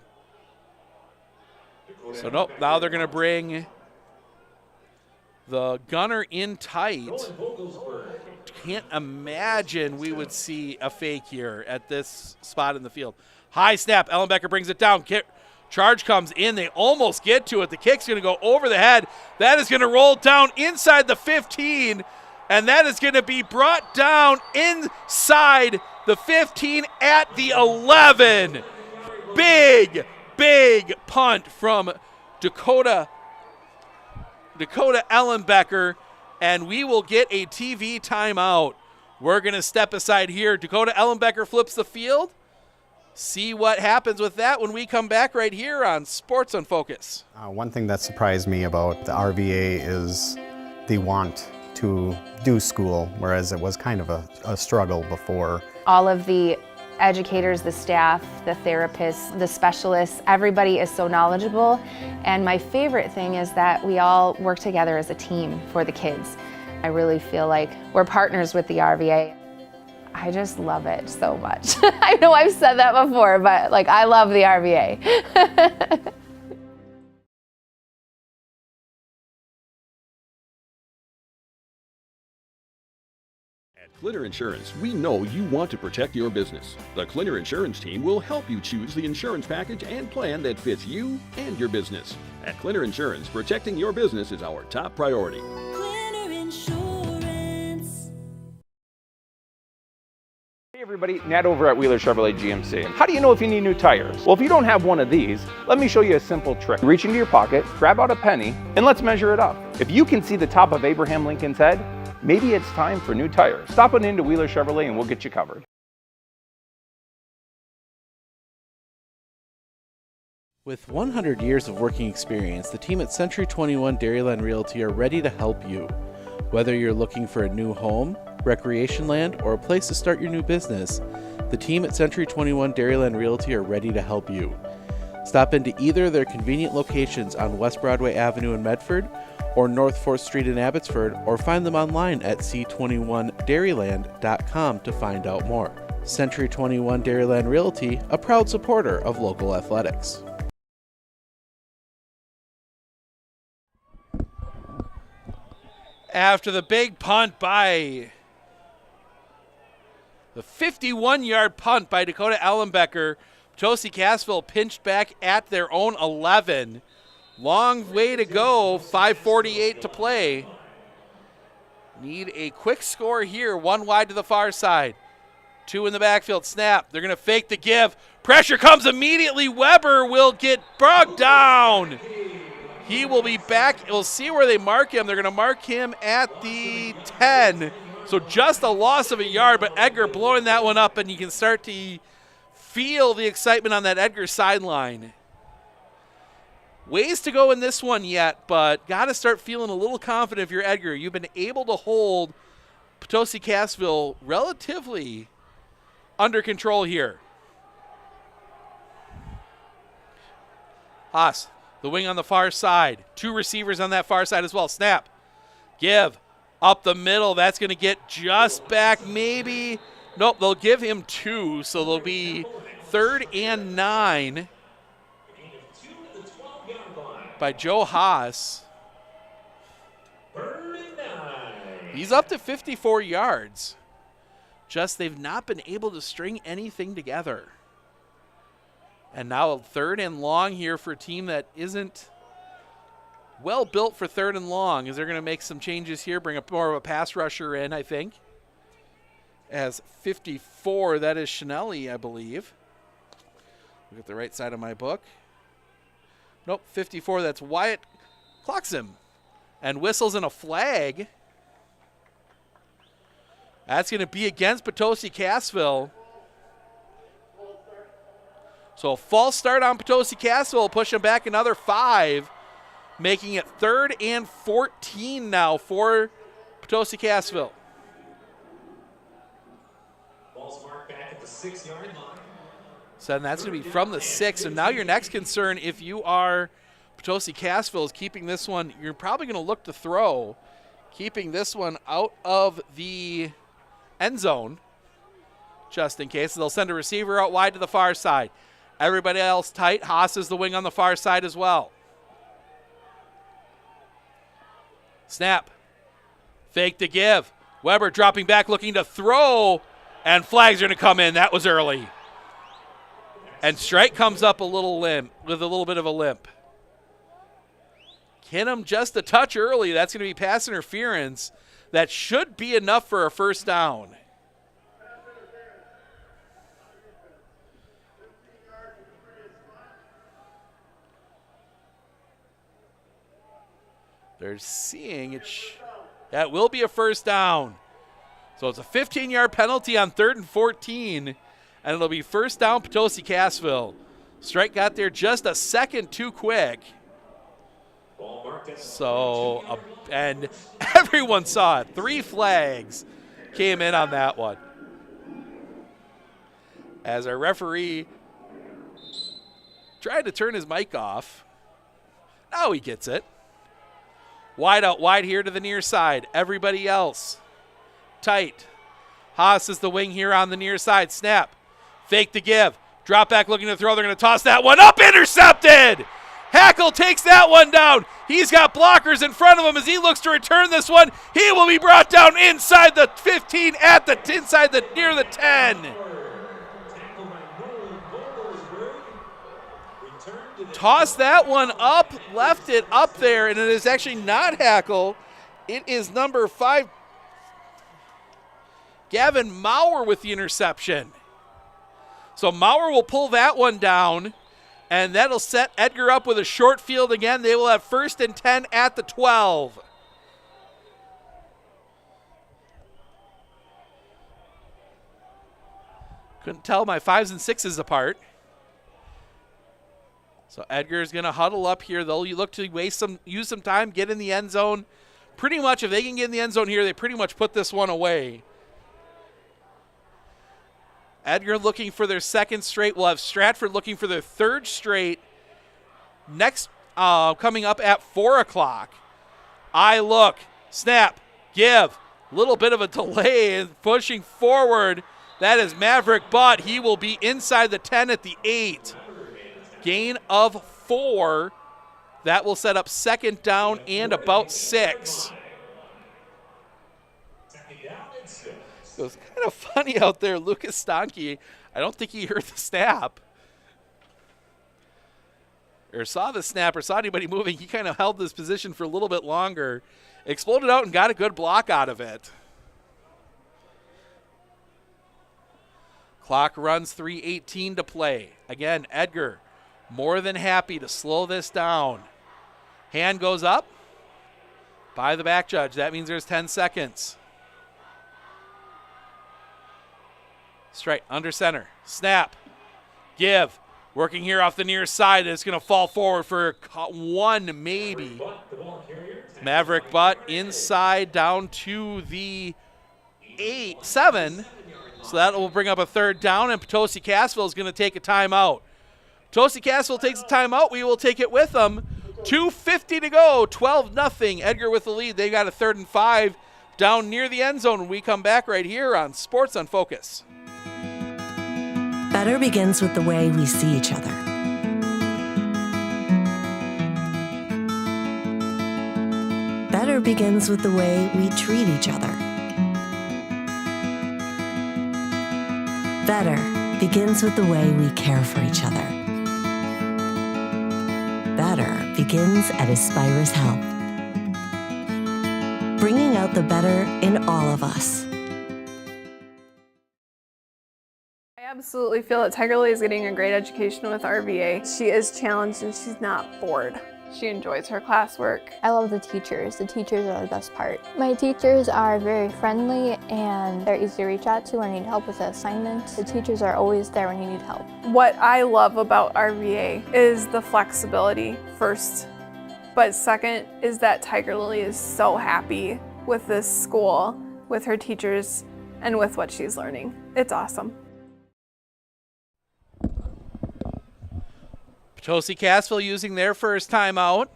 So nope, now they're going to bring the gunner in tight. can't imagine we would see a fake here at this spot in the field. High snap. Ellenbecker brings it down. Charge comes in. They almost get to it. The kick's going to go over the head. That is going to roll down inside the 15, and that is going to be brought down inside the 15 at the 11. Big punt from Dakota Ellenbecker, and we will get a TV timeout. We're going to step aside here. Dakota Ellenbecker flips the field. See what happens with that when we come back right here on Sports on Focus.
One thing that surprised me about the RVA is the want to do school, whereas it was kind of a struggle before.
All of the educators, the staff, the therapists, the specialists, everybody is so knowledgeable. And my favorite thing is that we all work together as a team for the kids. I really feel like we're partners with the RVA. I just love it so much. I know I've said that before, but like I love the RVA.
Clinner Insurance, we know you want to protect your business. The Clinner Insurance team will help you choose the insurance package and plan that fits you and your business. At Clinner Insurance, protecting your business is our top priority.
Clinner Insurance.
Hey everybody, Nat over at WIAA Chevrolet GMC. How do you know if you need new tires? Well, if you don't have one of these, let me show you a simple trick. Reach into your pocket, grab out a penny, and let's measure it up. If you can see the top of Abraham Lincoln's head, maybe it's time for new tires. Stop on into WIAA Chevrolet and we'll get you covered.
With 100 years of working experience, the team at Century 21 Dairyland Realty are ready to help you. Whether you're looking for a new home, recreation land, or a place to start your new business, the team at Century 21 Dairyland Realty are ready to help you. Stop into either of their convenient locations on West Broadway Avenue in Medford or North 4th Street in Abbotsford, or find them online at c21dairyland.com to find out more. Century 21 Dairyland Realty, a proud supporter of local athletics. After the big punt by the 51-yard punt by Dakota Ellenbecker, Potosi Cassville pinched back at their own 11. Long way to go, 5:48 to play. Need a quick score here, one wide to the far side. Two in the backfield, snap. They're going to fake the give. Pressure comes immediately. Weber will get brought down. He will be back. We'll see where they mark him. They're going to mark him at the 10. So just a loss of a yard, but Edgar blowing that one up, and you can start to feel the excitement on that Edgar sideline. Ways to go in this one yet, but got to start feeling a little confident if you're Edgar. You've been able to hold Potosi Cassville relatively under control here. Haas, the wing on the far side. Two receivers on that far side as well. Snap. Give. Up the middle. That's going to get just back maybe. Nope, they'll give him two, so they'll be 3rd and 9. By Joe Haas. He's up to 54 yards. Just they've not been able to string anything together. And now 3rd and long here for a team that isn't well built for 3rd and long, as they're going to make some changes here, bring up more of a pass rusher in, I think. As 54, that is Chanelli, I believe. Look at the right side of my book. Nope, 54, that's Wyatt. Clocks him. And whistles in a flag. That's going to be against Potosi Cassville. So a false start on Potosi Cassville, push him back another 5, making it 3rd and 14 now for Potosi Cassville.
Ball's marked back at the 6-yard line.
So that's going to be from the 6. And now your next concern, if you are Potosi Cassville, is keeping this one. You're probably going to look to throw, keeping this one out of the end zone, just in case. They'll send a receiver out wide to the far side. Everybody else tight. Haas is the wing on the far side as well. Snap. Fake to give. Weber dropping back, looking to throw, and flags are going to come in. That was early. And Strike comes up a little limp, with a little bit of a limp. Hit him just a touch early. That's going to be pass interference. That should be enough for a first down. They're seeing it. That will be a first down. So it's a 15-yard penalty on 3rd and 14, and it'll be first down Potosi Cassville. Strike got there just a second too quick. So, and everyone saw it. 3 flags came in on that one. As our referee tried to turn his mic off. Now he gets it. Wide out wide here to the near side. Everybody else tight. Haas is the wing here on the near side. Snap. Fake to give. Drop back looking to throw. They're going to toss that one up. Intercepted. Hackle takes that one down. He's got blockers in front of him as he looks to return this one. He will be brought down inside the 15 at the near the 10. Toss that one up, left it up there, and it is actually not Hackle. It is number 5, Gavin Maurer with the interception. So Maurer will pull that one down, and that'll set Edgar up with a short field again. They will have 1st and 10 at the 12. Couldn't tell my 5s and 6s apart. So Edgar is going to huddle up here. They'll look to use some time, get in the end zone. Pretty much, if they can get in the end zone here, they pretty much put this one away. Edgar looking for their 2nd straight. We'll have Stratford looking for their 3rd straight. Next, coming up at 4 o'clock. I look, snap, give. Little bit of a delay and pushing forward. That is Maverick Butt. He will be inside the 10 at the 8. Gain of 4. That will set up 2nd down and about 6. It was kind of funny out there. Lucas Stanke, I don't think he heard the snap. Or saw the snap or saw anybody moving. He kind of held this position for a little bit longer. Exploded out and got a good block out of it. Clock runs 3:18 to play. Again, Edgar more than happy to slow this down. Hand goes up by the back judge. That means there's 10 seconds. Straight under center. Snap. Give. Working here off the near side. It's going to fall forward for 1 maybe. Maverick Butt inside down to the 7. So that will bring up a 3rd down, and Potosi Cassville is going to take a timeout. Potosi Cassville takes a timeout. We will take it with them. 2:50 to go. 12-0. Edgar with the lead. They got a 3rd and 5 down near the end zone when we come back right here on Sports on Focus.
Better begins with the way we see each other. Better begins with the way we treat each other. Better begins with the way we care for each other. Better begins at Aspirus Health, bringing out the better in all of us.
I absolutely feel that Tiger Lily is getting a great education with RVA. She is challenged and she's not bored. She enjoys her classwork.
I love the teachers. The teachers are the best part. My teachers are very friendly and they're easy to reach out to when I need help with an assignment. The teachers are always there when you need help.
What I love about RVA is the flexibility first, but second is that Tiger Lily is so happy with this school, with her teachers, and with what she's learning. It's awesome.
Potosi Cassville using their first timeout.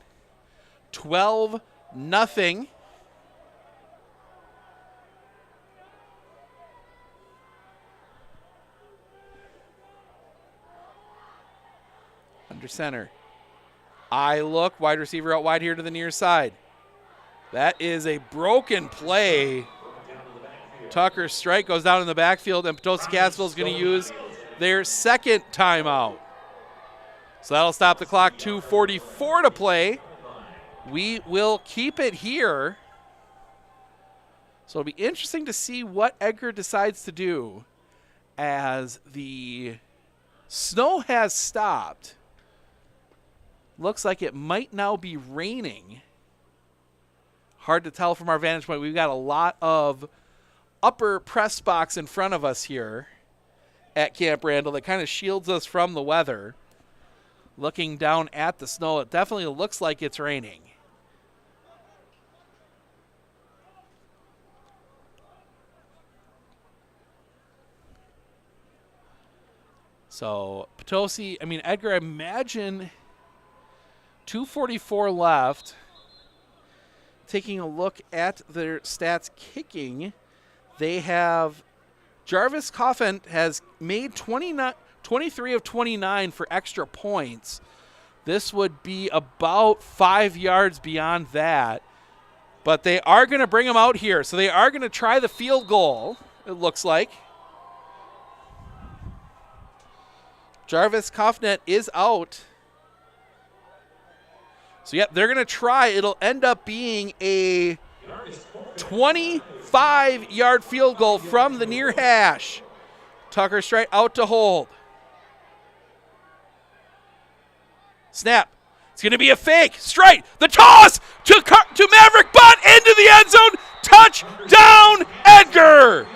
12-0. Under center. I look. Wide receiver out wide here to the near side. That is a broken play Tucker's strike goes down in the backfield, and Potosi Cassville is going to use their second timeout. So that'll stop the clock. 2:44 to play. We will keep it here. So it'll be interesting to see what Edgar decides to do as the snow has stopped. Looks like it might now be raining. Hard to tell from our vantage point. We've got a lot of upper press box in front of us here at Camp Randall that kind of shields us from the weather. Looking down at the snow, it definitely looks like it's raining. So Potosi, Edgar, I imagine 2:44 left. Taking a look at their stats kicking, they have Jarvis Coffin has made 23 of 29 for extra points. This would be about 5 yards beyond that. But they are going to bring him out here. So they are going to try the field goal, it looks like. Jarvis Coffnet is out. So, yep, they're going to try. It'll end up being a 25-yard field goal from the near hash. Tucker straight out to hold. Snap. It's going to be a fake. Straight. The toss to Maverick Butt into the end zone. Touchdown, Edgar.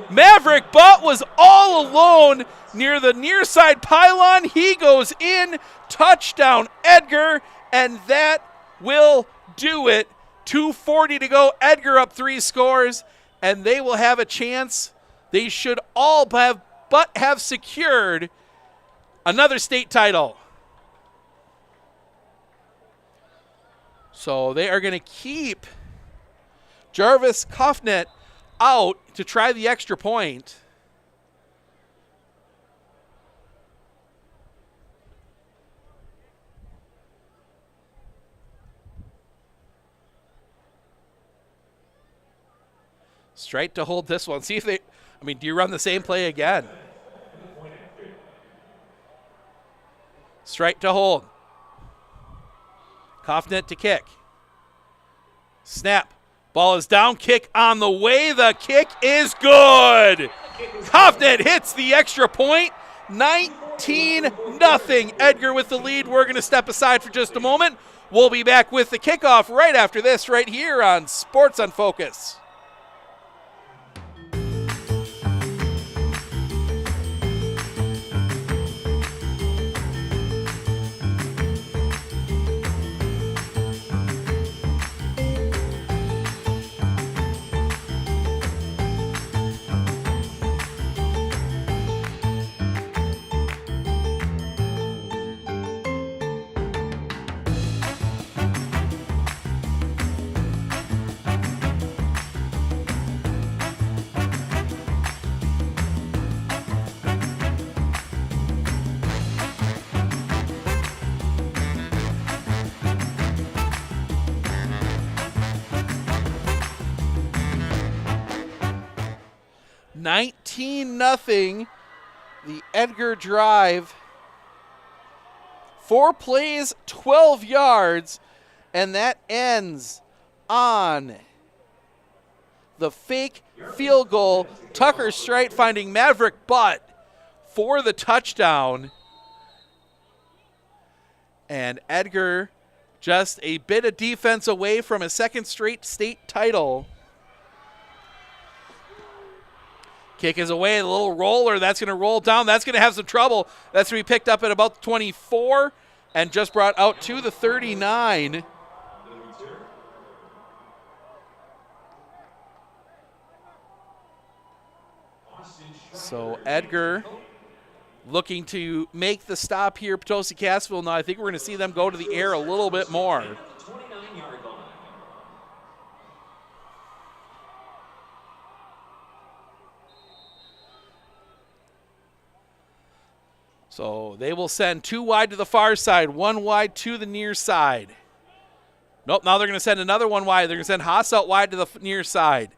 Maverick Butt was all alone near the near side pylon. He goes in. Touchdown, Edgar. And that will do it. 2:40 to go. Edgar up 3 scores. And they will have a chance. They should all have secured another state title. So they are going to keep Jarvis Coffnet out to try the extra point. Straight to hold this one. See if they, do you run the same play again? Straight to hold. Coffnet to kick. Snap. Ball is down. Kick on the way. The kick is good. Coffnet hits the extra point. 19-0. Edgar with the lead. We're going to step aside for just a moment. We'll be back with the kickoff right after this right here on Sports on Focus. $19-0, the Edgar drive. 4 plays, 12 yards, and that ends on the fake field goal. Tucker Straight finding Maverick Butt for the touchdown. And Edgar just a bit of defense away from a second straight state title. Kick is away, a little roller. That's going to roll down. That's going to have some trouble. That's going to be picked up at about the 24 and just brought out to the 39. So Edgar looking to make the stop here. Potosi Cassville now, I think we're going to see them go to the air a little bit more. So they will send 2 wide to the far side, 1 wide to the near side. Nope, now they're going to send another one wide. They're going to send Haas out wide to the near side.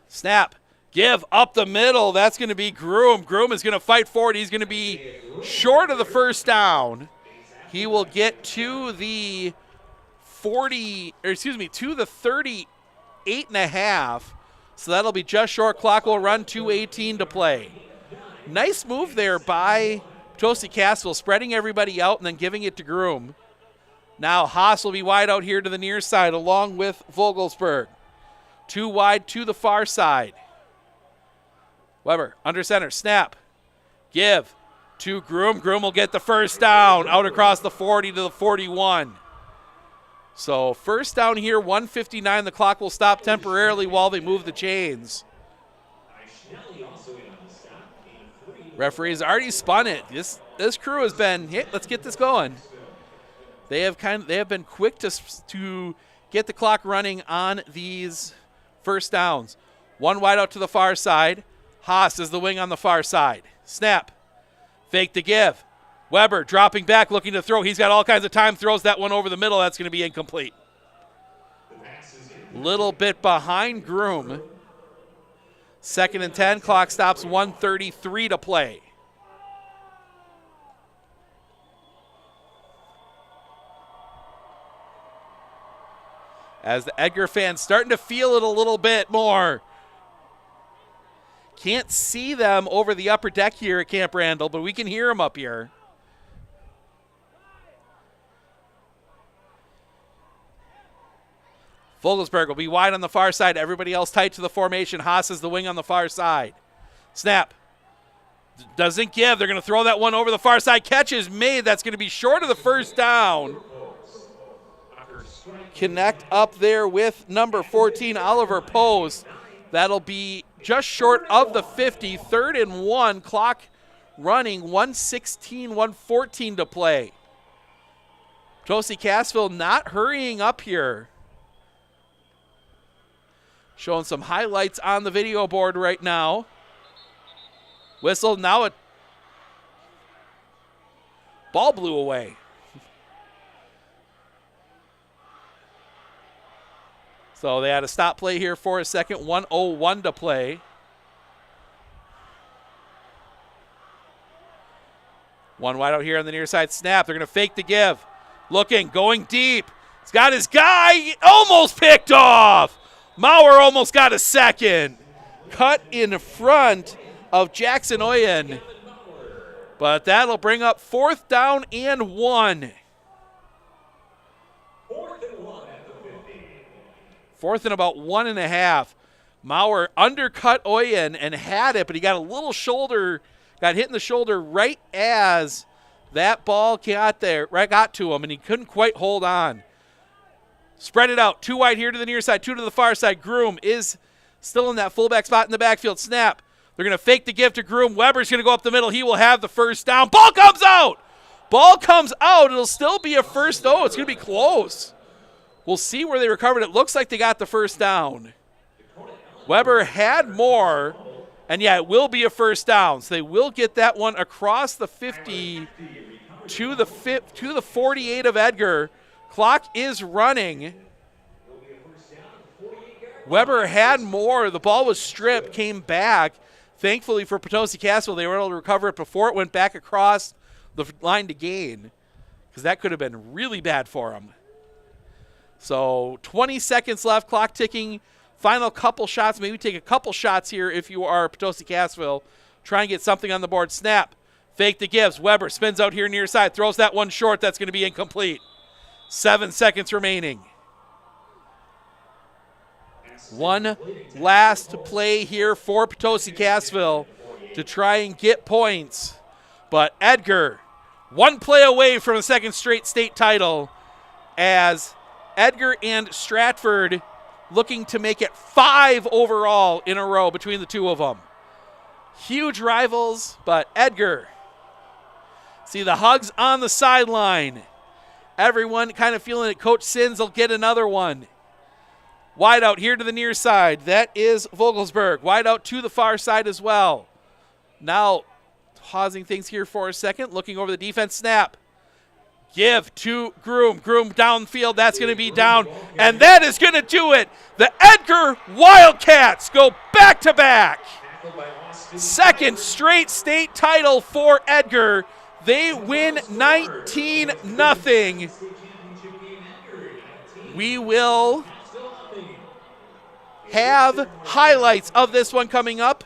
Snap. Give up the middle. That's going to be Groom. Groom is going to fight forward. He's going to be short of the first down. He will get to the 38.5. So that'll be just short. Clock will run, 2:18 to play. Nice move there by Potosi Cassville, spreading everybody out and then giving it to Groom. Now Haas will be wide out here to the near side along with Vogelsberg. 2 wide to the far side. Weber under center, snap, give to Groom. Groom will get the first down out across the 40 to the 41. So first down here, 1:59. The clock will stop temporarily while they move the chains. Referee's already spun it. This crew has been, hey, let's get this going. They have been quick to get the clock running on these first downs. 1 wide out to the far side. Haas is the wing on the far side. Snap. Fake to give. Weber dropping back, looking to throw. He's got all kinds of time, throws that one over the middle. That's going to be incomplete. Little bit behind Groom. 2nd and 10, clock stops, 1:33 to play. As the Edgar fans starting to feel it a little bit more. Can't see them over the upper deck here at Camp Randall, but we can hear them up here. Vogelsberg will be wide on the far side. Everybody else tight to the formation. Haas is the wing on the far side. Snap. Doesn't give. They're going to throw that one over the far side. Catch is made. That's going to be short of the first down. Connect up there with number 14, Oliver Post. That'll be just short of the 50. 3rd and 1. Clock running. 1:16, 1:14 to play. Potosi Cassville not hurrying up here. Showing some highlights on the video board right now. Whistle, now a ball blew away. So they had a stop play here for a second. 1:01 to play. One wide out here on the near side. Snap. They're going to fake the give. Looking, going deep. He's got his guy. Almost picked off. Maurer almost got a second. Cut in front of Jackson Oyen. But that'll bring up 4th down and 1. 4th and about 1.5. Maurer undercut Oyen and had it, but he got a little shoulder, got hit in the shoulder right as that ball got to him, and he couldn't quite hold on. Spread it out. 2 wide here to the near side, 2 to the far side. Groom is still in that fullback spot in the backfield. Snap. They're going to fake the give to Groom. Weber's going to go up the middle. He will have the first down. Ball comes out. Ball comes out. It'll still be a first. Oh, it's going to be close. We'll see where they recovered. It looks like they got the first down. Weber had more, and yeah, it will be a first down. So they will get that one across the 50 to the 48 of Edgar. Clock is running. Weber had more. The ball was stripped, came back. Thankfully for Potosi Cassville, they were able to recover it before it went back across the line to gain, because that could have been really bad for them. So 20 seconds left, clock ticking. Final couple shots. Maybe take a couple shots here if you are Potosi Cassville. Try and get something on the board. Snap. Fake the gives. Weber spins out here near side. Throws that one short. That's going to be incomplete. 7 seconds remaining. One last play here for Potosi Cassville to try and get points. But Edgar, one play away from a second straight state title, as Edgar and Stratford looking to make it 5 overall in a row between the two of them. Huge rivals, but Edgar. See the hugs on the sideline. Everyone kind of feeling it. Coach Sins will get another one. Wide out here to the near side. That is Vogelsberg. Wide out to the far side as well. Now pausing things here for a second. Looking over the defense. Snap. Give to Groom. Groom downfield. That's going to be down. And that is going to do it. The Edgar Wildcats go back-to-back. Second straight state title for Edgar. They win 19-0. We will have highlights of this one coming up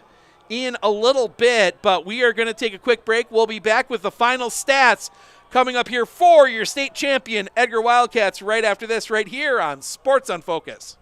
in a little bit, but we are going to take a quick break. We'll be back with the final stats coming up here for your state champion Edgar Wildcats right after this, right here on Sports on Focus.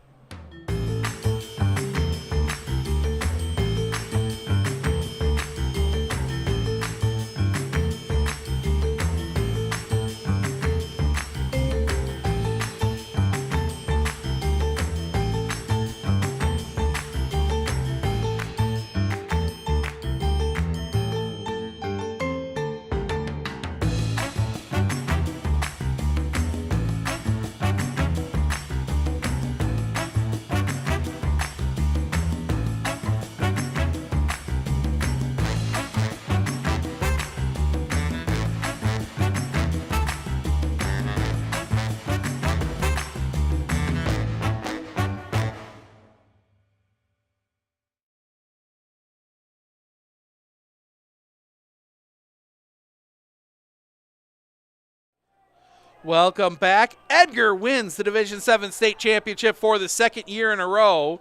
Welcome back. Edgar wins the Division 7 state championship for the second year in a row.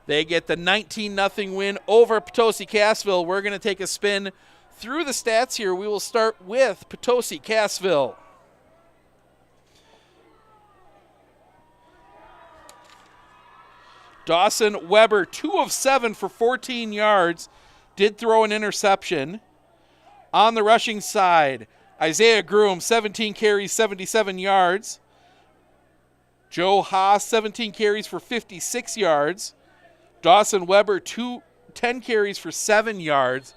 They get the 19-0 win over Potosi Cassville. We're going to take a spin through the stats here. We will start with Potosi Cassville. Dawson Weber, 2 of 7 for 14 yards, did throw an interception. On the rushing side, Isaiah Groom, 17 carries, 77 yards. Joe Haas, 17 carries for 56 yards. Dawson Weber, 10 carries for 7 yards.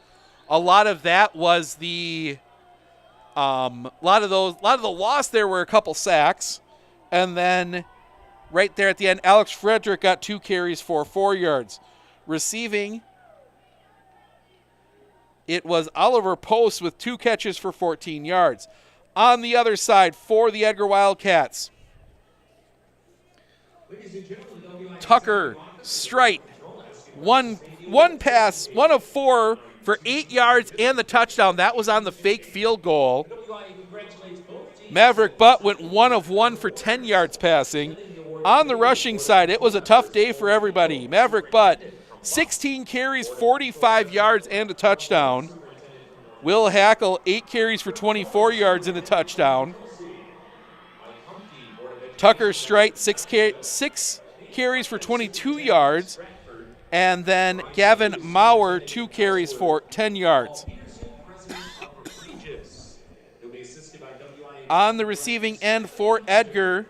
A lot of that was a lot of the loss there were a couple sacks. And then right there at the end, Alex Frederick got 2 carries for 4 yards. Receiving, it was Oliver Post with 2 catches for 14 yards. On the other side for the Edgar Wildcats, Tucker Strite, one pass, 1 of 4 for 8 yards and the touchdown. That was on the fake field goal. Maverick Butt went 1 of 1 for 10 yards passing. On the rushing side, it was a tough day for everybody. Maverick Butt, 16 carries, 45 yards, and a touchdown. Will Hackle, 8 carries for 24 yards and a touchdown. Tucker Strite, 6 carries for 22 yards. And then Gavin Maurer, 2 carries for 10 yards. On the receiving end for Edgar,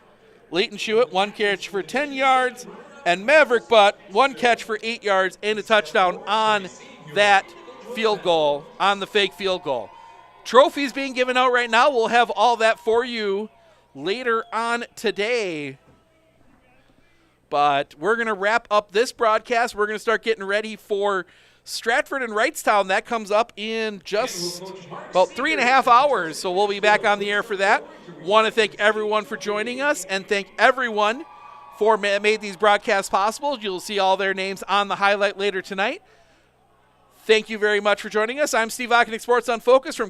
Leighton Schuett, 1 catch for 10 yards. And Maverick Butt, 1 catch for 8 yards and a touchdown on that field goal, on the fake field goal. Trophies being given out right now. We'll have all that for you later on today. But we're going to wrap up this broadcast. We're going to start getting ready for Stratford and Wrightstown. That comes up in just about 3.5 hours. So we'll be back on the air for that. Want to thank everyone for joining us and thank everyone for made these broadcasts possible. You'll see all their names on the highlight later tonight. Thank you very much for joining us. I'm Steve Ockenick, Sports on Focus from